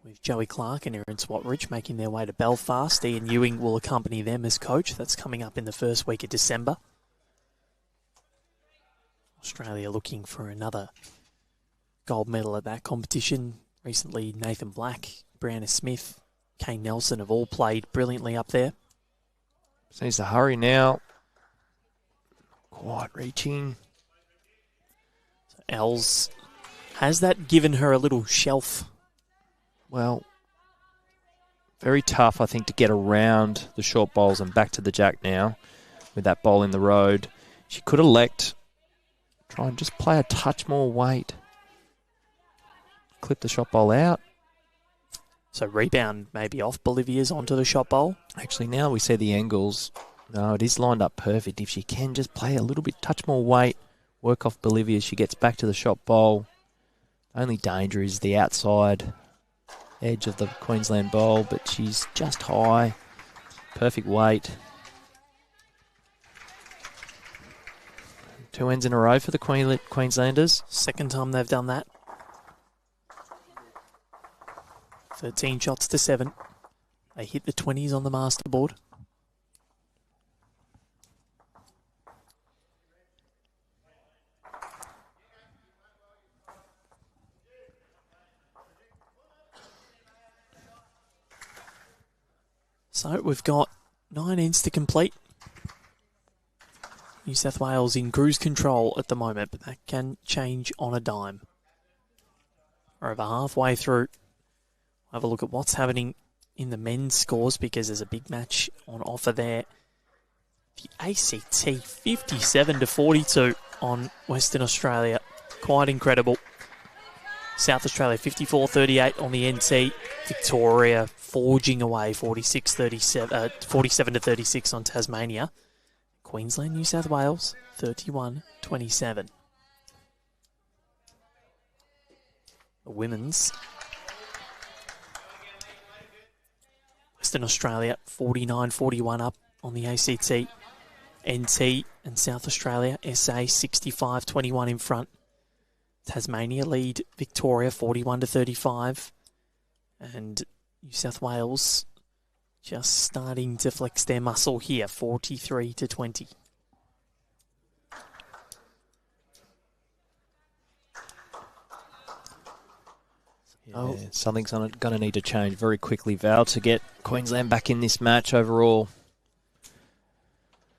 with Joey Clark and Erin Swatridge making their way to Belfast. Ian Ewing will accompany them as coach. That's coming up in the first week of December. Australia looking for another gold medal at that competition. Recently, Nathan Black, Brianna Smith, Kane Nelson have all played brilliantly up there. So needs to hurry now. Quite reaching. So Els, has that given her a little shelf? Well, very tough, I think, to get around the short bowls and back to the jack now with that bowl in the road. She could elect, try and just play a touch more weight. Clip the shot bowl out. So rebound maybe off Bolivia's onto the shot bowl. Actually, now we see the angles. No, it is lined up perfect. If she can just play a little bit, touch more weight, work off Bolivia, she gets back to the shot bowl. Only danger is the outside edge of the Queensland bowl, but she's just high. Perfect weight. 2 ends in a row for the Queenslanders. Second time they've done that. 13 shots to 7. They hit the 20s on the master board. So we've got 9 ends to complete. New South Wales in cruise control at the moment, but that can change on a dime. We're over halfway through. Have a look at what's happening in the men's scores because there's a big match on offer there. The ACT 57-42 on Western Australia. Quite incredible. South Australia 54-38 on the NT. Victoria forging away 47-36 on Tasmania. Queensland, New South Wales 31-27. The women's Western Australia 49-41 up on the ACT. NT and South Australia SA 65-21 in front. Tasmania lead Victoria 41-35. And New South Wales just starting to flex their muscle here, 43-20. Yeah, something's going to need to change very quickly, Val, to get Queensland back in this match overall.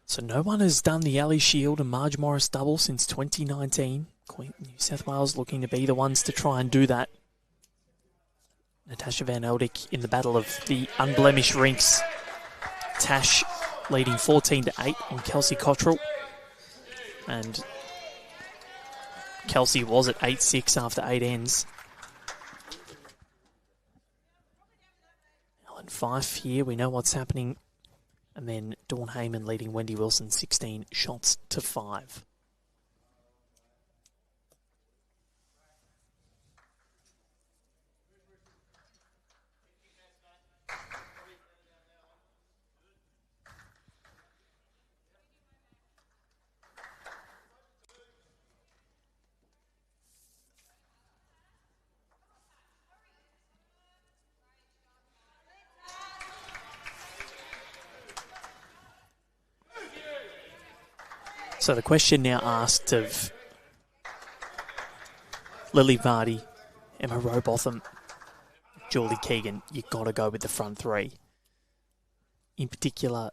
So no one has done the Ali Shield and Marge Morris double since 2019. New South Wales looking to be the ones to try and do that. Natasha Van Eldik in the battle of the unblemished rinks. Tash leading 14-8 on Kelsey Cottrell. And Kelsey was at 8-6 after 8 ends. Ellen Fife here, we know what's happening. And then Dawn Heyman leading Wendy Wilson 16 shots to 5. So the question now asked of Lily Vardy, Emma Rowbotham, Julie Keegan, you've got to go with the front three. In particular,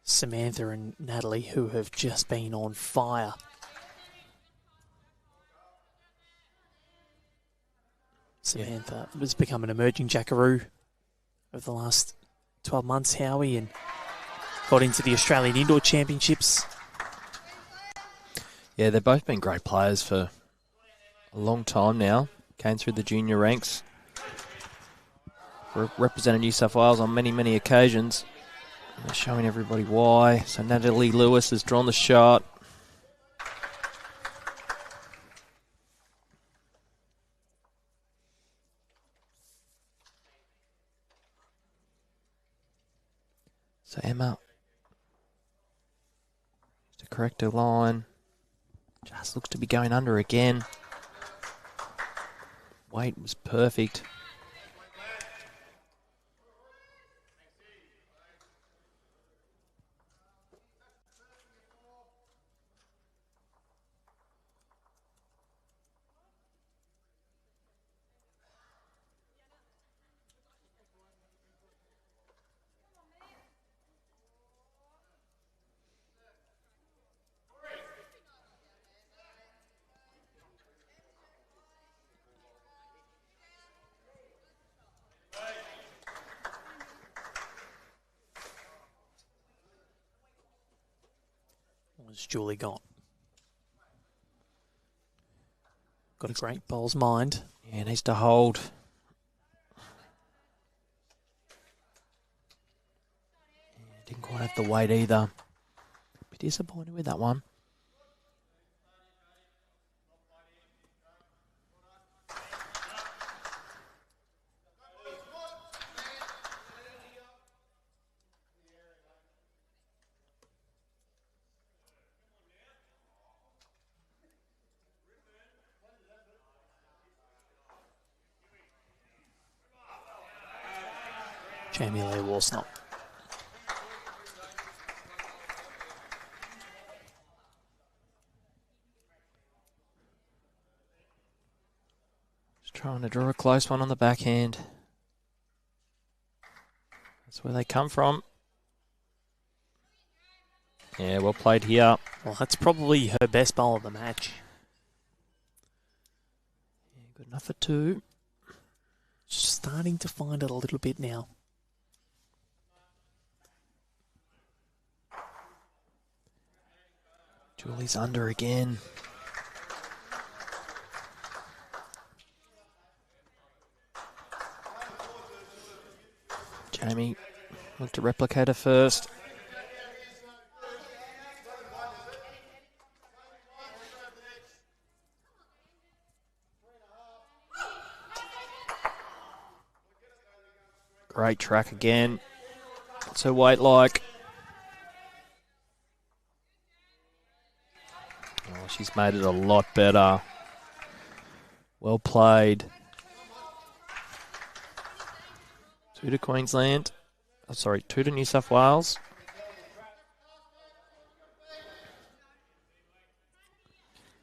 Samantha and Natalie, who have just been on fire. Samantha has become an emerging jackaroo over the last 12 months, Howie, and got into the Australian Indoor Championships. Yeah, they've both been great players for a long time now. Came through the junior ranks. Represented New South Wales on many, many occasions. And they're showing everybody why. So Natalie Lewis has drawn the shot. So Emma, to correct her line, just looks to be going under again. Weight was perfect. What's Julie got? Got a great bowl's mind. Yeah, needs to hold. Yeah, didn't quite have the weight either. Bit disappointed with that one. Jamie Lee Worsnop. Just trying to draw a close one on the backhand. That's where they come from. Yeah, well played here. Well, that's probably her best bowl of the match. Yeah, good enough for two. Starting to find it a little bit now. Julie's under again. Jamie went to replicate her first. Great track again. What's her weight like? Oh, she's made it a lot better. Well played. 2 to Queensland. Oh, sorry, 2 to New South Wales.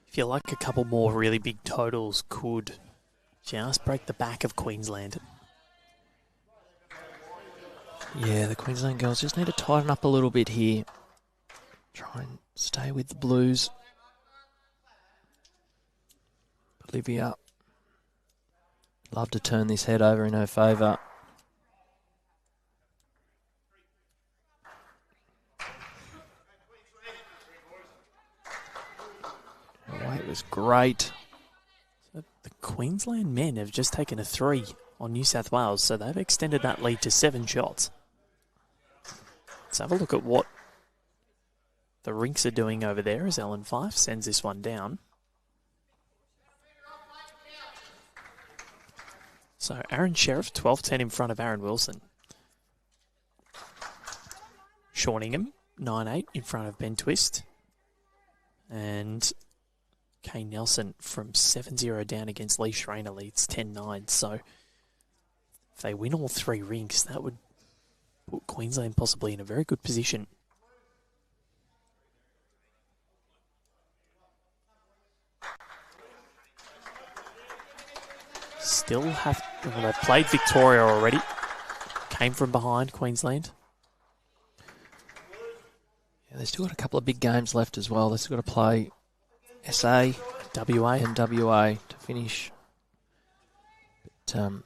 I feel like a couple more really big totals could just break the back of Queensland. Yeah, the Queensland girls just need to tighten up a little bit here. Try and stay with the Blues. Bolivia, love to turn this head over in her favour. Her weight was great. So the Queensland men have just taken a 3 on New South Wales, so they've extended that lead to 7 shots. Let's have a look at what the Rinks are doing over there as Ellen Fife sends this one down. So Aaron Sheriff, 12-10 in front of Aaron Wilson. Sean Ingham, 9-8 in front of Ben Twist. And Kane Nelson from 7-0 down against Lee Schreiner leads 10-9. So if they win all 3 rinks, that would put Queensland possibly in a very good position. Still have... Well, they've played Victoria already. Came from behind, Queensland. Yeah, they've still got a couple of big games left as well. They've still got to play SA, WA. and WA to finish. But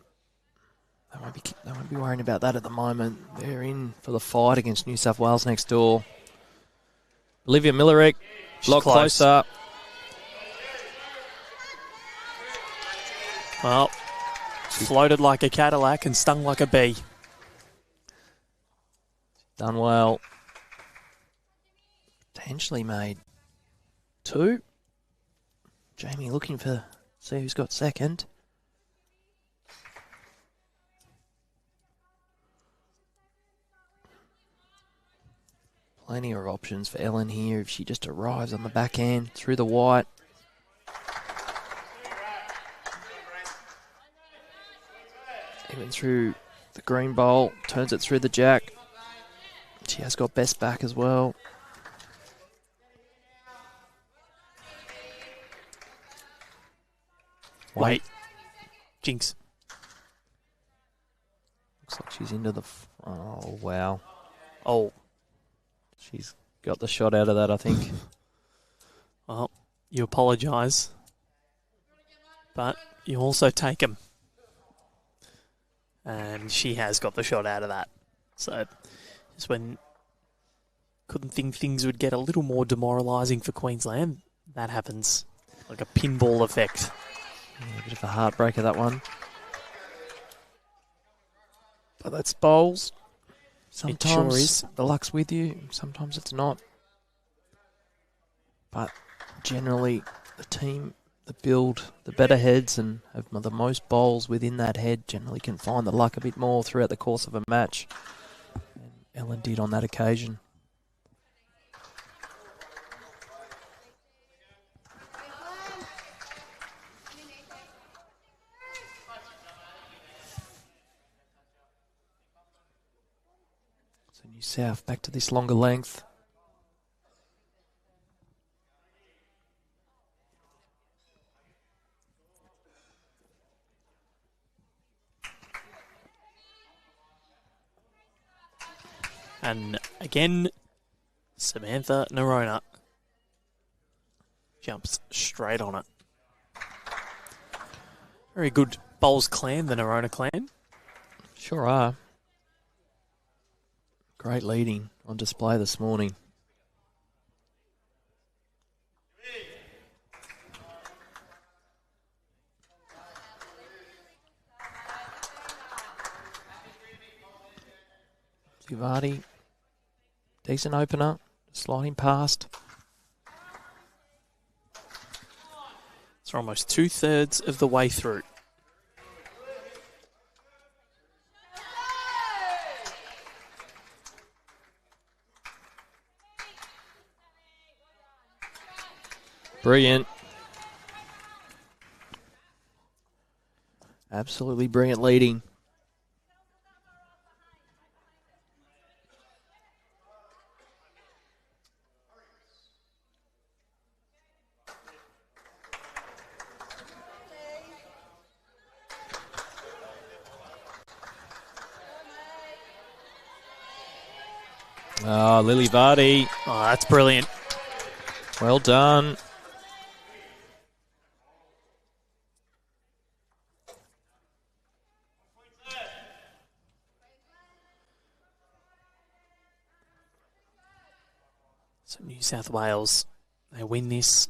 they won't be worrying about that at the moment. They're in for the fight against New South Wales next door. Olivia Millerick, a lot closer. Well, floated like a Cadillac and stung like a bee. Done well. Potentially made 2. Jamie looking for, see who's got second. Plenty of options for Ellen here if she just arrives on the back end through the white. Even through the green bowl, turns it through the jack. She has got best back as well. Wait. Jinx. Looks like she's into the... Oh, wow. Oh. She's got the shot out of that, I think. Well, you apologise. But you also take them. And she has got the shot out of that. So, just when couldn't think things would get a little more demoralising for Queensland, that happens. Like a pinball effect. Yeah, a bit of a heartbreaker, that one. But that's bowls. Sometimes It sure is. the luck's with you, sometimes it's not. But generally, the team that build the better heads and have the most bowls within that head generally can find the luck a bit more throughout the course of a match. And Ellen did on that occasion. So New South back to this longer length. And again, Samantha Nerona jumps straight on it. Very good bowls clan, the Nerona clan. Sure are. Great leading on display this morning. Givardi, decent opener, sliding past. It's almost 2/3 of the way through. Brilliant. Absolutely brilliant leading. Oh, Lily Vardy. Oh, that's brilliant. Well done. So New South Wales, they win this.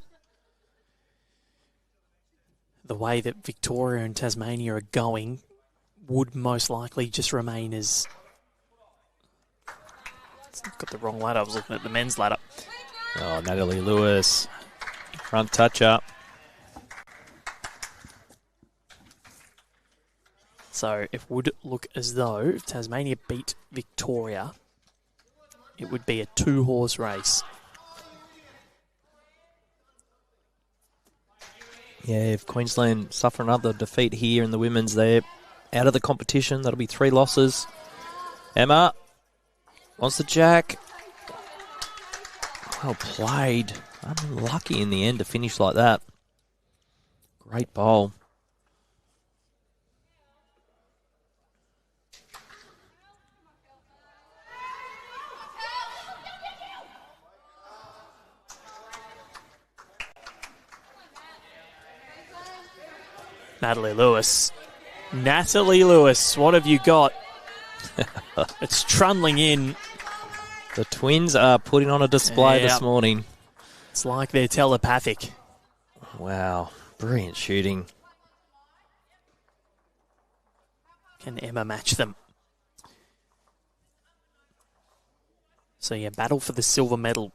The way that Victoria and Tasmania are going would most likely just remain as... Got the wrong ladder. I was looking at the men's ladder. Oh, Natalie Lewis. Front touch up. So it would look as though if Tasmania beat Victoria, it would be a 2-horse race. Yeah, if Queensland suffer another defeat here in the women's, they're out of the competition. That'll be 3 losses. Emma wants the jack. Well played. Unlucky in the end to finish like that. Great bowl. Natalie Lewis. Natalie Lewis, what have you got? It's trundling in. The Twins are putting on a display this morning. It's like they're telepathic. Wow, brilliant shooting. Can Emma match them? So yeah, battle for the silver medal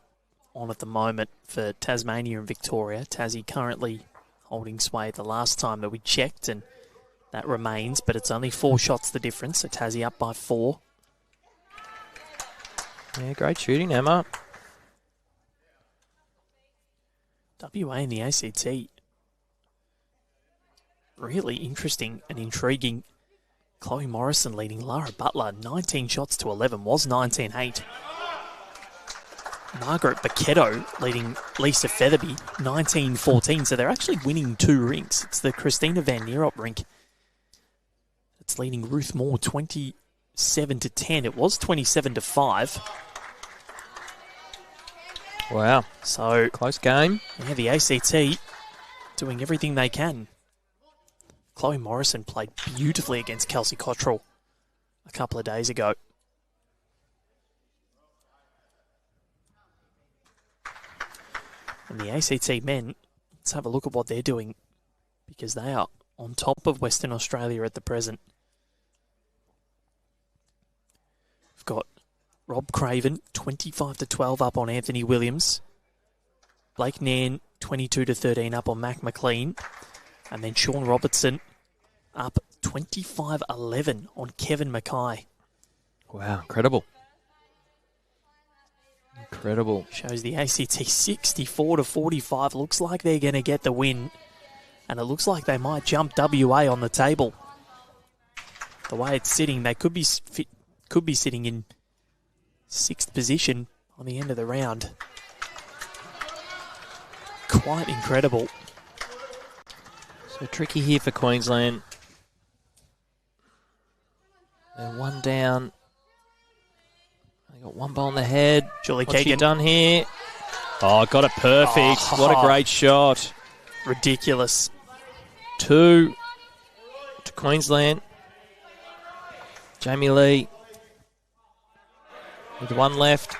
on at the moment for Tasmania and Victoria. Tassie currently holding sway the last time that we checked, and that remains, but it's only 4 shots the difference, so Tassie up by 4. Yeah, great shooting, Emma. WA and the ACT. Really interesting and intriguing. Chloe Morrison leading Lara Butler 19 shots to 11, was 19-8. Margaret Bacchetto leading Lisa Featherby 19-14. So they're actually winning 2 rinks. It's the Christina Van Nierop rink. It's leading Ruth Moore 27-10. It was 27-5. Wow. So Close game. yeah, the ACT doing everything they can. Chloe Morrison played beautifully against Kelsey Cottrell a couple of days ago. And the ACT men, let's have a look at what they're doing, because they are on top of Western Australia at the present. We've got Rob Craven, 25-12 up on Anthony Williams. Blake Nairn, 22-13 up on Mac McLean. And then Sean Robertson up 25-11 on Kevin Mackay. Wow, incredible. Incredible. Shows the ACT 64-45. Looks like they're going to get the win. And it looks like they might jump WA on the table. The way it's sitting, they could be sitting in 6th position on the end of the round. Quite incredible. So tricky here for Queensland. They're one down. They got one ball in the head. Julie What's she Keegan done here? Oh, got it perfect. Oh. What a great shot. ridiculous. 2 to Queensland. Jamie Lee with 1 left.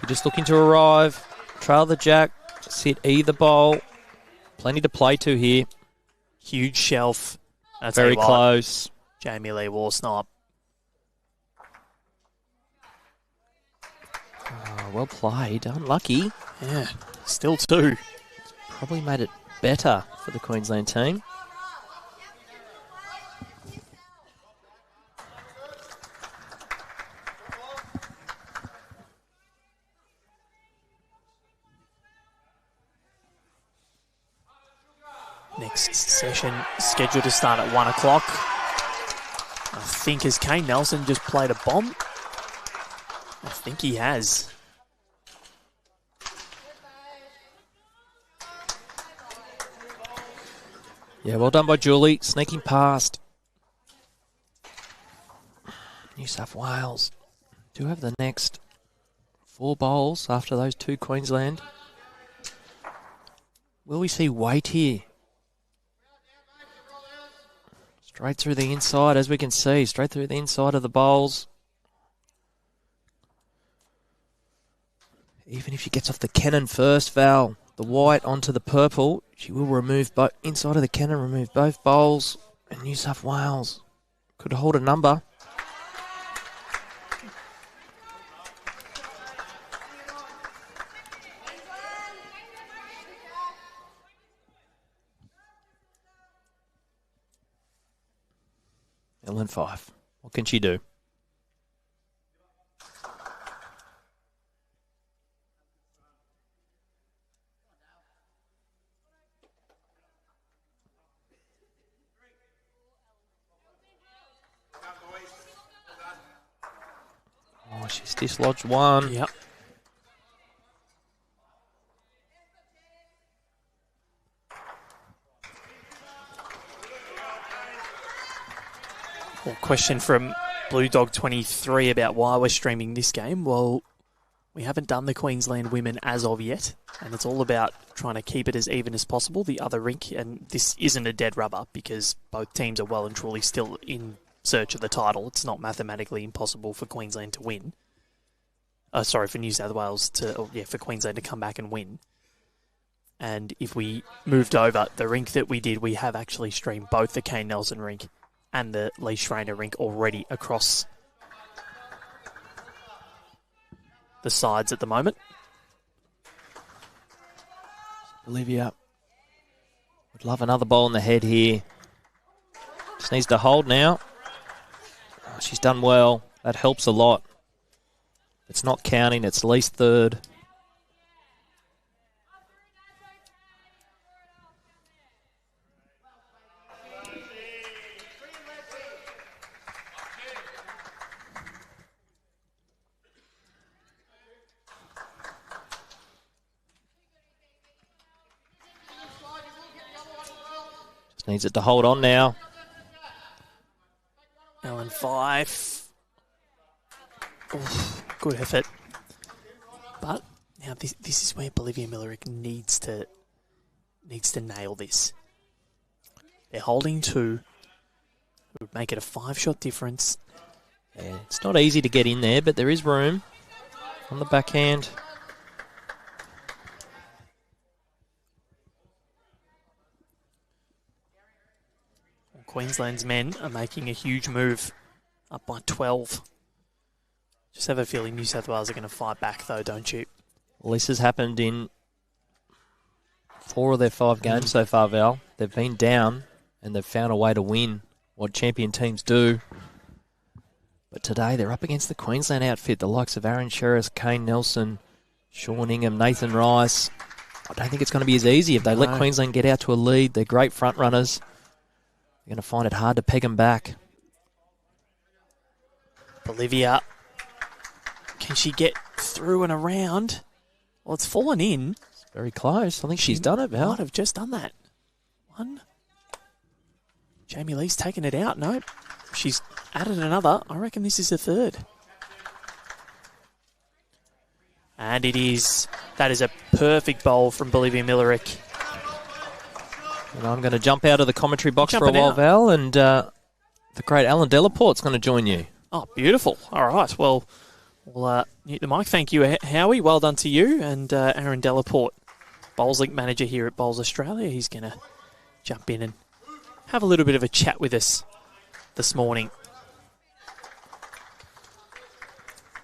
You're just looking to arrive. Trail the jack. Sit either bowl. Plenty to play to here. Huge shelf. That's Very close. Jamie Lee Warsnop. Oh, well played. Unlucky. Yeah, still 2. Probably made it better for the Queensland team. Next session scheduled to start at 1 o'clock. I think has Kane Nelson just played a bomb? I think he has. Yeah, well done by Julie. Sneaking past. New South Wales do have the next 4 bowls after those 2 Queensland. Will we see weight here? Straight through the inside, as we can see. Straight through the inside of the bowls. Even if she gets off the cannon first, Val, the white onto the purple, she will remove both inside of the cannon, remove both bowls, and New South Wales could hold a number. Ellen Fife, what can she do? Oh, she's dislodged 1. Yep. Well, question from Blue Dog 23 about why we're streaming this game. Well, we haven't done the Queensland women as of yet, and it's all about trying to keep it as even as possible. The other rink, and this isn't a dead rubber because both teams are well and truly still in search of the title. It's not mathematically impossible for Queensland to win. For New South Wales for Queensland to come back and win. And if we moved over, the rink that we did, we have actually streamed both the Kane Nelson rink and the Lee Schreiner rink already across the sides at the moment. Bolivia would love another ball in the head here. Just needs to hold now. Oh, she's done well. That helps a lot. It's not counting. It's at least third. Just needs it to hold on now. Ellen Fife. Oh, good effort. But now this is where Bolivia Millerick needs to nail this. They're holding 2. It would make it a 5-shot difference. Yeah, it's not easy to get in there, but there is room on the backhand. Queensland's men are making a huge move, up by 12. Just have a feeling New South Wales are going to fight back, though, don't you? Well, this has happened in 4 of their 5 games so far, Val. They've been down, and they've found a way to win, what champion teams do. But today, they're up against the Queensland outfit, the likes of Aaron Sherris, Kane Nelson, Sean Ingham, Nathan Rice. I don't think it's going to be as easy if they let Queensland get out to a lead. They're great front runners. They're going to find it hard to peg them back. Bolivia, can she get through and around? Well, it's fallen in. It's very close. I think she's done it, Val. Might have just done that. 1. Jamie Lee's taken it out. No, she's added another. I reckon this is a 3rd. And it is. That is a perfect bowl from Bolivia Millerick. And I'm going to jump out of the commentary box for a while, Val, and the great Alan Delaporte's going to join you. Oh, beautiful. All right. Well, we'll mute the mic. Thank you, Howie. Well done to you. And Aaron Delaporte, Bowls Link manager here at Bowls Australia. He's going to jump in and have a little bit of a chat with us this morning.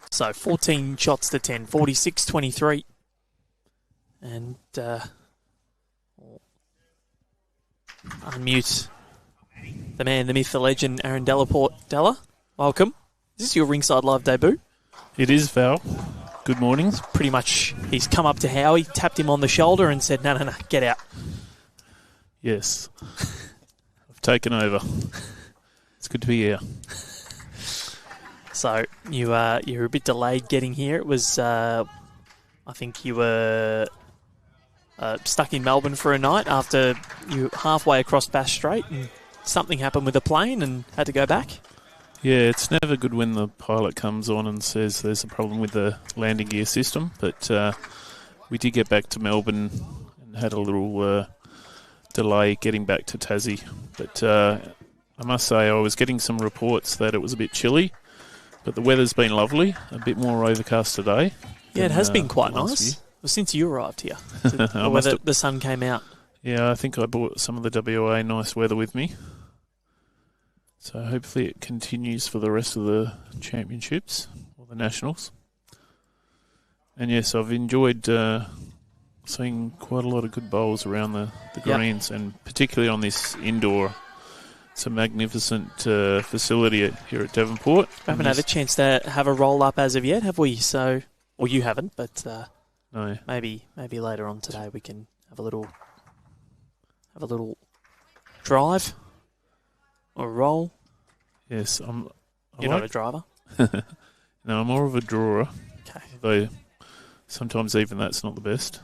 So 14 shots to 10, 46-23. And unmute the man, the myth, the legend, Aaron Delaporte. Della, welcome. Is this your ringside live debut? It is, Val. Good morning. Pretty much, he's come up to Howie, tapped him on the shoulder and said, no, get out. Yes. I've taken over. It's good to be here. So, you're a bit delayed getting here. It was, I think you were stuck in Melbourne for a night after you halfway across Bass Strait and something happened with the plane and had to go back. Yeah, it's never good when the pilot comes on and says there's a problem with the landing gear system, but we did get back to Melbourne and had a little delay getting back to Tassie. But I must say I was getting some reports that it was a bit chilly, but the weather's been lovely, a bit more overcast today. Yeah, it has been quite nice. Well, since you arrived here, the sun came out. Yeah, I think I brought some of the WA nice weather with me. So hopefully it continues for the rest of the championships or the nationals. And yes, I've enjoyed seeing quite a lot of good bowls around the greens, and particularly on this indoor. It's a magnificent facility here at Devonport. We haven't had a chance to have a roll up as of yet, have we? So, well, you haven't, but no. Maybe later on today we can have a little drive or roll. Yes, You're not a driver? No, I'm more of a drawer. Okay. Though sometimes even that's not the best.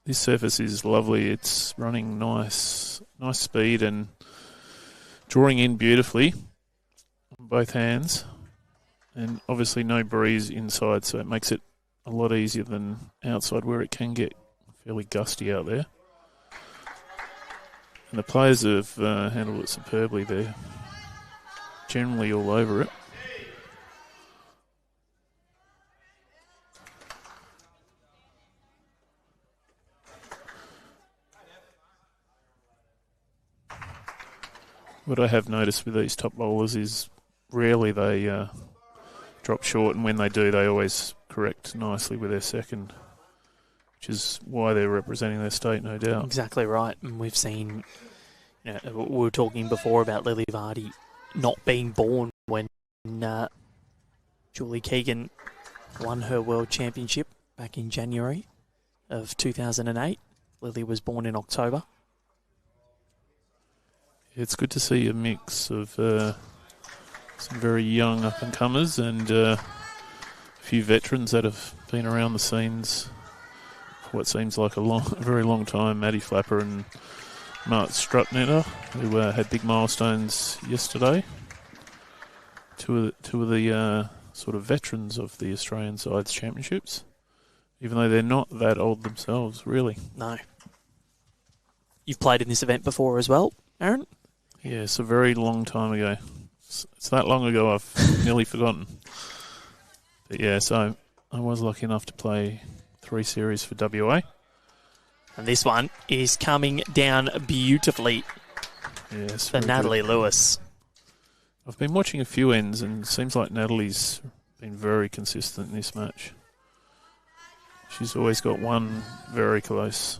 This surface is lovely. It's running nice speed and drawing in beautifully on both hands. And obviously no breeze inside, so it makes it a lot easier than outside where it can get fairly gusty out there. And the players have handled it superbly. They're generally all over it. What I have noticed with these top bowlers is rarely they drop short, and when they do, they always correct nicely with their second, which is why they're representing their state, no doubt. Exactly right. And we've seen, we were talking before about Lily Vardy not being born when Julie Keegan won her World Championship back in January of 2008. Lily was born in October. It's good to see a mix of some very young up-and-comers and a few veterans that have been around the scenes for what seems like a very long time. Maddie Flapper and Mark Strutnetter, who had big milestones yesterday. Two of the sort of veterans of the Australian sides championships, even though they're not that old themselves, really. No. You've played in this event before as well, Aaron? Yeah, it's a very long time ago. It's that long ago I've nearly forgotten. But yeah, so I was lucky enough to play 3 series for WA. And this one is coming down beautifully Yes, for Natalie Lewis. I've been watching a few ends, and it seems like Natalie's been very consistent in this match. She's always got one very close.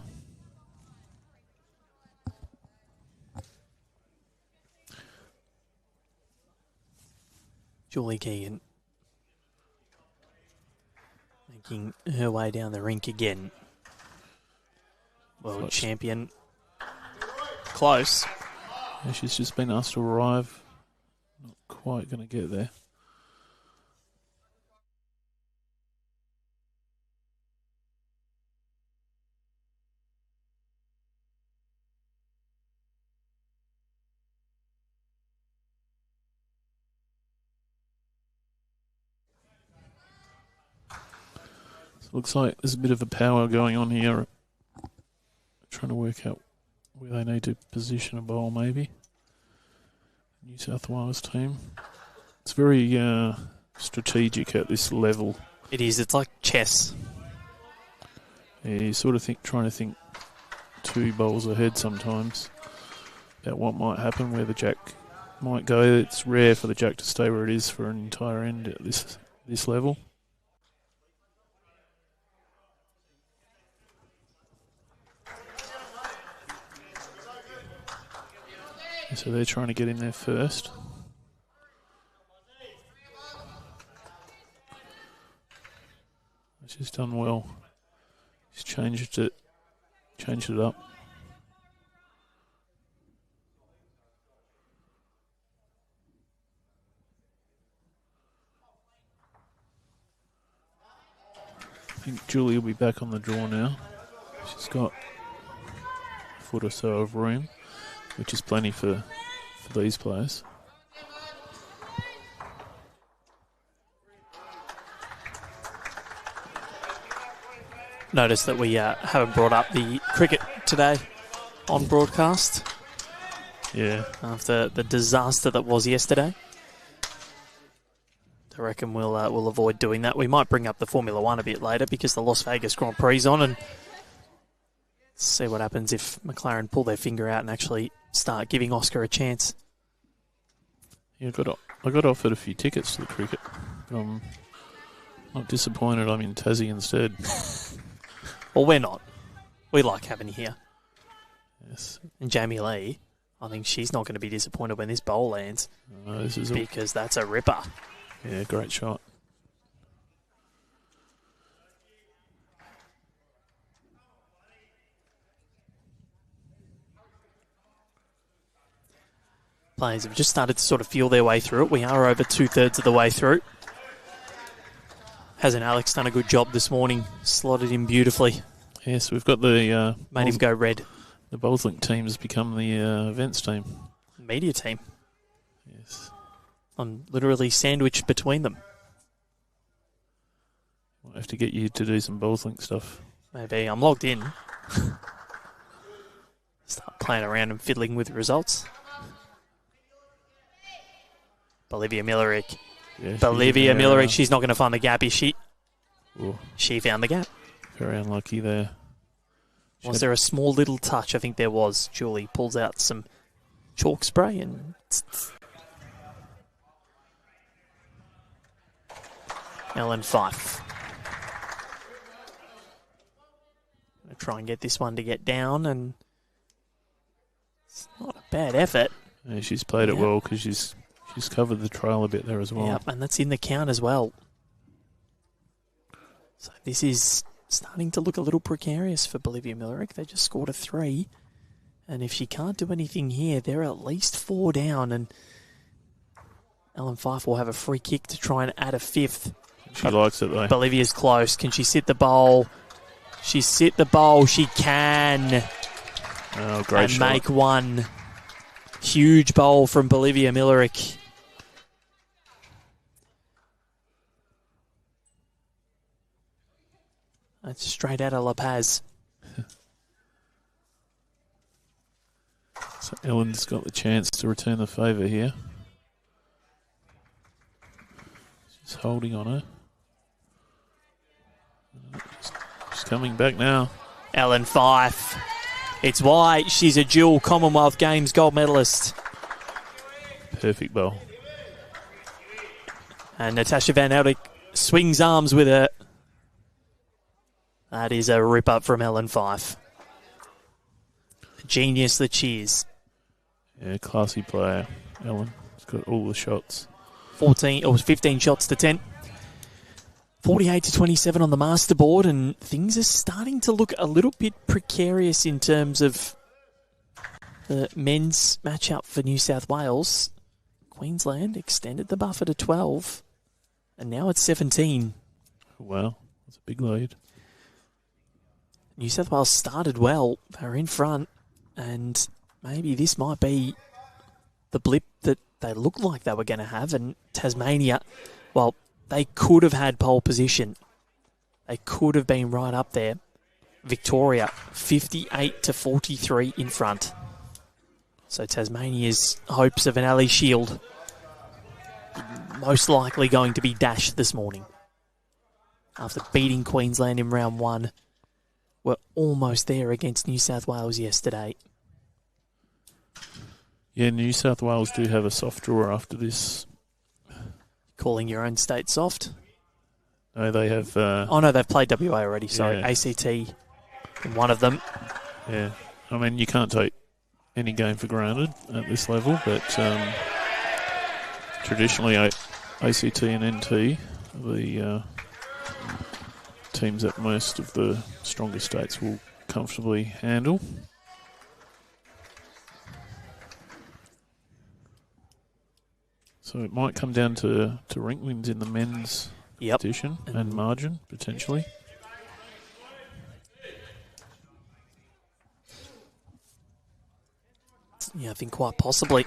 Julie Keegan making her way down the rink again. World champion. Close. Yeah, she's just been asked to arrive. Not quite going to get there. So it looks like there's a bit of a power going on here. Trying to work out where they need to position a bowl, maybe. New South Wales team. It's very strategic at this level. It is. It's like chess. Yeah, you sort of trying to think 2 bowls ahead sometimes about what might happen, where the jack might go. It's rare for the jack to stay where it is for an entire end at this level. So they're trying to get in there first. She's done well. She's changed it up. I think Julie will be back on the draw now. She's got a foot or so of room, which is plenty for these players. Notice that we haven't brought up the cricket today on broadcast. Yeah. After the disaster that was yesterday. I reckon we'll avoid doing that. We might bring up the Formula One a bit later because the Las Vegas Grand Prix is on, and see what happens if McLaren pull their finger out and actually start giving Oscar a chance. Yeah, I got offered a few tickets to the cricket. But I'm not disappointed I'm in Tassie instead. Well, we're not. We like having you here. Yes. And Jamie Lee, I think she's not going to be disappointed when this bowl lands. This is because that's a ripper. Yeah, great shot. Players have just started to sort of feel their way through it. We are over 2/3 of the way through. Hasn't Alex done a good job this morning? Slotted in beautifully. Yes, we've got the... made him go red. The Bowlslink team has become the events team. Media team. Yes. I'm literally sandwiched between them. Might have to get you to do some Bowlslink stuff. Maybe. I'm logged in. Start playing around and fiddling with results. Bolivia Millerick. Yeah, Bolivia Millerick, she's not going to find the gap, is she? Ooh. She found the gap. Very unlucky there. Was there a small little touch? I think there was. Julie pulls out some chalk spray and... Ellen Fife. Going to try and get this one to get down, and it's not a bad effort. Yeah, she's played it well because she's She's covered the trail a bit there as well. Yep, and that's in the count as well. So this is starting to look a little precarious for Bolivia Millerick. They just scored a 3. And if she can't do anything here, they're at least 4 down. And Ellen Fife will have a free kick to try and add a 5th. She likes it, though. Bolivia's close. Can she sit the bowl? She sit the bowl. She can. Oh, great and shot. make one. Huge bowl from Bolivia Millerick. That's straight out of La Paz. So Ellen's got the chance to return the favour here. She's holding on her. She's coming back now. Ellen Fife. It's white. She's a dual Commonwealth Games gold medalist. Perfect bowl. And Natasha Van Eldick swings arms with her. That is a rip-up from Ellen Fife. The genius that she is. Yeah, classy player, Ellen. She's got all the shots. 15 shots to 10. 48 to 27 on the master board, and things are starting to look a little bit precarious in terms of the men's matchup for New South Wales. Queensland extended the buffer to 12, and now it's 17. Wow, that's a big lead. New South Wales started well. They were in front, and maybe this might be the blip that they looked like they were going to have. And Tasmania, well, they could have had pole position. They could have been right up there. Victoria, 58 to 43 in front. So Tasmania's hopes of an Ali Shield most likely going to be dashed this morning. After beating Queensland in round 1, we're almost there against New South Wales yesterday. Yeah, New South Wales do have a soft draw after this. Calling your own state soft? No, they have... oh, no, they've played WA already. Sorry, yeah. ACT in one of them. Yeah, I mean, you can't take any game for granted at this level, but traditionally ACT and NT are the teams that most of the stronger states will comfortably handle. So it might come down to rink wins in the men's competition and margin, potentially. Yeah, I think quite possibly.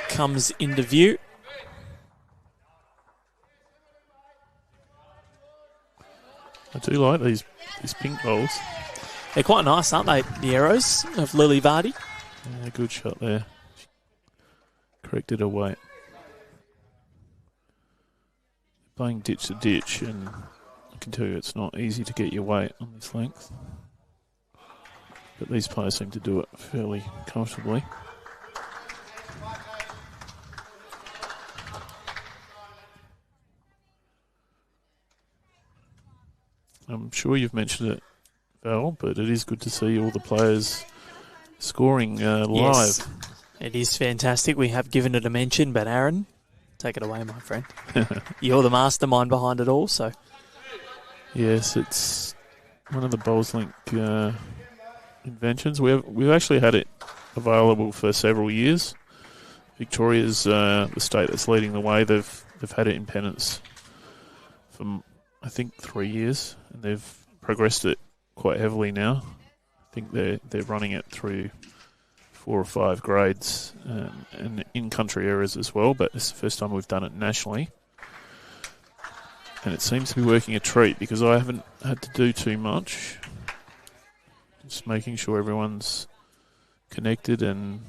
Comes into view. I do like these pink bowls. They're quite nice, aren't they? The arrows of Lily Vardy. Yeah, good shot there. Corrected her weight. Playing ditch to ditch, and I can tell you it's not easy to get your weight on this length. But these players seem to do it fairly comfortably. I'm sure you've mentioned it, Val, but it is good to see all the players scoring live. Yes, it is fantastic. We have given it a mention, but Aaron, take it away, my friend. You're the mastermind behind it all, so. Yes, it's one of the Bowls Link inventions. We've actually had it available for several years. Victoria's the state that's leading the way. They've had it in pennants for I think 3 years, and they've progressed it quite heavily now. I think they're running it through 4 or 5 grades and in-country areas as well, but it's the first time we've done it nationally. And it seems to be working a treat because I haven't had to do too much. Just making sure everyone's connected and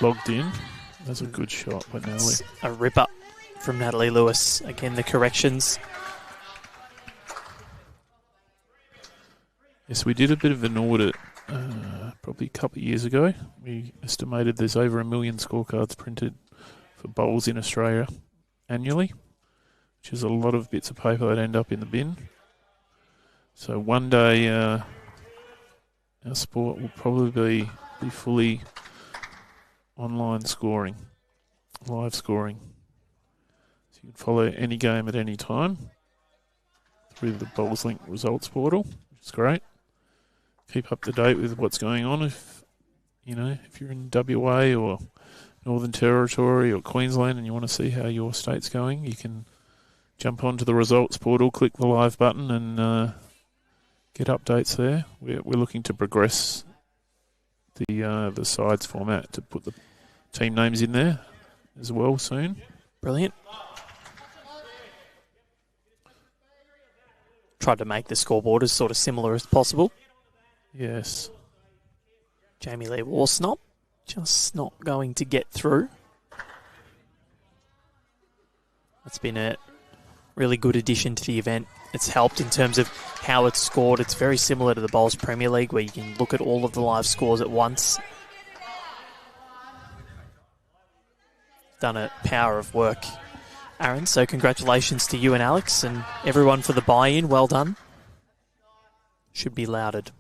logged in. That's a good shot by Natalie. A ripper from Natalie Lewis. Again, the corrections. Yes, we did a bit of an audit probably a couple of years ago. We estimated there's over 1 million scorecards printed for bowls in Australia annually, which is a lot of bits of paper that end up in the bin. So one day our sport will probably be fully online scoring, live scoring. So you can follow any game at any time through the BowlsLink results portal, which is great. Keep up to date with what's going on. If you're in WA or Northern Territory or Queensland and you want to see how your state's going, you can jump onto the results portal, click the live button, and get updates there. We're looking to progress the sides format to put the team names in there as well soon. Brilliant. Tried to make the scoreboard as sort of similar as possible. Yes. Jamie Lee Warsnop just not going to get through. That's been a really good addition to the event. It's helped in terms of how it's scored. It's very similar to the Bowls Premier League where you can look at all of the live scores at once. Done a power of work, Aaron. So congratulations to you and Alex and everyone for the buy-in. Well done. Should be lauded.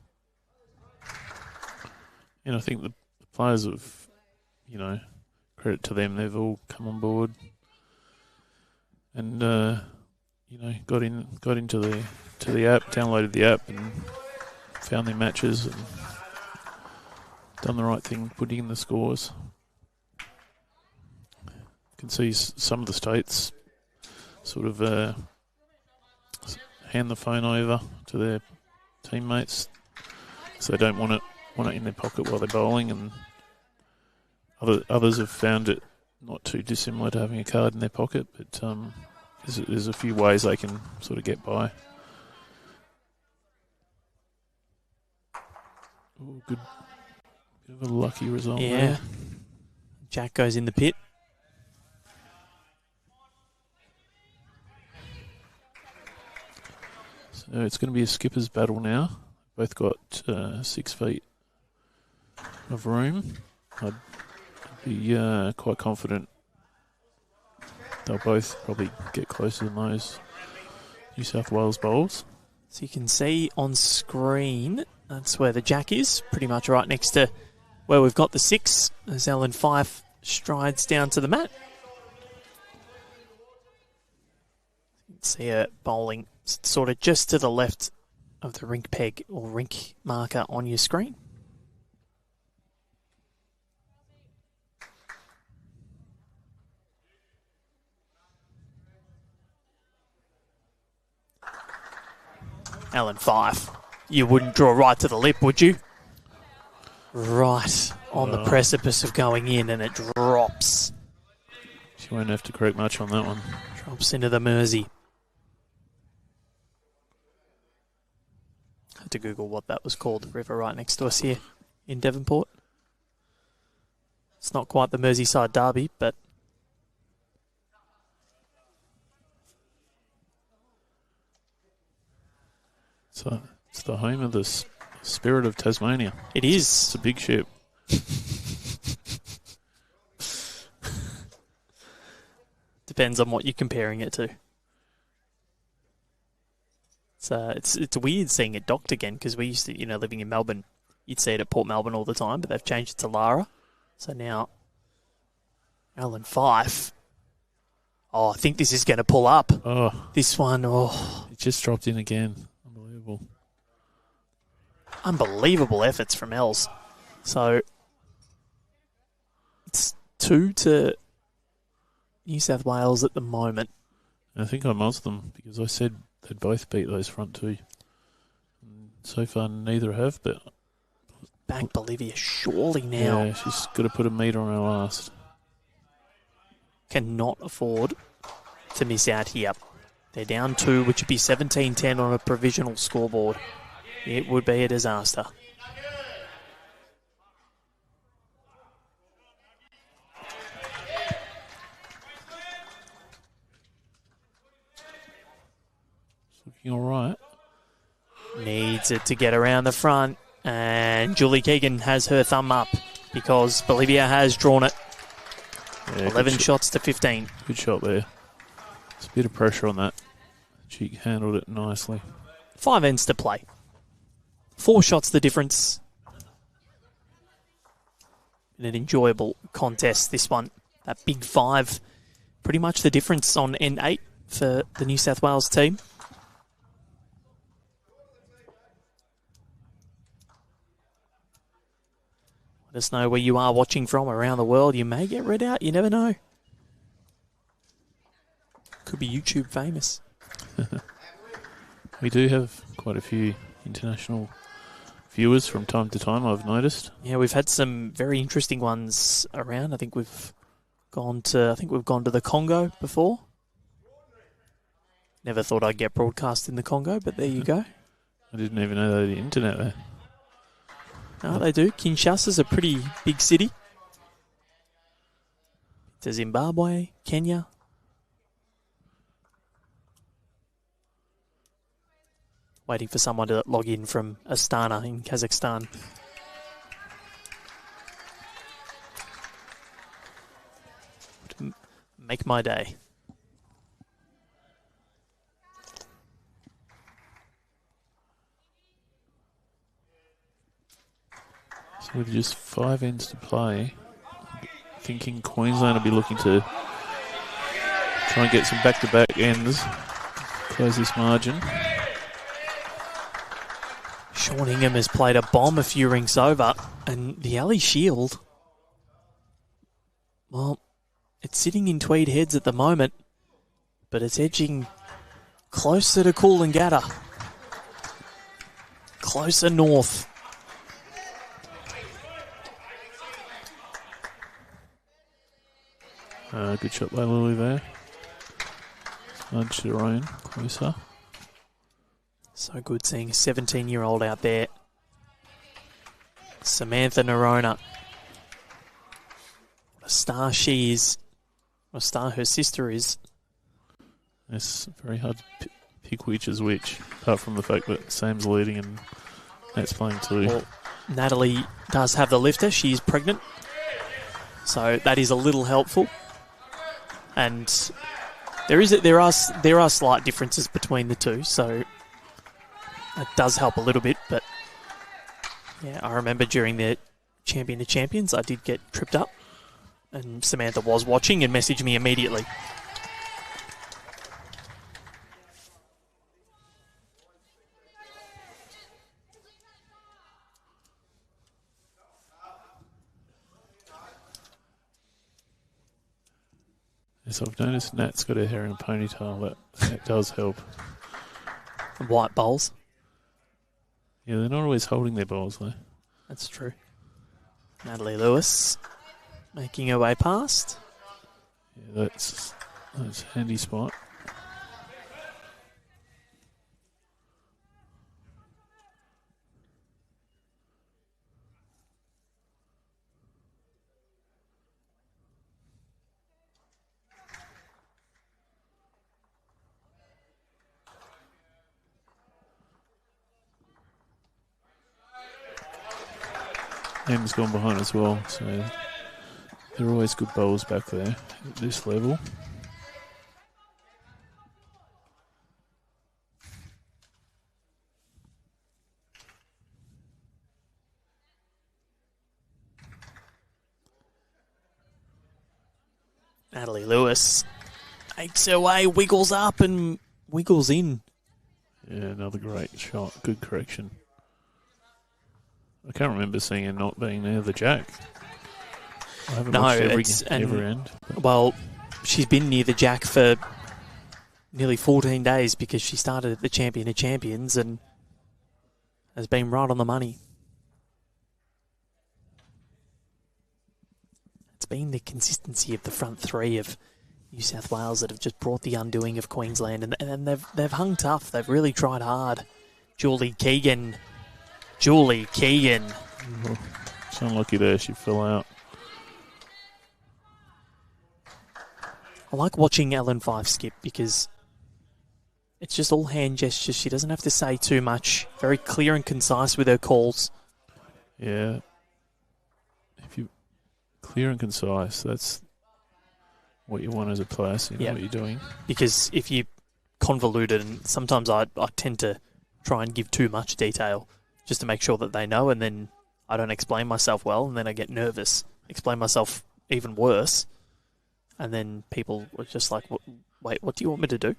And I think the players have, credit to them. They've all come on board and got into the app, downloaded the app, and found their matches and done the right thing, putting in the scores. You can see some of the states sort of hand the phone over to their teammates because they don't want it in their pocket while they're bowling, and others have found it not too dissimilar to having a card in their pocket, but there's a few ways they can sort of get by. Ooh, good. Bit of a lucky result there. Jack goes in the pit. So it's going to be a skipper's battle now. Both got 6 feet of room. I'd be quite confident they'll both probably get closer than those New South Wales bowls. So you can see on screen, that's where the jack is, pretty much right next to where we've got the 6, as Alan Fife strides down to the mat. You can see her bowling sort of just to the left of the rink peg or rink marker on your screen. Alan Fife, you wouldn't draw right to the lip, would you? Right on the precipice of going in, and it drops. She won't have to correct much on that one. Drops into the Mersey. Had to Google what that was called, the river right next to us here in Devonport. It's not quite the Merseyside Derby, but so it's the home of the Spirit of Tasmania. it is. It's a big ship. Depends on what you're comparing it to. It's weird seeing it docked again because we used to, living in Melbourne, you'd see it at Port Melbourne all the time, but they've changed it to Lara. So now, Alan Fife. Oh, I think this is going to pull up. Oh, This one, it just dropped in again. Unbelievable. Unbelievable efforts from Els. So, it's 2 to New South Wales at the moment. And I think I mozzed them because I said they'd both beat those front two. And so far, neither have, but Back Bolivia surely now. yeah, she's got to put a metre on her last. Cannot afford to miss out here. They're down 2, which would be 17-10 on a provisional scoreboard. It would be a disaster. It's looking all right. Needs it to get around the front. And Julie Keegan has her thumb up because Bolivia has drawn it. Yeah, 11 shots to 15. Good shot there. There's a bit of pressure on that. She handled it nicely. 5 ends to play. 4 shots the difference. In an enjoyable contest, this one. That big 5, pretty much the difference on end 8 for the New South Wales team. Let us know where you are watching from around the world. You may get read out, you never know. Could be YouTube famous. We do have quite a few international viewers from time to time, I've noticed. Yeah, we've had some very interesting ones around. I think we've gone to the Congo before. Never thought I'd get broadcast in the Congo, but there you go. I didn't even know they had the internet there. No, they do. Kinshasa's a pretty big city. To Zimbabwe, Kenya. Waiting for someone to log in from Astana in Kazakhstan. To make my day. So with just 5 ends to play, thinking Queensland will be looking to try and get some back-to-back ends, close this margin. Sean Ingham has played a bomb a few rinks over, and the alley shield, well, it's sitting in Tweed Heads at the moment, but it's edging closer to Coolangatta. Closer north. Good shot by Lily there. Smudged her own closer. So good seeing a 17-year-old out there. Samantha Nerona. What a star she is. What a star her sister is. It's very hard to pick which is which, apart from the fact that Sam's leading and Nat's playing too. Well, Natalie does have the lifter. She's pregnant. So that is a little helpful. And there are slight differences between the two, so it does help a little bit. But yeah, I remember during the Champion of Champions, I did get tripped up, and Samantha was watching and messaged me immediately. Yes, I've noticed Nat's got her hair in a ponytail. That does help. White bowls. Yeah, they're not always holding their bowls, though. That's true. Natalie Lewis making her way past. Yeah, that's a handy spot. Em's gone behind as well, so there are always good bowls back there at this level. Natalie Lewis makes her way, wiggles up and wiggles in. Yeah, another great shot. Good correction. I can't remember seeing her not being near the jack. I haven't watched every end. Well, she's been near the jack for nearly 14 days because she started at the Champion of Champions and has been right on the money. It's been the consistency of the front three of New South Wales that have just brought the undoing of Queensland, and they've hung tough. They've really tried hard. Julie Keegan. Oh, it's unlucky there. She fell out. I like watching Ellen Fife skip because It's just all hand gestures. She doesn't have to say too much. Very clear and concise with her calls. Yeah. If you clear and concise, that's what you want as a player, so you know what you're doing. Because if you convolute it, and sometimes I tend to try and give too much detail just to make sure that they know, and then I don't explain myself well, and then I get nervous. Explain myself even worse, and then people are just like, wait, what do you want me to do?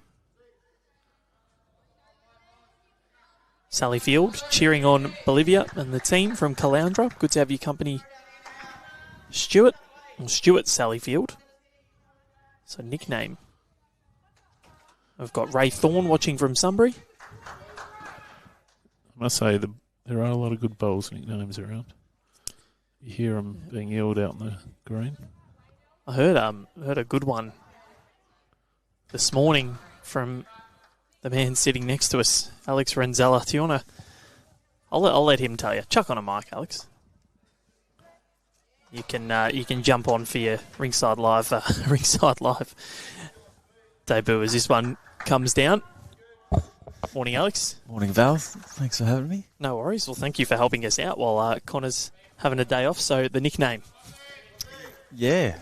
Sally Field cheering on Bolivia and the team from Caloundra. Good to have your company, Stuart Sally Field. So nickname. I've got Ray Thorne watching from Sunbury. I must say there are a lot of good bowls nicknames around. You hear them being yelled out in the green. I heard a good one this morning from the man sitting next to us, Alex Renzella. Do you want to? I'll let him tell you. Chuck on a mic, Alex. You can jump on for your Rinkside Live debut as this one comes down. Morning, Alex. Morning, Val. Thanks for having me. No worries. Well, thank you for helping us out while Connor's having a day off. So the nickname. Yeah.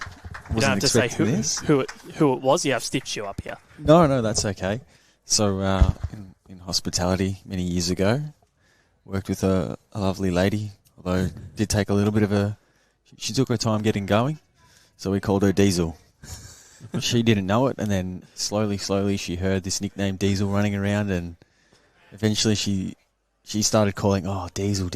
You don't have to say who it was. Yeah, I've stitched you up here. No, that's okay. So in hospitality many years ago, worked with a lovely lady, although it did take a little bit of she took her time getting going, so we called her Diesel. She didn't know it, and then slowly she heard this nickname Diesel running around, and eventually she started calling, oh, Diesel.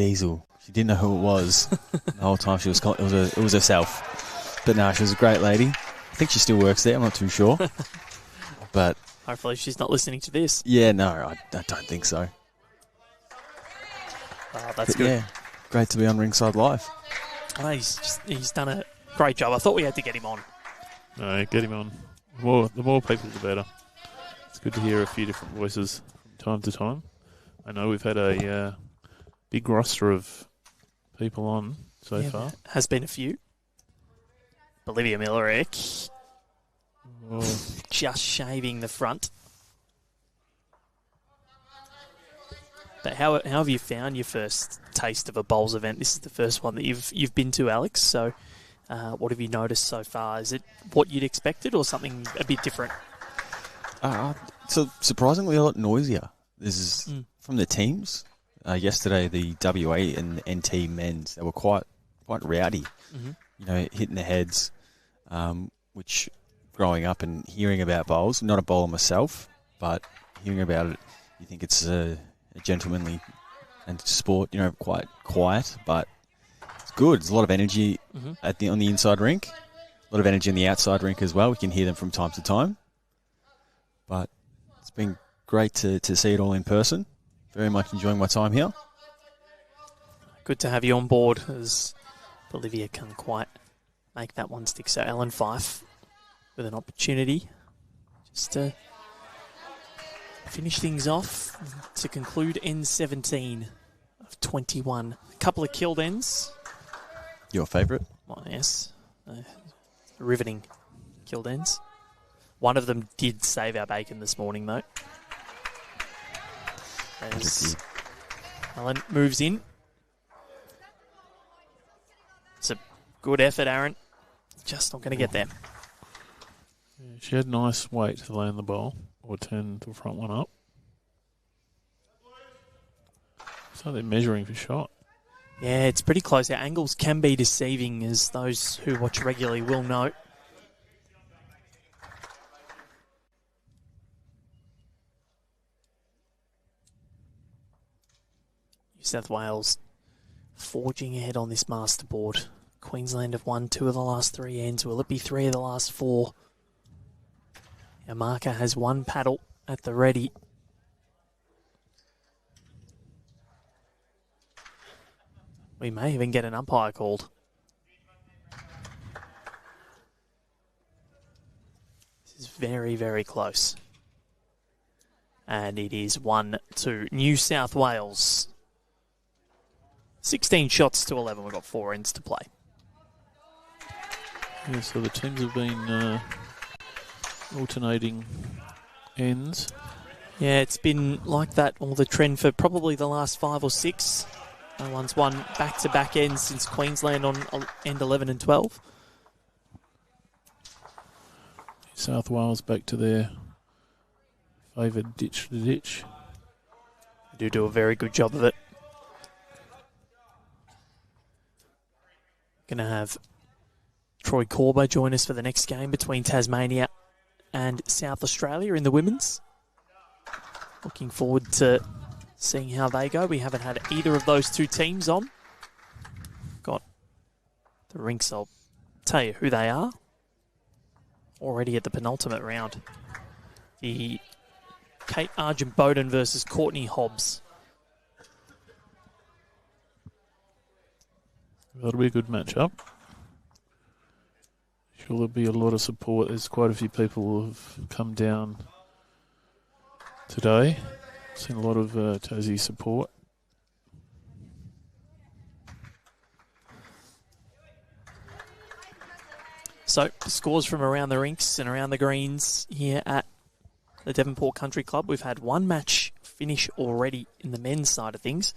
She didn't know who it was. The whole time she was calling, it was herself. But no, she was a great lady. I think she still works there, I'm not too sure. But hopefully she's not listening to this. Yeah, no, I don't think so. Oh, that's good. Yeah, great to be on Rinkside Live. Oh, he's done a great job. I thought we had to get him on. No, get him on. The more people, the better. It's good to hear a few different voices from time to time. I know we've had a big roster of people on so far. Has been a few. Bolivia Millerick. Just shaving the front. But how have you found your first taste of a bowls event? This is the first one that you've been to, Alex. So, what have you noticed so far? Is it what you'd expected, or something a bit different? So surprisingly a lot noisier. This is from the teams. Yesterday, the WA and the NT men's, they were quite rowdy. Mm-hmm. You know, hitting their heads, which growing up and hearing about bowls, not a bowler myself, but hearing about it, you think it's a gentlemanly and sport, you know, quite quiet, but it's good. There's a lot of energy on the inside rink, a lot of energy on the outside rink as well. We can hear them from time to time, but it's been great to see it all in person. Very much enjoying my time here. Good to have you on board, as Bolivia can't quite make that one stick. So Alan Fife with an opportunity just to finish things off to conclude N17 of 21. A couple of killed ends. Your favourite? Well, yes. Riveting killed ends. One of them did save our bacon this morning, though. As Alan moves in. It's a good effort, Aaron. Just not going to get there. Yeah, she had nice weight to land the ball or turn the front one up. So they're measuring for shot. Yeah, it's pretty close. Our angles can be deceiving, as those who watch regularly will know. New South Wales forging ahead on this master board. Queensland have won 2 of the last 3 ends. Will it be 3 of the last 4? Our marker has 1 paddle at the ready. We may even get an umpire called. This is very, very close. And it is 1-2. New South Wales. 16 shots to 11. We've got 4 ends to play. Yeah, so the teams have been alternating ends. Yeah, it's been like that, all the trend for probably the last 5 or 6. No one's won back-to-back ends since Queensland on end 11 and 12. South Wales back to their favoured ditch to ditch. They do a very good job of it. Going to have Troy Corber join us for the next game between Tasmania and South Australia in the women's. Looking forward to seeing how they go. We haven't had either of those two teams on. Got the Rinks, I'll tell you who they are. Already at the penultimate round. The Kate Argent-Bowden versus Courtney Hobbs. That'll be a good matchup. Sure, there'll be a lot of support. There's quite a few people who have come down today. Seen a lot of Tassie support. So, scores from around the rinks and around the greens here at the Devonport Country Club. We've had one match finish already in the men's side of things.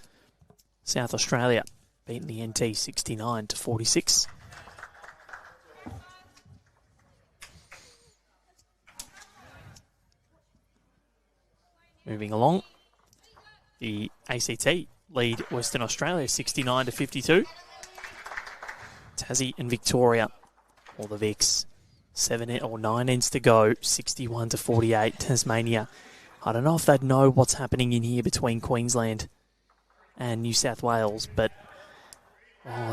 South Australia beating the NT 69-46. Moving along, the ACT lead Western Australia 69-52. Tassie and Victoria, or the Vics, 7 or 9 ends to go, 61-48. Tasmania, I don't know if they'd know what's happening in here between Queensland and New South Wales, but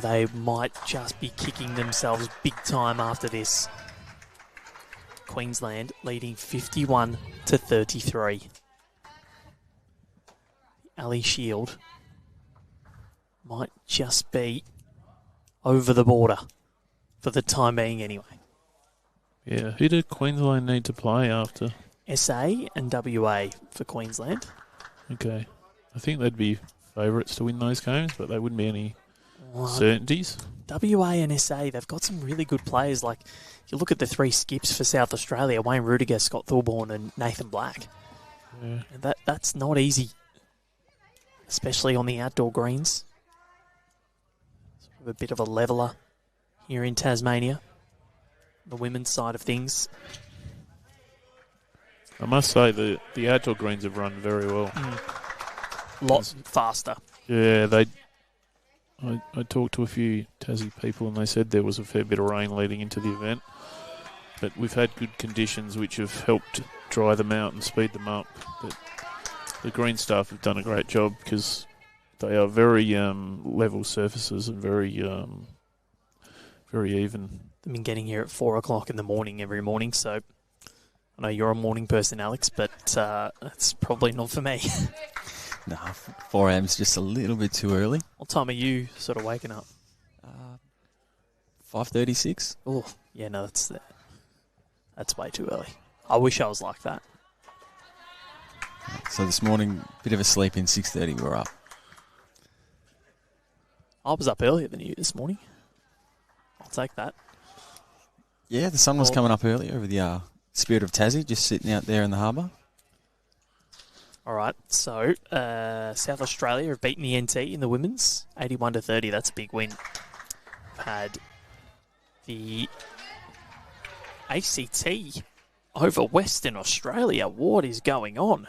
they might just be kicking themselves big time after this. Queensland leading 51-33. Ali Shield might just be over the border for the time being anyway. Yeah, who did Queensland need to play after? SA and WA for Queensland. Okay. I think they'd be favourites to win those games, but there wouldn't be any certainties. WA and SA, they've got some really good players. Like, you look at the 3 skips for South Australia, Wayne Rudiger, Scott Thorburn and Nathan Black. Yeah. And that's not easy, especially on the outdoor greens. Sort of a bit of a leveller here in Tasmania, the women's side of things. I must say the outdoor greens have run very well. Lots faster. Yeah, I talked to a few Tassie people and they said there was a fair bit of rain leading into the event, but we've had good conditions which have helped dry them out and speed them up. But the green staff have done a great job because they are very level surfaces and very even. I've been getting here at 4 o'clock in the morning every morning, so I know you're a morning person, Alex, but that's probably not for me. No, 4 a.m. is just a little bit too early. What time are you sort of waking up? 5:36. Oh, yeah, no, that's way too early. I wish I was like that. So this morning, bit of a sleep in, 6:30 we were up. I was up earlier than you this morning. I'll take that. Yeah, the sun was coming up early over the Spirit of Tassie, just sitting out there in the harbour. All right, so South Australia have beaten the NT in the women's, 81-30. That's a big win. We've had the ACT over Western Australia. What is going on?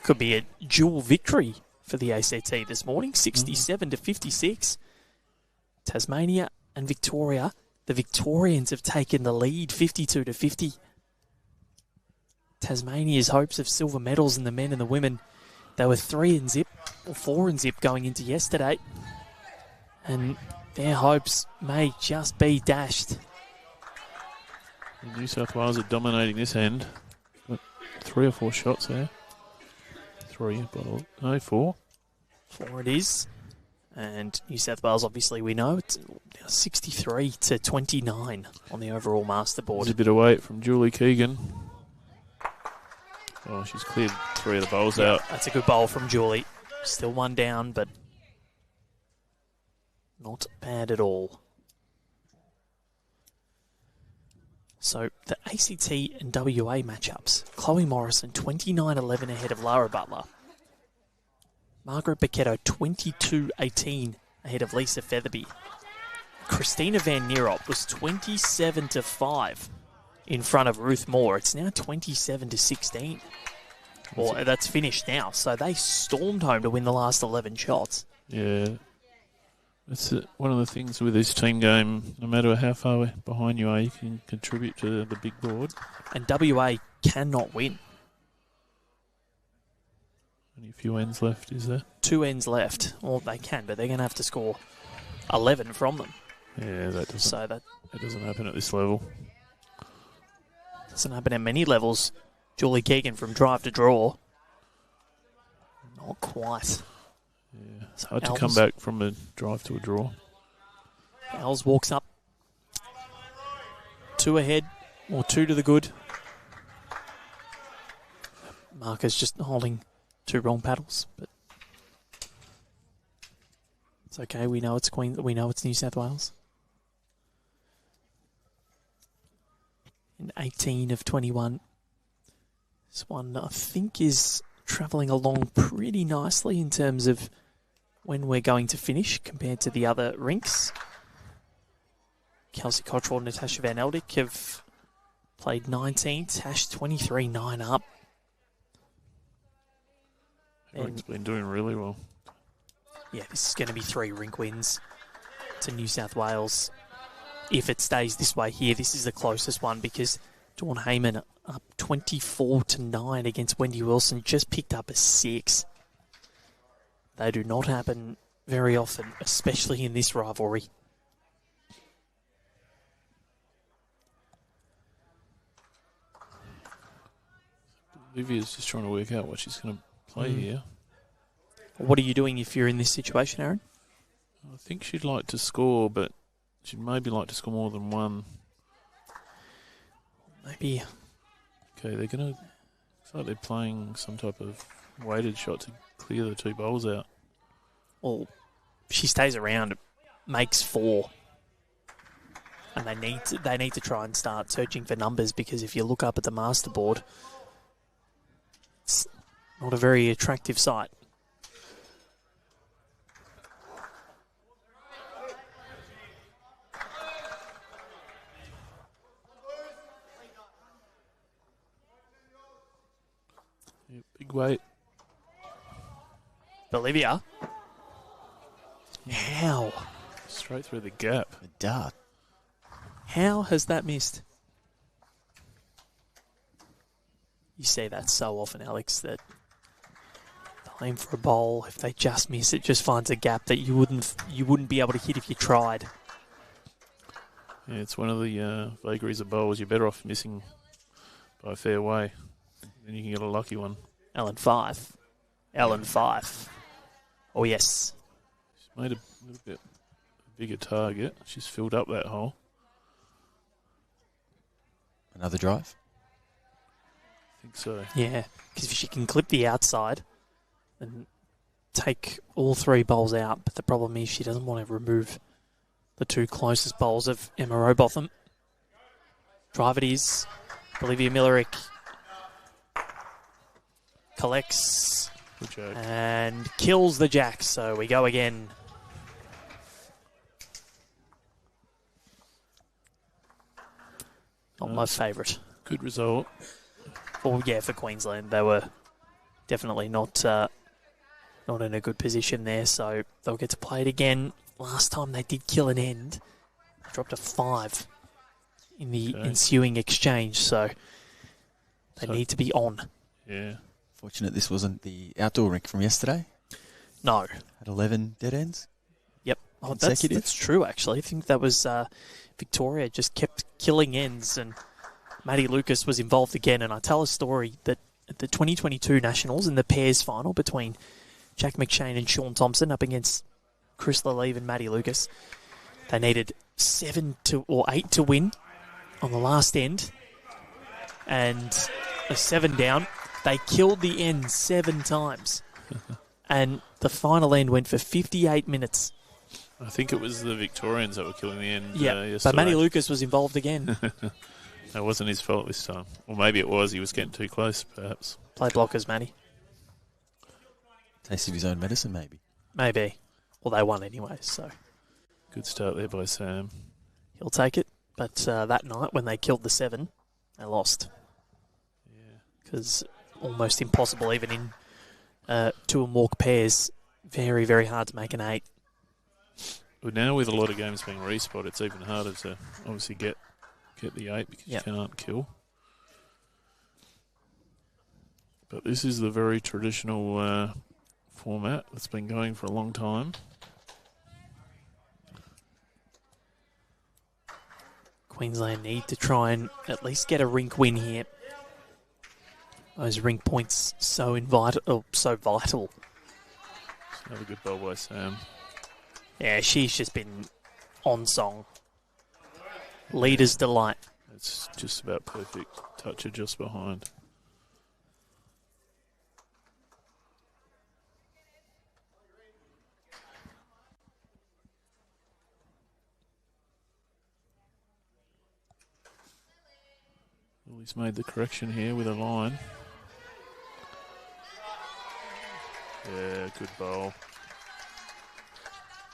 Could be a dual victory for the ACT this morning, 67-56. Tasmania and Victoria. The Victorians have taken the lead, 52-50. Tasmania's hopes of silver medals in the men and the women, they were 3 and zip, or 4 and zip going into yesterday. And their hopes may just be dashed. New South Wales are dominating this end. Got 3 or 4 shots there. 3, no, 4. 4 it is. And New South Wales, obviously, we know it's 63-29 on the overall master board. There's a bit of weight from Julie Keegan. Oh, she's cleared 3 of the bowls out. That's a good bowl from Julie. Still 1 down, but not bad at all. So the ACT and WA matchups. Chloe Morrison, 29-11 ahead of Lara Butler. Margaret Paquetto, 22-18 ahead of Lisa Featherby. Christina Van Nierop was 27-5 in front of Ruth Moore. It's now 27-16. Well, that's finished now. So they stormed home to win the last 11 shots. Yeah. That's one of the things with this team game. No matter how far behind you are, you can contribute to the big board. And WA cannot win. Only a few ends left, is there? 2 ends left. Well, they can, but they're going to have to score 11 from them. Yeah, that doesn't happen at this level. Doesn't happen at many levels. Julie Keegan from drive to draw. Not quite. Yeah, it's hard to come back from a drive to a draw. Els walks up. 2 ahead, or 2 to the good. Marcus just holding 2 wrong paddles, but it's okay. We know it's We know it's New South Wales. In 18 of 21. This one, I think, is travelling along pretty nicely in terms of when we're going to finish compared to the other rinks. Kelsey Cottrell and Natasha Van Eldick have played 19. Tash 23, 9 up. Rink's been doing really well. Yeah, this is going to be 3 rink wins to New South Wales. If it stays this way here, this is the closest one because Dawn Heyman up 24-9 against Wendy Wilson, just picked up a 6. They do not happen very often, especially in this rivalry. Olivia's just trying to work out what she's going to play here. What are you doing if you're in this situation, Aaron? I think she'd like to score, but she'd maybe like to score more than 1. Maybe. Okay, they're going to... Looks like they're playing some type of weighted shot to clear the 2 bowls out. Well, if she stays around, it makes 4. And they need to try and start searching for numbers because if you look up at the master board, it's not a very attractive sight. Yep, big weight. Bolivia. How? Straight through the gap. A dart. How has that missed? You see that so often, Alex, that they'll aim for a bowl. If they just miss, it just finds a gap that you wouldn't be able to hit if you tried. Yeah, it's one of the vagaries of bowls. You're better off missing by a fair way. Then you can get a lucky one. Ellen Fife. Oh, yes. She's made a little bit bigger target. She's filled up that hole. Another drive? I think so. Yeah, because if she can clip the outside and take all 3 bowls out, but the problem is she doesn't want to remove the 2 closest bowls of Emma Robotham. Drive it is. Bolivia Millerick collects and kills the jack. So we go again. Not my favourite. Good result. Well, yeah, for Queensland, they were definitely not in a good position there. So they'll get to play it again. Last time they did kill an end, they dropped a 5 in the ensuing exchange. So they need to be on. Yeah. Fortunate this wasn't the outdoor rink from yesterday. No. Had 11 dead ends. Yep. Oh, that's true, actually. I think that was Victoria just kept killing ends, and Maddie Lucas was involved again. And I tell a story that at the 2022 Nationals in the pairs final between Jack McShane and Sean Thompson up against Chris Lalive and Maddie Lucas, they needed 7 or 8 to win on the last end, and a 7 down. They killed the end 7 times. And the final end went for 58 minutes. I think it was the Victorians that were killing the end yeah, yesterday. but Maddie Lucas was involved again. That wasn't his fault this time. Or maybe it was. He was getting too close, perhaps. Play blockers, Matty. Taste of his own medicine, maybe. Maybe. Well, they won anyway, so Good start there by Sam. he'll take it. But that night, when they killed the 7, they lost. Yeah. Because almost impossible, even in 2 and more pairs. Very, very hard to make an 8. But now with a lot of games being respot, it's even harder to obviously get the 8 because Yep. you can't kill. But this is the very traditional format that's been going for a long time. Queensland need to try and at least get a rink win here. Those rink points so vital. Another good ball by Sam. Yeah, she's just been on song. Leader's delight. It's just about perfect. Toucher just behind. Well, he's made the correction here with a line. Yeah, good bowl.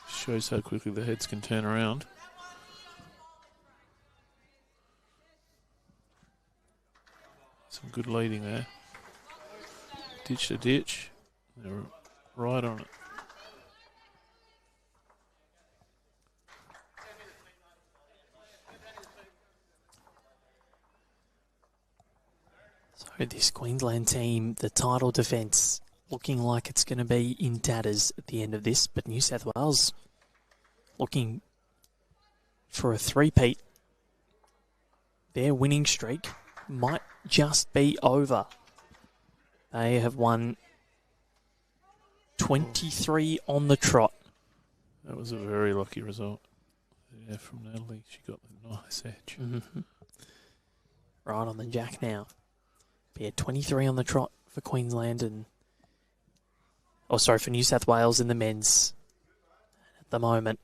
Shows how quickly the heads can turn around. Some good leading there. Ditch to ditch. They're right on it. So this Queensland team, the title defence, looking like it's going to be in tatters at the end of this. But New South Wales looking for a three-peat. Their winning streak might just be over. They have won 23 on the trot. That was a very lucky result. Yeah, from Natalie. She got the nice edge. Mm-hmm. Right on the jack now. Yeah, 23 on the trot for Queensland and... Oh, sorry, for New South Wales in the men's. At the moment,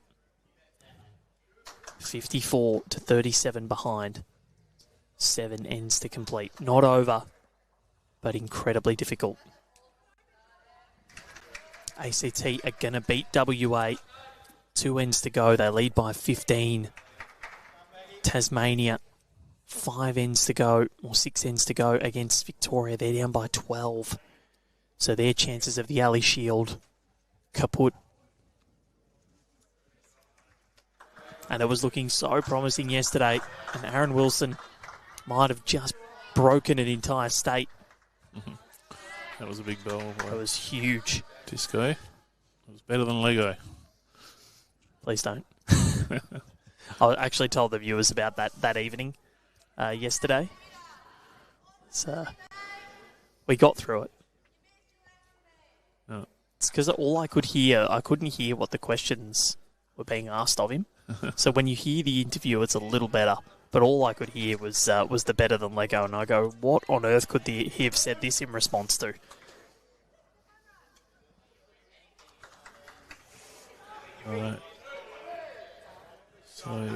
54 to 37 behind. 7 ends to complete. Not over, but incredibly difficult. ACT are going to beat WA. 2 ends to go. They lead by 15. Tasmania, 5 ends to go, or 6 ends to go against Victoria. They're down by 12. So their chances of the Ali Shield kaput. And it was looking so promising yesterday. And Aaron Wilson might have just broken an entire state. Mm-hmm. That was a big ball. That was huge. Disco. It was better than Lego. Please don't. I actually told the viewers about that evening yesterday. So we got through it. Oh. It's because all I could hear, I couldn't hear what the questions were being asked of him. So when you hear the interview, it's a little better. But all I could hear was the better than Lego. And I go, what on earth could he have said this in response to? All right. So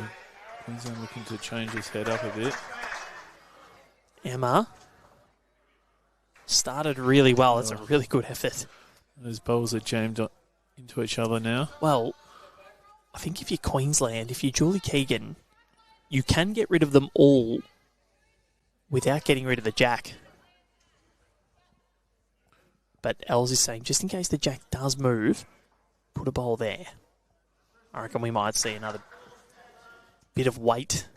Queensland looking to change his head up a bit. Emma started really well. It's a really good effort. Those bowls are jammed into each other now. Well, I think if you're Queensland, if you're Julie Keegan, you can get rid of them all without getting rid of the jack. But Els is saying, just in case the jack does move, put a bowl there. I reckon we might see another bit of weight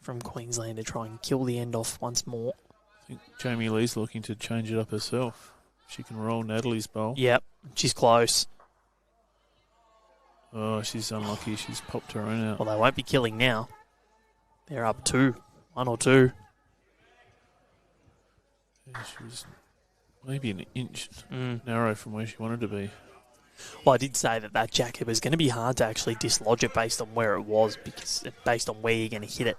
from Queensland to try and kill the end off once more. I think Jamie Lee's looking to change it up herself. She can roll Natalie's bowl. Yep, she's close. Oh, she's unlucky. She's popped her own out. Well, they won't be killing now. They're up 2. 1 or 2. Yeah, she was maybe an inch narrow from where she wanted to be. Well, I did say that jacket was going to be hard to actually dislodge it based on where it was, because based on where you're going to hit it.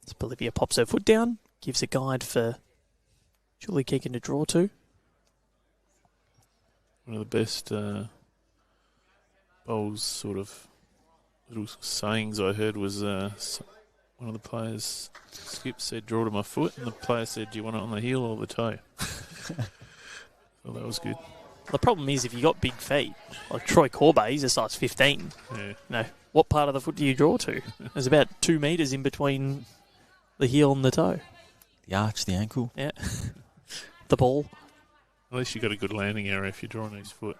So Bolivia pops her foot down, gives a guide for Julie Keegan to draw to. One of the best bowls sort of little sayings I heard was one of the players, Skip, said, draw to my foot, and the player said, do you want it on the heel or the toe? So that was good. The problem is if you got big feet, like Troy Corbett, he's a size 15. Yeah. What part of the foot do you draw to? There's about 2 metres in between the heel and the toe. The arch, the ankle. Yeah. The ball. At least you got a good landing area if you're drawing his foot.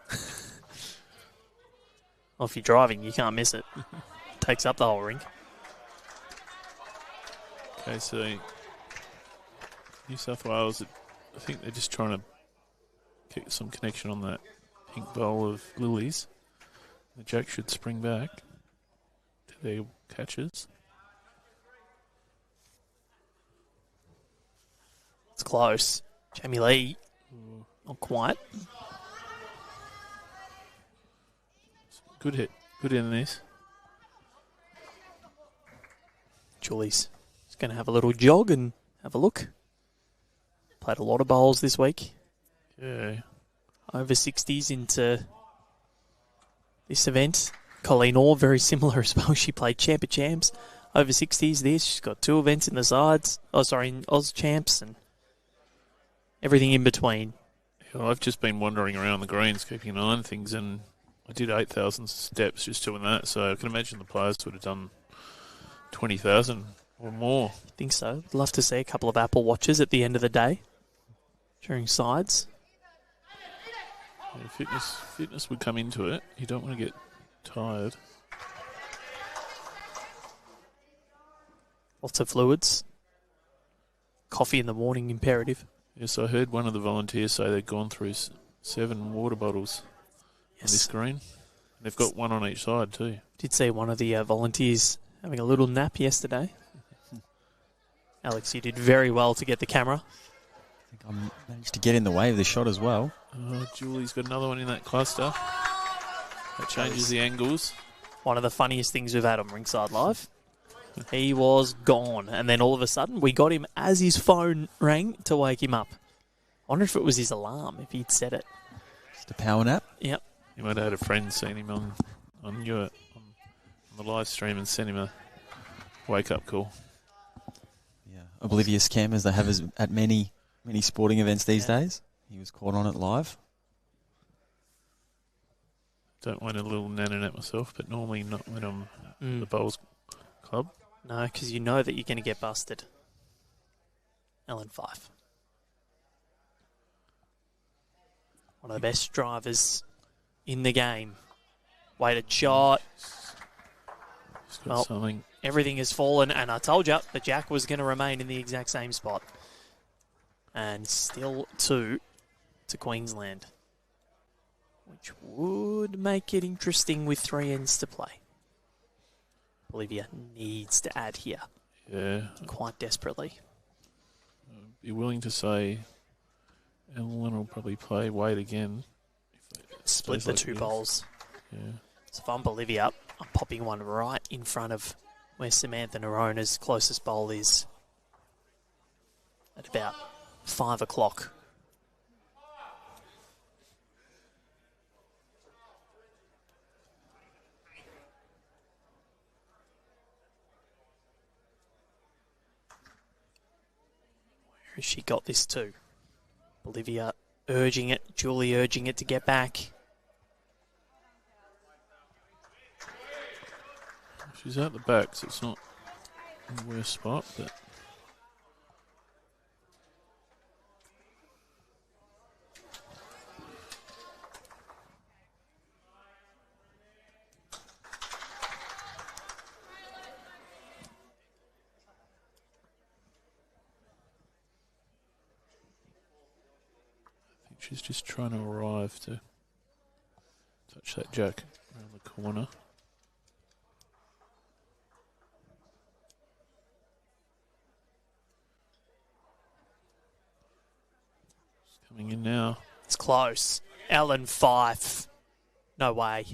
Well, if you're driving, you can't miss it. Takes up the whole rink. Okay, so New South Wales, I think they're just trying to get some connection on that pink bowl of lilies. The Jack should spring back to their catches. It's close. Jamie Lee, not quite. Good hit. Good in this. Julie's just going to have a little jog and have a look. Played a lot of bowls this week. Yeah. Over 60s into this event. Colleen Orr, very similar as well. She played Champ of Champs. Over 60s this. She's got 2 events in the sides. In Oz Champs and everything in between. Yeah, I've just been wandering around the greens, keeping an eye on things, and I did 8,000 steps just doing that. So I can imagine the players would have done 20,000 or more. I think so. I'd love to see a couple of Apple Watches at the end of the day during sides. Yeah, fitness would come into it. You don't want to get tired. Lots of fluids. Coffee in the morning imperative. Yes, I heard one of the volunteers say they'd gone through 7 water bottles on this green. They've got one on each side too. Did see one of the volunteers having a little nap yesterday. Alex, you did very well to get the camera. I think I managed to get in the way of the shot as well. Julie's got another one in that cluster. That changes the angles. One of the funniest things we've had on Rinkside Live. He was gone, and then all of a sudden we got him as his phone rang to wake him up. I wonder if it was his alarm, if he'd set it. Just a power nap? Yep. You might have had a friend seen him on the live stream and sent him a wake-up call. Yeah, oblivious cam as they have at many sporting events these days. He was caught on it live. Don't want a little nanny-nap myself, but normally not when I'm at the bowls club. No, because you know that you're going to get busted. Ellen Fife. One of the best drivers in the game. Weighted shot. He's got something. Everything has fallen, and I told you the Jack was going to remain in the exact same spot. And still 2 to Queensland, which would make it interesting with 3 ends to play. Bolivia needs to add here. Yeah. Quite desperately. Be willing to say Ellen will probably play Wade again. Split the 2 bowls. Yeah. So if I'm Bolivia, I'm popping one right in front of where Samantha Norona's closest bowl is at about 5 o'clock. Where has she got this to? Bolivia urging it, Julie urging it to get back. She's out the back, so it's not in the worst spot, but I think she's just trying to arrive to touch that Jack around the corner. Coming in now. It's close. Ellen Fife. No way.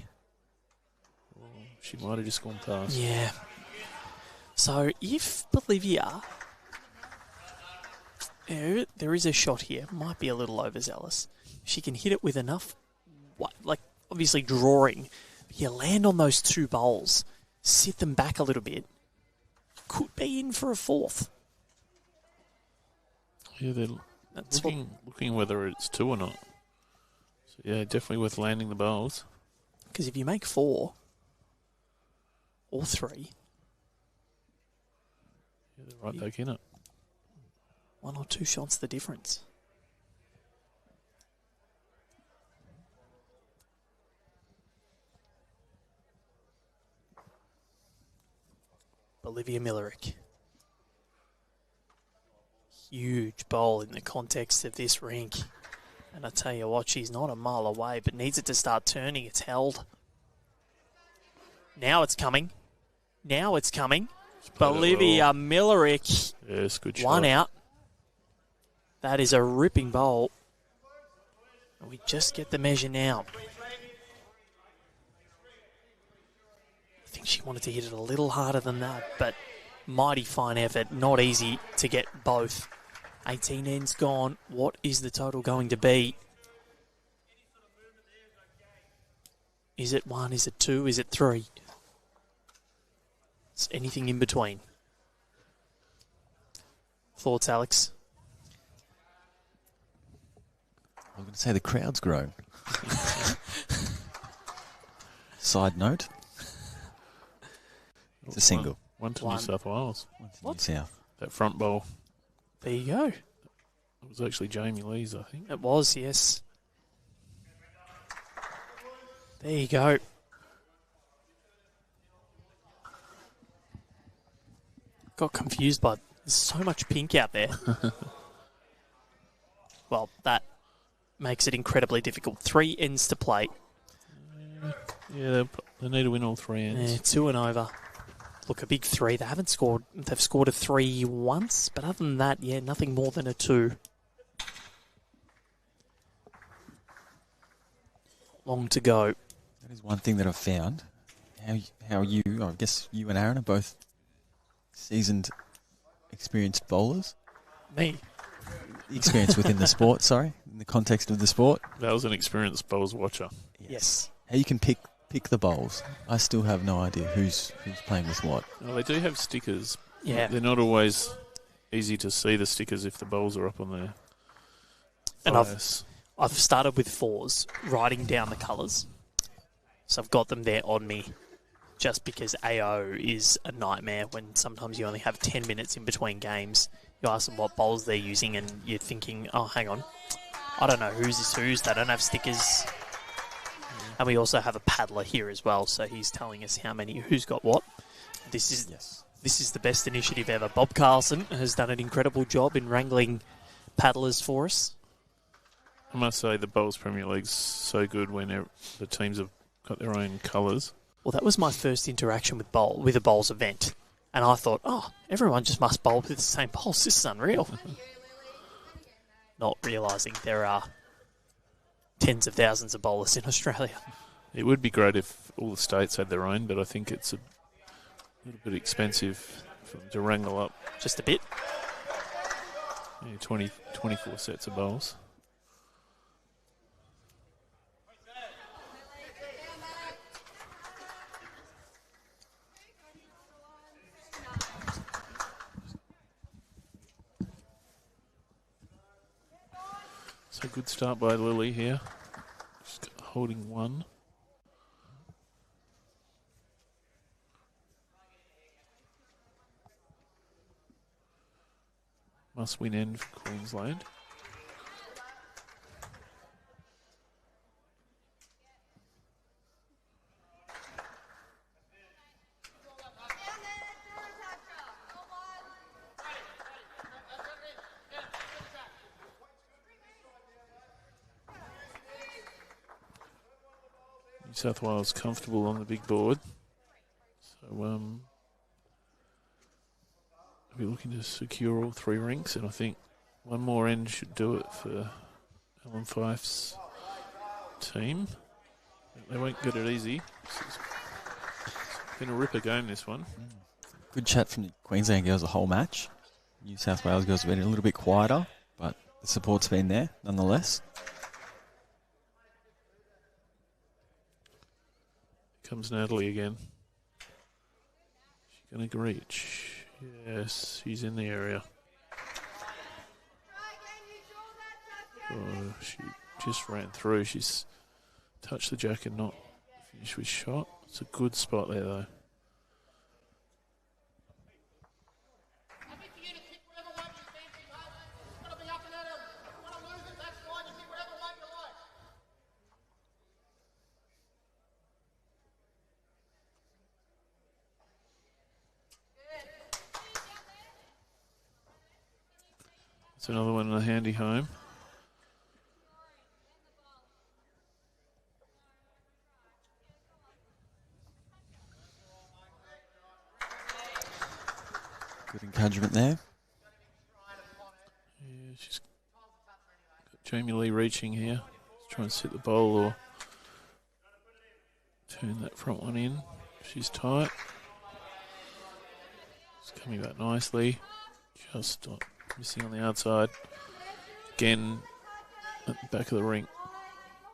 Oh, she might have just gone past. Yeah. So if Bolivia... There is a shot here. Might be a little overzealous. She can hit it with enough... obviously drawing You land on those two bowls, sit them back a little bit, could be in for a fourth. Yeah, they're looking whether it's 2 or not. So, yeah, definitely worth landing the bowls. Because if you make 4 or 3... Yeah, they're right back in it. 1 or 2 shots the difference. Bolivia Millerick. Huge bowl in the context of this rink. And I tell you what, she's not a mile away, but needs it to start turning. It's held. Now it's coming. Now it's coming. Bolivia Millerick. Yes, good shot. 1 out. That is a ripping bowl. And we just get the measure now. I think she wanted to hit it a little harder than that, but mighty fine effort. Not easy to get both. 18 ends gone. What is the total going to be? Is it 1? Is it 2? Is it 3? It's anything in between. Thoughts, Alex? I'm going to say the crowd's grown. Side note. It's a single. One to New South Wales. One to New South. That front bowl. There you go. It was actually Jamie Lee's, I think. It was, yes. There you go. Got confused by there's so much pink out there. Well, that makes it incredibly difficult. 3 ends to play. Yeah, they need to win all 3 ends. Yeah, 2 and over. Look, a big 3. They haven't scored. They've scored a 3 once, but other than that, yeah, nothing more than a 2. Long to go. That is one thing that I've found. How you, I guess you and Aaron are both seasoned, experienced bowlers. Me. Experience within the sport, sorry, in the context of the sport. That was an experienced bowls watcher. Yes. How you can pick the bowls. I still have no idea who's playing with what. Well, they do have stickers. Yeah. They're not always easy to see the stickers if the bowls are up on there. And I've started with 4s, writing down the colours. So I've got them there on me. Just because AO is a nightmare when sometimes you only have 10 minutes in between games. You ask them what bowls they're using and you're thinking, oh, hang on. I don't know whose is whose. They don't have stickers. And we also have a paddler here as well, so he's telling us who's got what. This is the best initiative ever. Bob Carlson has done an incredible job in wrangling paddlers for us. I must say the Bowls Premier League's so good when the teams have got their own colours. Well, that was my first interaction with a bowls event. And I thought, oh, everyone just must bowl with the same bowls. This is unreal. Not realising there are tens of thousands of bowlers in Australia. It would be great if all the states had their own, but I think it's a little bit expensive for them to wrangle up. Just a bit? Yeah, 24 sets of bowls. So good start by Lily here. Just holding 1. Must win end for Queensland. New South Wales comfortable on the big board. So we'll be looking to secure all 3 rinks, and I think one more end should do it for Alan Fife's team. They won't get it easy. It's been a ripper game, this one. Good chat from the Queensland girls the whole match. New South Wales girls have been a little bit quieter, but the support's been there nonetheless. comes Natalie again. She's going to reach. Yes, she's in the area. Oh, she just ran through. She's touched the jack and not finished with shot. It's a good spot there, though. It's another one in a handy home. Good encouragement there. Yeah, she's got Jamie Lee reaching here. She's trying to sit the bowl or turn that front one in. She's tight. It's coming back nicely. Just missing on the outside. Again, at the back of the rink.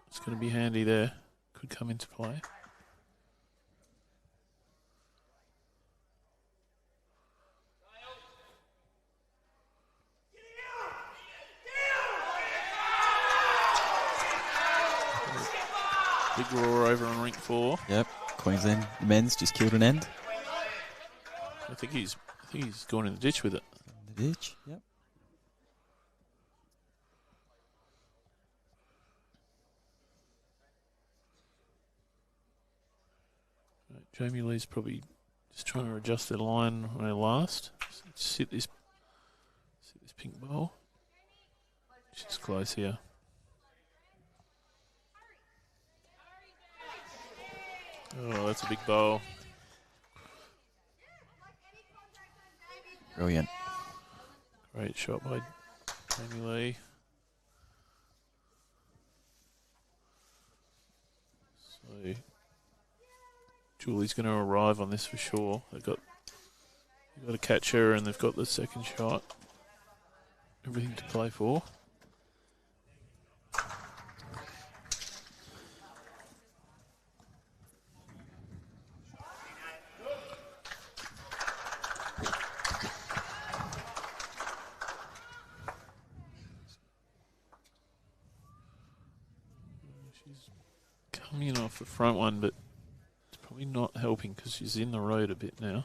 It's going to be handy there. Could come into play. Big roar over on rink 4. Yep, Queensland men's just killed an end. I think he's gone in the ditch with it. In the ditch, yep. Right, Jamie Lee's probably just trying to adjust the line on her last. Sit this pink ball. She's close here. Oh, that's a big bowl. Brilliant. Great shot by Jamie Lee. So Julie's going to arrive on this for sure. They've got to catch her, and they've got the second shot. Everything to play for. Coming off the front one, but it's probably not helping because she's in the road a bit now.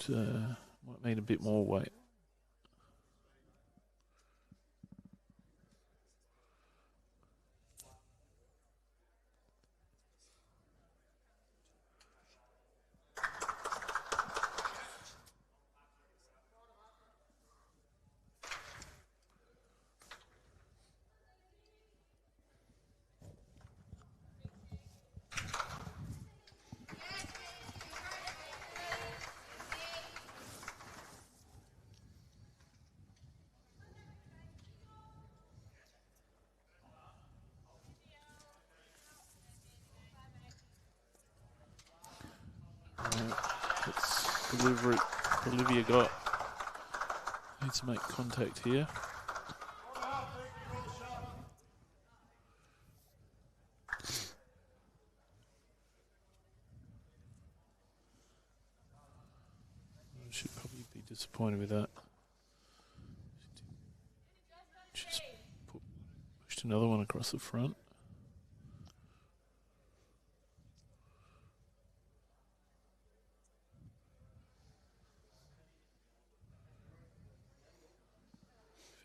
Might need a bit more weight. Let's deliver it. Bolivia got. Needs to make contact here. Should probably be disappointed with that. Just pushed another one across the front.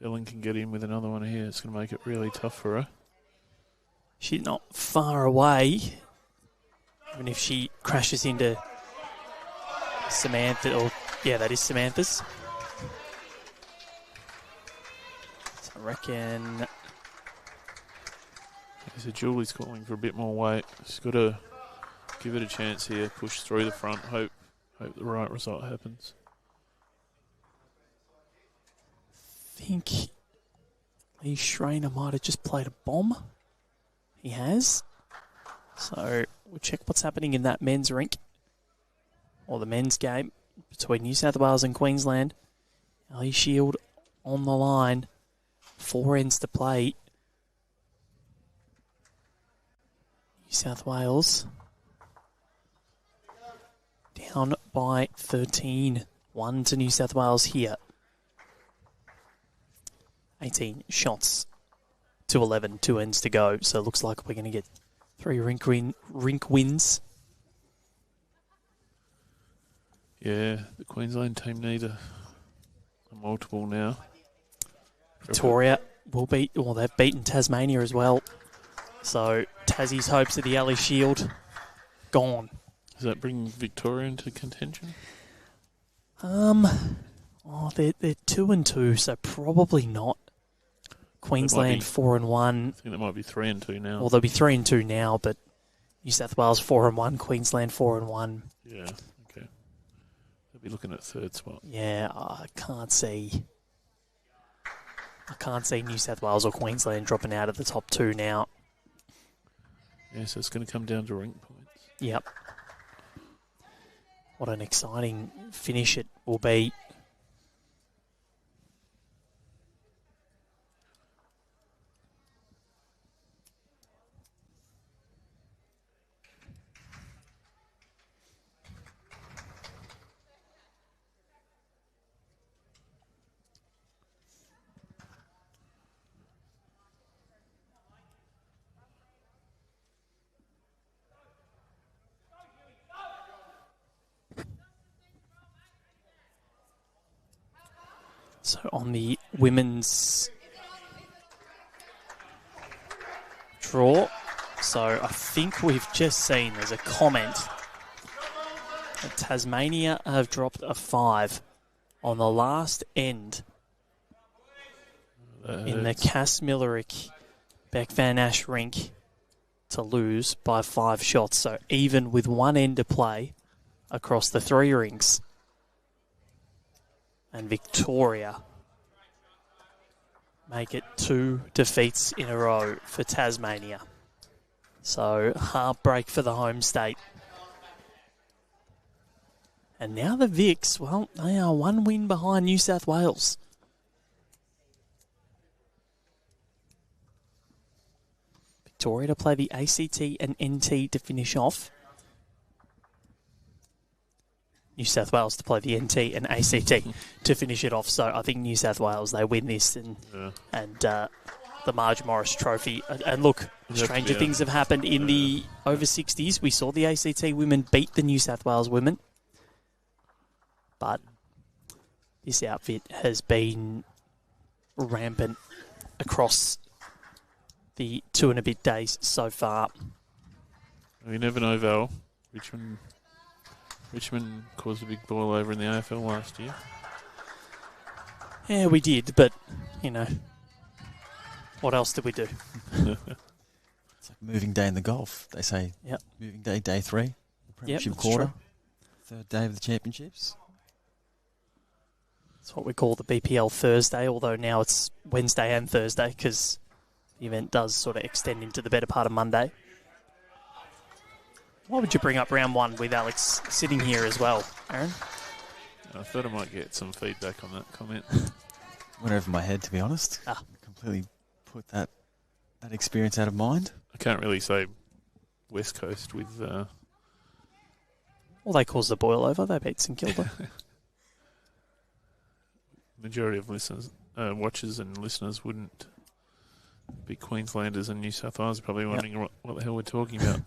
Ellen can get in with another one here. It's going to make it really tough for her. She's not far away. Even if she crashes into Samantha, or yeah, that is Samantha's. So I reckon. So Julie's calling for a bit more weight. She's got to give it a chance here. Push through the front. Hope the right result happens. I think Lee Schreiner might have just played a bomb. He has. So we'll check what's happening in that men's rink, or the men's game between New South Wales and Queensland. Ali Shield on the line. 4 ends to play. New South Wales down by 13. 1 to New South Wales here. 18 shots to 11, 2 ends to go. So it looks like we're going to get 3 rink wins. Yeah, the Queensland team need a multiple now. Victoria will beat, well, they've beaten Tasmania as well. So Tassie's hopes of the Alley Shield gone. Does that bring Victoria into contention? They're 2 and 2, so probably not. Queensland 4 and 1. I think that might be 3 and 2 now. Well, they'll be 3 and 2 now, but New South Wales 4 and 1, Queensland 4 and 1. Yeah, okay. They'll be looking at third spot. Yeah, I can't see New South Wales or Queensland dropping out of the top 2 now. Yeah, so it's going to come down to rink points. Yep. What an exciting finish it will be. So on the women's draw, so I think we've just seen there's a comment that Tasmania have dropped a 5 on the last end in the Cass Millerick Beck Van Ash rink to lose by 5 shots. So even with 1 end to play across the 3 rinks. And Victoria make it 2 defeats in a row for Tasmania. So heartbreak for the home state. And now the Vics, well, they are 1 win behind New South Wales. Victoria to play the ACT and NT to finish off. New South Wales to play the NT and ACT to finish it off. So I think New South Wales, they win this and the Marge Morris Trophy. And look, stranger things have happened in the over 60s. We saw the ACT women beat the New South Wales women. But this outfit has been rampant across the 2 and a bit days so far. You never know, Val. Richmond caused a big boil over in the AFL last year. Yeah, we did, but, you know, what else did we do? It's like moving day in the golf. They say moving day, day 3, premiership quarter, true. 3rd day of the championships. That's what we call the BPL Thursday, although now it's Wednesday and Thursday because the event does sort of extend into the better part of Monday. Why would you bring up round 1 with Alex sitting here as well, Aaron? I thought I might get some feedback on that comment. Went over my head, to be honest. Completely put that experience out of mind. I can't really say West Coast with... Well, they caused the boil over. They beat St Kilda. Majority of listeners, watchers and listeners wouldn't be Queenslanders, and New South Wales are probably wondering what the hell we're talking about.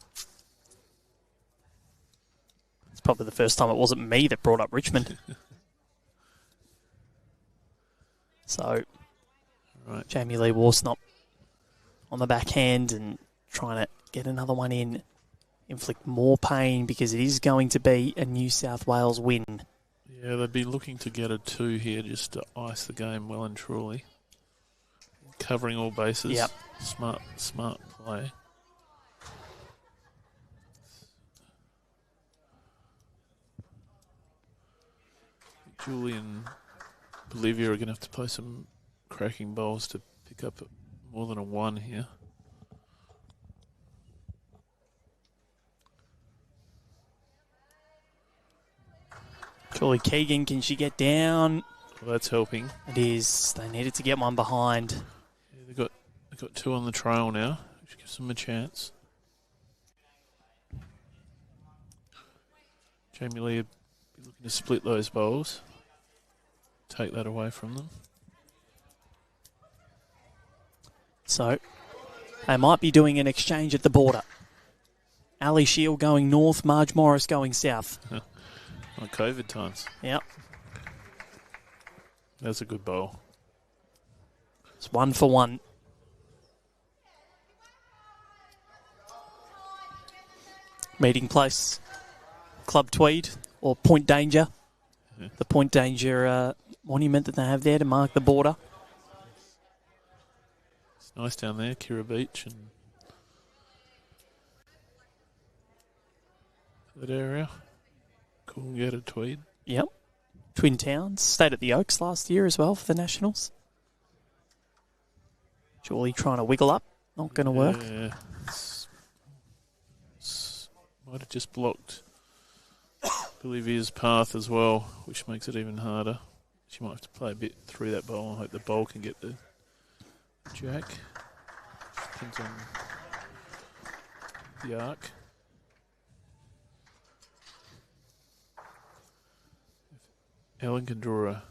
It's probably the first time it wasn't me that brought up Richmond. So, Jamie Lee Warsnop on the backhand and trying to get another one in, inflict more pain because it is going to be a New South Wales win. Yeah, they'd be looking to get a 2 here just to ice the game well and truly. Covering all bases. Yep. Smart play. Julie and Bolivia are going to have to play some cracking bowls to pick up more than a 1 here. Julie Keegan, can she get down? Well, that's helping. It is. They needed to get one behind. Yeah, they've got 2 on the trail now, which gives them a chance. Jamie Lee would be looking to split those bowls. Take that away from them. So they might be doing an exchange at the border. Ali Shield going north, Marge Morris going south. Like COVID times. Yep. That's a good bowl. It's 1 for 1. Meeting place, Club Tweed or Point Danger. Yeah. The Point Danger monument that they have there to mark the border. It's nice down there, Kira Beach and that area. Coolangatta Tweed. Yep. Twin Towns. Stayed at the Oaks last year as well for the Nationals. Julie trying to wiggle up. Not going to work. Yeah. Might have just blocked Bolivia's path as well, which makes it even harder. She might have to play a bit through that bowl and hope the bowl can get the jack. Depends on the arc. If Ellen can draw a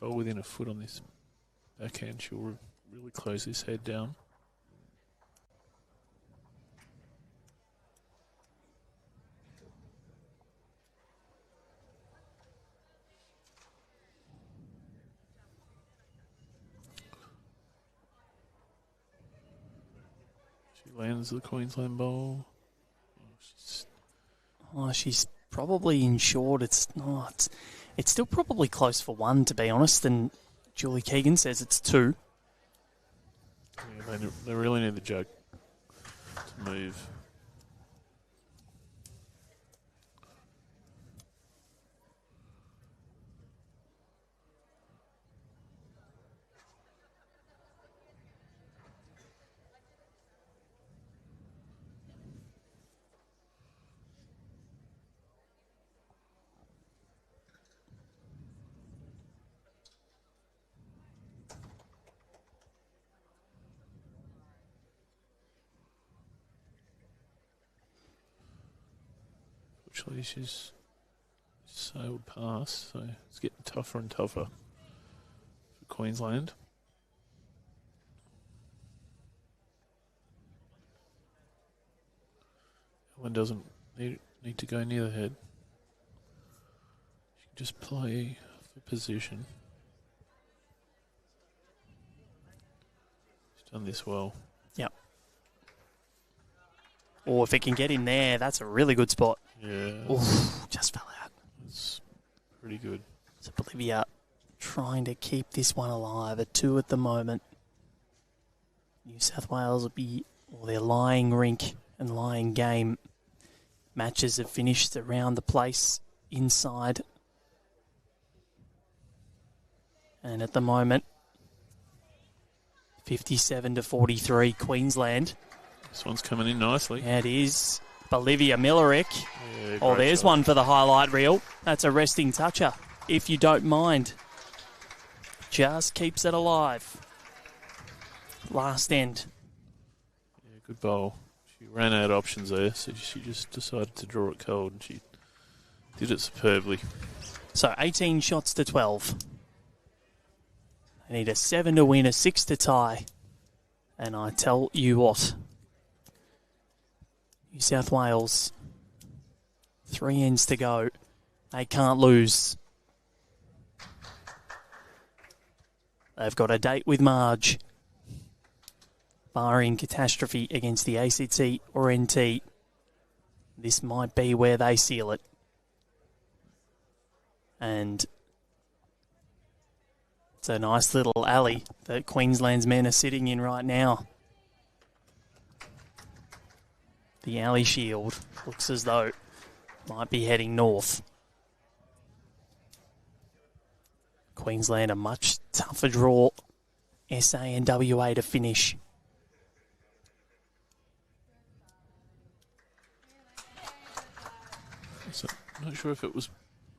bowl within a foot on this backhand, she'll really close this head down. Lands the Queensland bowl. She's probably insured. It's not. It's still probably close for 1, to be honest. And Julie Keegan says it's 2. Yeah, they really need the jug to move. Actually, she's sailed past, so it's getting tougher and tougher for Queensland. Ellen doesn't need to go near the head. She can just play for position. She's done this well. Yep. Or if it can get in there, that's a really good spot. Yeah. Oof, just fell out. It's pretty good. So Bolivia trying to keep this one alive at 2 at the moment. New South Wales will be, well, they're lying rink and lying game. Matches have finished around the place inside. And at the moment, 57-43 Queensland. This one's coming in nicely. Yeah, it is. Bolivia Millerick. Yeah, Oh, there's shot. one for the highlight reel. That's a resting toucher, if you don't mind. Just keeps it alive. Last end. Yeah, good bowl. She ran out of options there, so she just decided to draw it cold, and she did it superbly. So 18 shots to 12. They need a 7 to win, a 6 to tie. And I tell you what, New South Wales, 3 ends to go. They can't lose. They've got a date with Marge. Barring catastrophe against the ACT or NT, this might be where they seal it. And it's a nice little alley that Queensland's men are sitting in right now. The alley shield looks as though it might be heading north. Queensland a much tougher draw. SA and WA to finish. So, I'm not sure if it was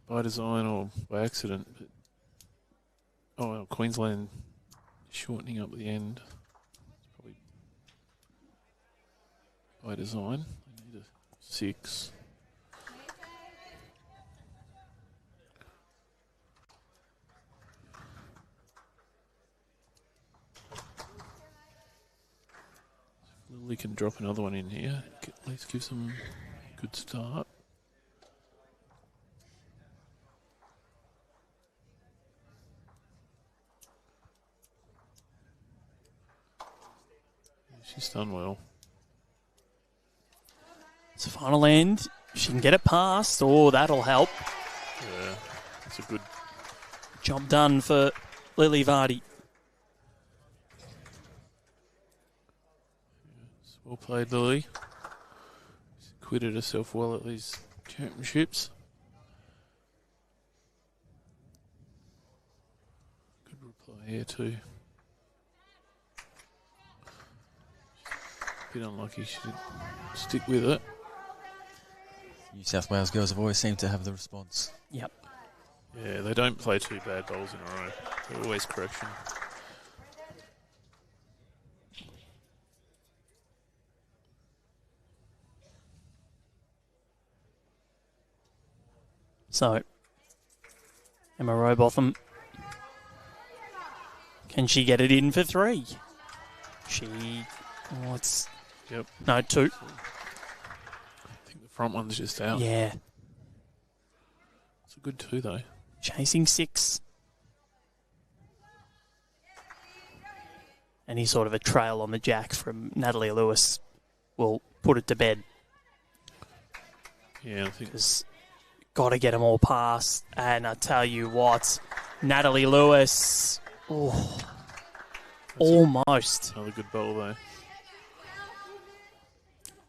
by design or by accident, but Queensland shortening up the end. It's probably by design. They need a 6. Probably can drop another one in here. At least give some good start. She's done well. It's a final end. She can get it past. Oh, that'll help. Yeah, it's a good Job done for Lily Vardy. Yes, well played, Lily. She's acquitted herself well at these championships. Good reply here too. Bit unlucky she didn't stick with it. New South Wales girls have always seemed to have the response. Yep. Yeah, they don't play two bad bowls in a row. They're always correction. So, Emma Rowbotham. Can she get it in for 3? It's... Yep. No, 2. I think the front one's just out. Yeah. It's a good 2 though. Chasing 6. Any sort of a trail on the jack from Natalie Lewis will put it to bed. Yeah, I think Because got to get them all past. And I tell you what, Natalie Lewis, almost another good bowl though.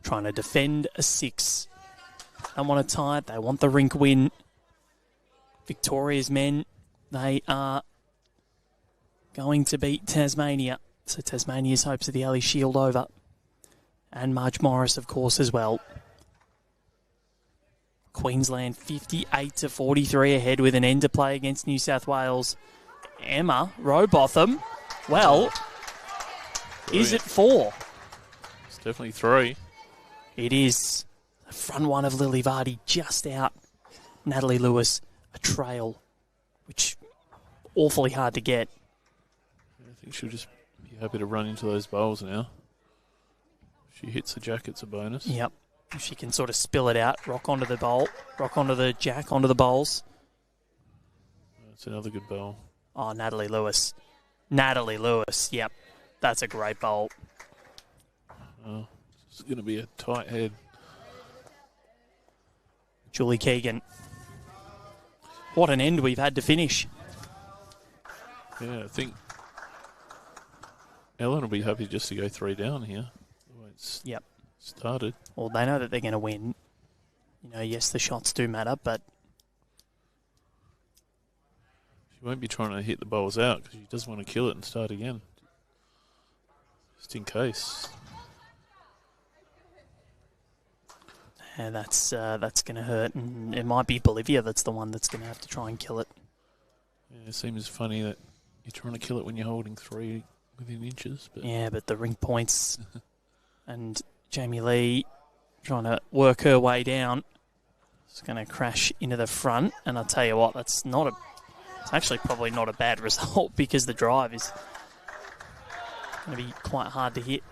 trying to defend a 6. They want to tie it. They want the Rink win. Victoria's men, they are going to beat Tasmania. So Tasmania's hopes of the Alley Shield over. And Marge Morris, of course, as well. Queensland 58-43 ahead with an end to play against New South Wales. Emma Rowbotham, well, is it 4? It's definitely 3. It is. The front one of Lily Vardy just out. Natalie Lewis, a trail, which awfully hard to get. I think she'll just be happy to run into those bowls now. If she hits the jack, it's a bonus. Yep. If she can sort of spill it out, rock onto the bowl, rock onto the jack, onto the bowls. That's another good bowl. Oh, Natalie Lewis. Natalie Lewis, yep. That's a great bowl. Oh, it's going to be a tight head. Julie Keegan. What an end we've had to finish. Yeah, I think Ellen will be happy just to go 3 down here. The way it's Yep. started. Well, they know that they're going to win. You know, yes, the shots do matter, but She won't be trying to hit the bowls out because she doesn't want to kill it and start again. Just in case. yeah, that's going to hurt. And it might be Bolivia that's the one that's going to have to try and kill it. Yeah, it seems funny that you're trying to kill it when you're holding 3 within inches. But Yeah, but the Rink points and Jamie Lee trying to work her way down. It's going to crash into the front. And I'll tell you what, it's actually probably not a bad result because the drive is going to be quite hard to hit.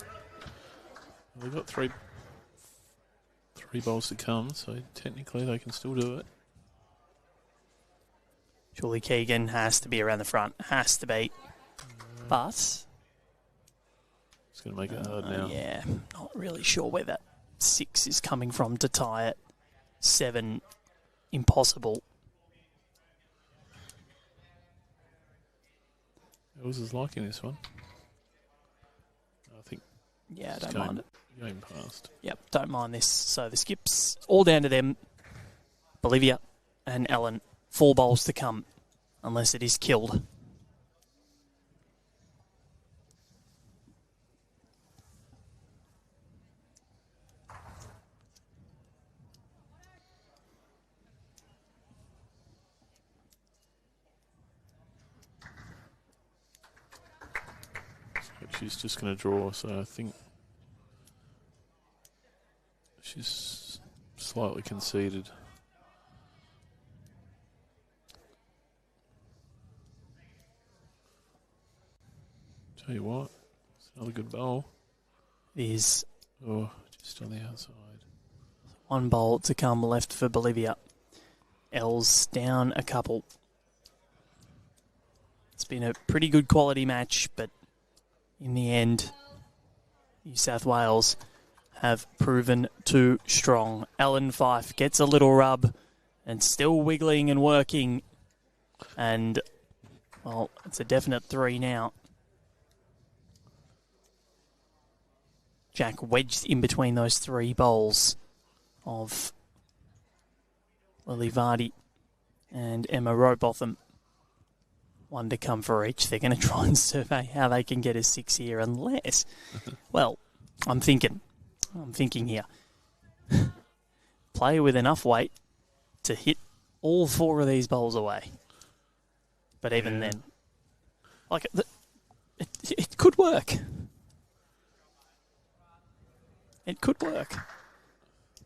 they've got 3 bowls to come, so technically they can still do it. Julie Keegan has to be around the front. Has to be. But It's going to make it hard now. yeah, not really sure where that 6 is coming from to tie it. 7, impossible. Yours is liking this one. I think Yeah, I it's don't mind it. Going past. Yep, don't mind this. So the skips, all down to them. Bolivia and Ellen, 4 bowls to come, unless it is killed. She's just going to draw, so I think she's slightly conceded. Tell you what, it's another good bowl. It is Oh, just on the outside. One bowl to come left for Bolivia. L's down a couple. It's been a pretty good quality match, but in the end, New South Wales have proven too strong. Ellen Fife gets a little rub and still wiggling and working. And, well, it's a definite 3 now. Jack wedged in between those 3 bowls of Lily Vardy and Emma Rowbotham. 1 to come for each. They're going to try and survey how they can get a 6 here, unless, well, I'm thinking here. Play with enough weight to hit all 4 of these bowls away. But even then, like, it could work. It could work.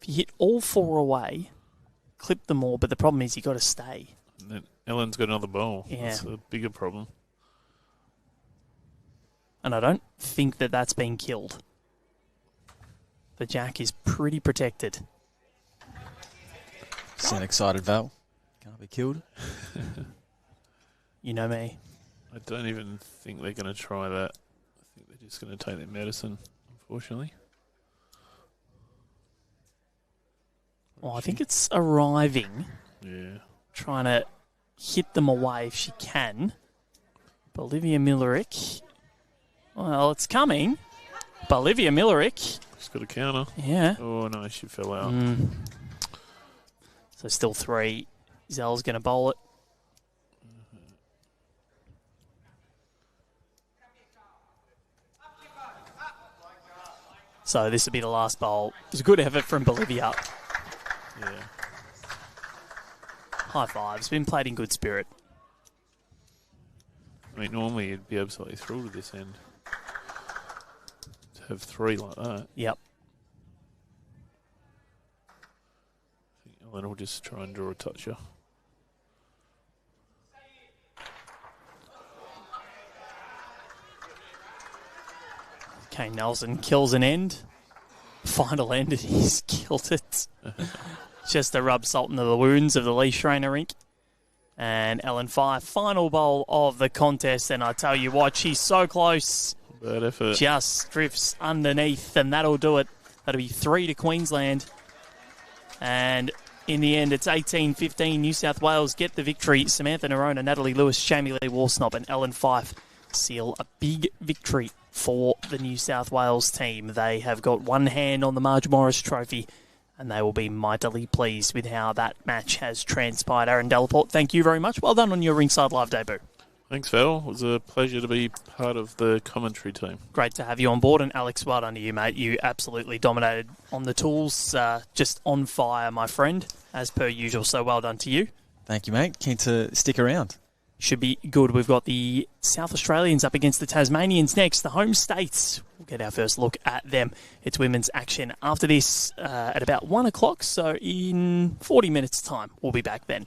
If you hit all 4 away, clip them all, but the problem is you got to stay. And then Ellen's got another bowl. Yeah. That's a bigger problem. And I don't think that that's been killed. The Jack is pretty protected. Sound excited, Val? Can't be killed. You know me. I don't even think they're going to try that. I think they're just going to take their medicine, unfortunately. Well, I think it's arriving. Yeah. Trying to hit them away if she can. Bolivia Millerick. Well, it's coming. Bolivia Millerick. She's got a counter. Yeah. Oh, no, she fell out. So still 3. Zell's going to bowl it. So this will be the last bowl. It was a good effort from Bolivia. Yeah. High fives. Been played in good spirit. I mean, normally you'd be absolutely thrilled at this end. To have 3 like that. Yep. I think Ellen will just try and draw a toucher. Kane Nelson kills an end. Final end, and he's killed it. Just to rub salt into the wounds of the Lee Schreiner Rink. And Ellen Fife, final bowl of the contest. And I tell you what, she's so close. Bad effort. Just drifts underneath, and that'll do it. That'll be 3 to Queensland. And in the end, it's 18-15. New South Wales get the victory. Samantha Nerona, Natalie Lewis, Jamie Lee Worsnop, and Ellen Fife seal a big victory for the New South Wales team. They have got one hand on the Marge Morris Trophy, and they will be mightily pleased with how that match has transpired. Aaron Devonport, thank you very much. Well done on your Ringside Live debut. Thanks, Val. It was a pleasure to be part of the commentary team. Great to have you on board. And Alex, well done to you, mate. You absolutely dominated on the tools. Just on fire, my friend, as per usual. So well done to you. Thank you, mate. Keen to stick around. Should be good. We've got the South Australians up against the Tasmanians next. The home states. We'll get our first look at them. It's women's action after this at about 1 o'clock. So in 40 minutes' time, we'll be back then.